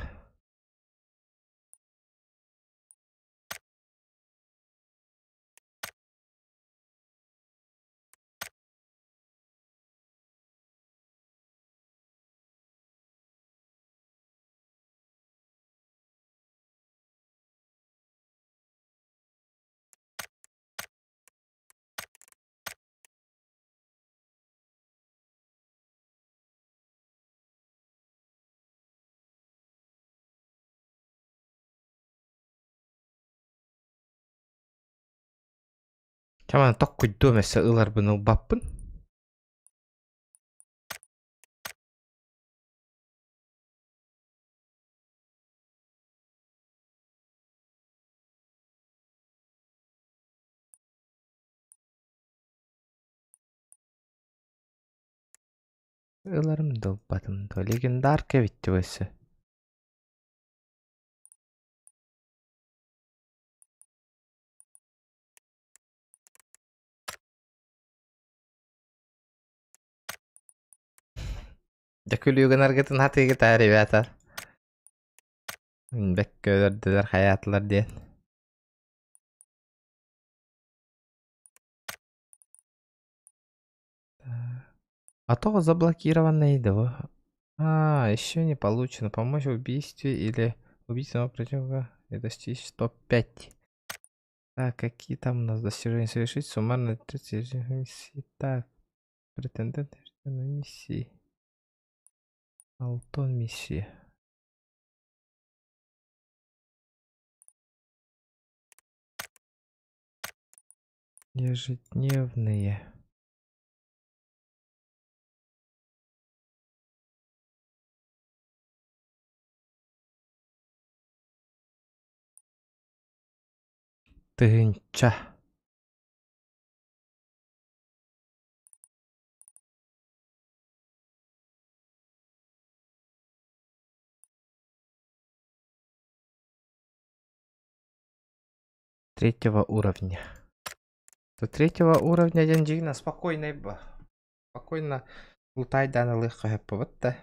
Çaman tok kuydu mese ılar bunu bappın. Ilarım da batım da legendar kevitti vese. Jakülüygen argatın hatı gitar ribata. Bekk öldüler hayatlar diye. А то заблокированное его. Еще не получено. Помочь в убийстве или убить самого противника и достичь 105. Так, какие там у нас достижения совершить? Суммарно 30 миссий. Так, претендент на миссии. Алтон миссии. Ежедневные. Тынча. Третьего уровня. До третьего уровня Янджина спокойно, спокойно лутай даны легко хэппа.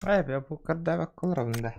Я bu kadar bakılırım da.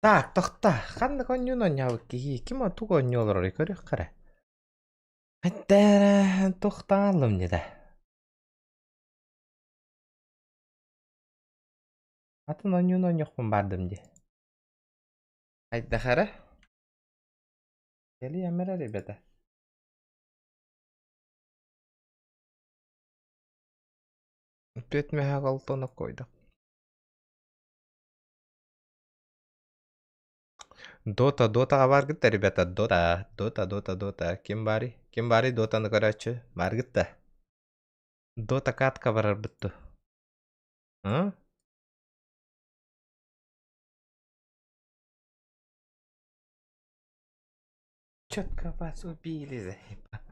Так, тоқта. Қанды конюн ойнауы кеге. Кім о туғы ойнауылар ой көрек қара. Әттәрі тоқтағалым деді. Атын ойнауын ойнауқпын бардым де. Айтты қара. Келі әмірі ребята. Төтмәһә қалтыны қойды. Дотаға бар гітті, ребята. Дота. Кем бари Дотаны көрәтші. Бар гітті. Дота катқа барар бұтты. Чётко вас убили, заебал.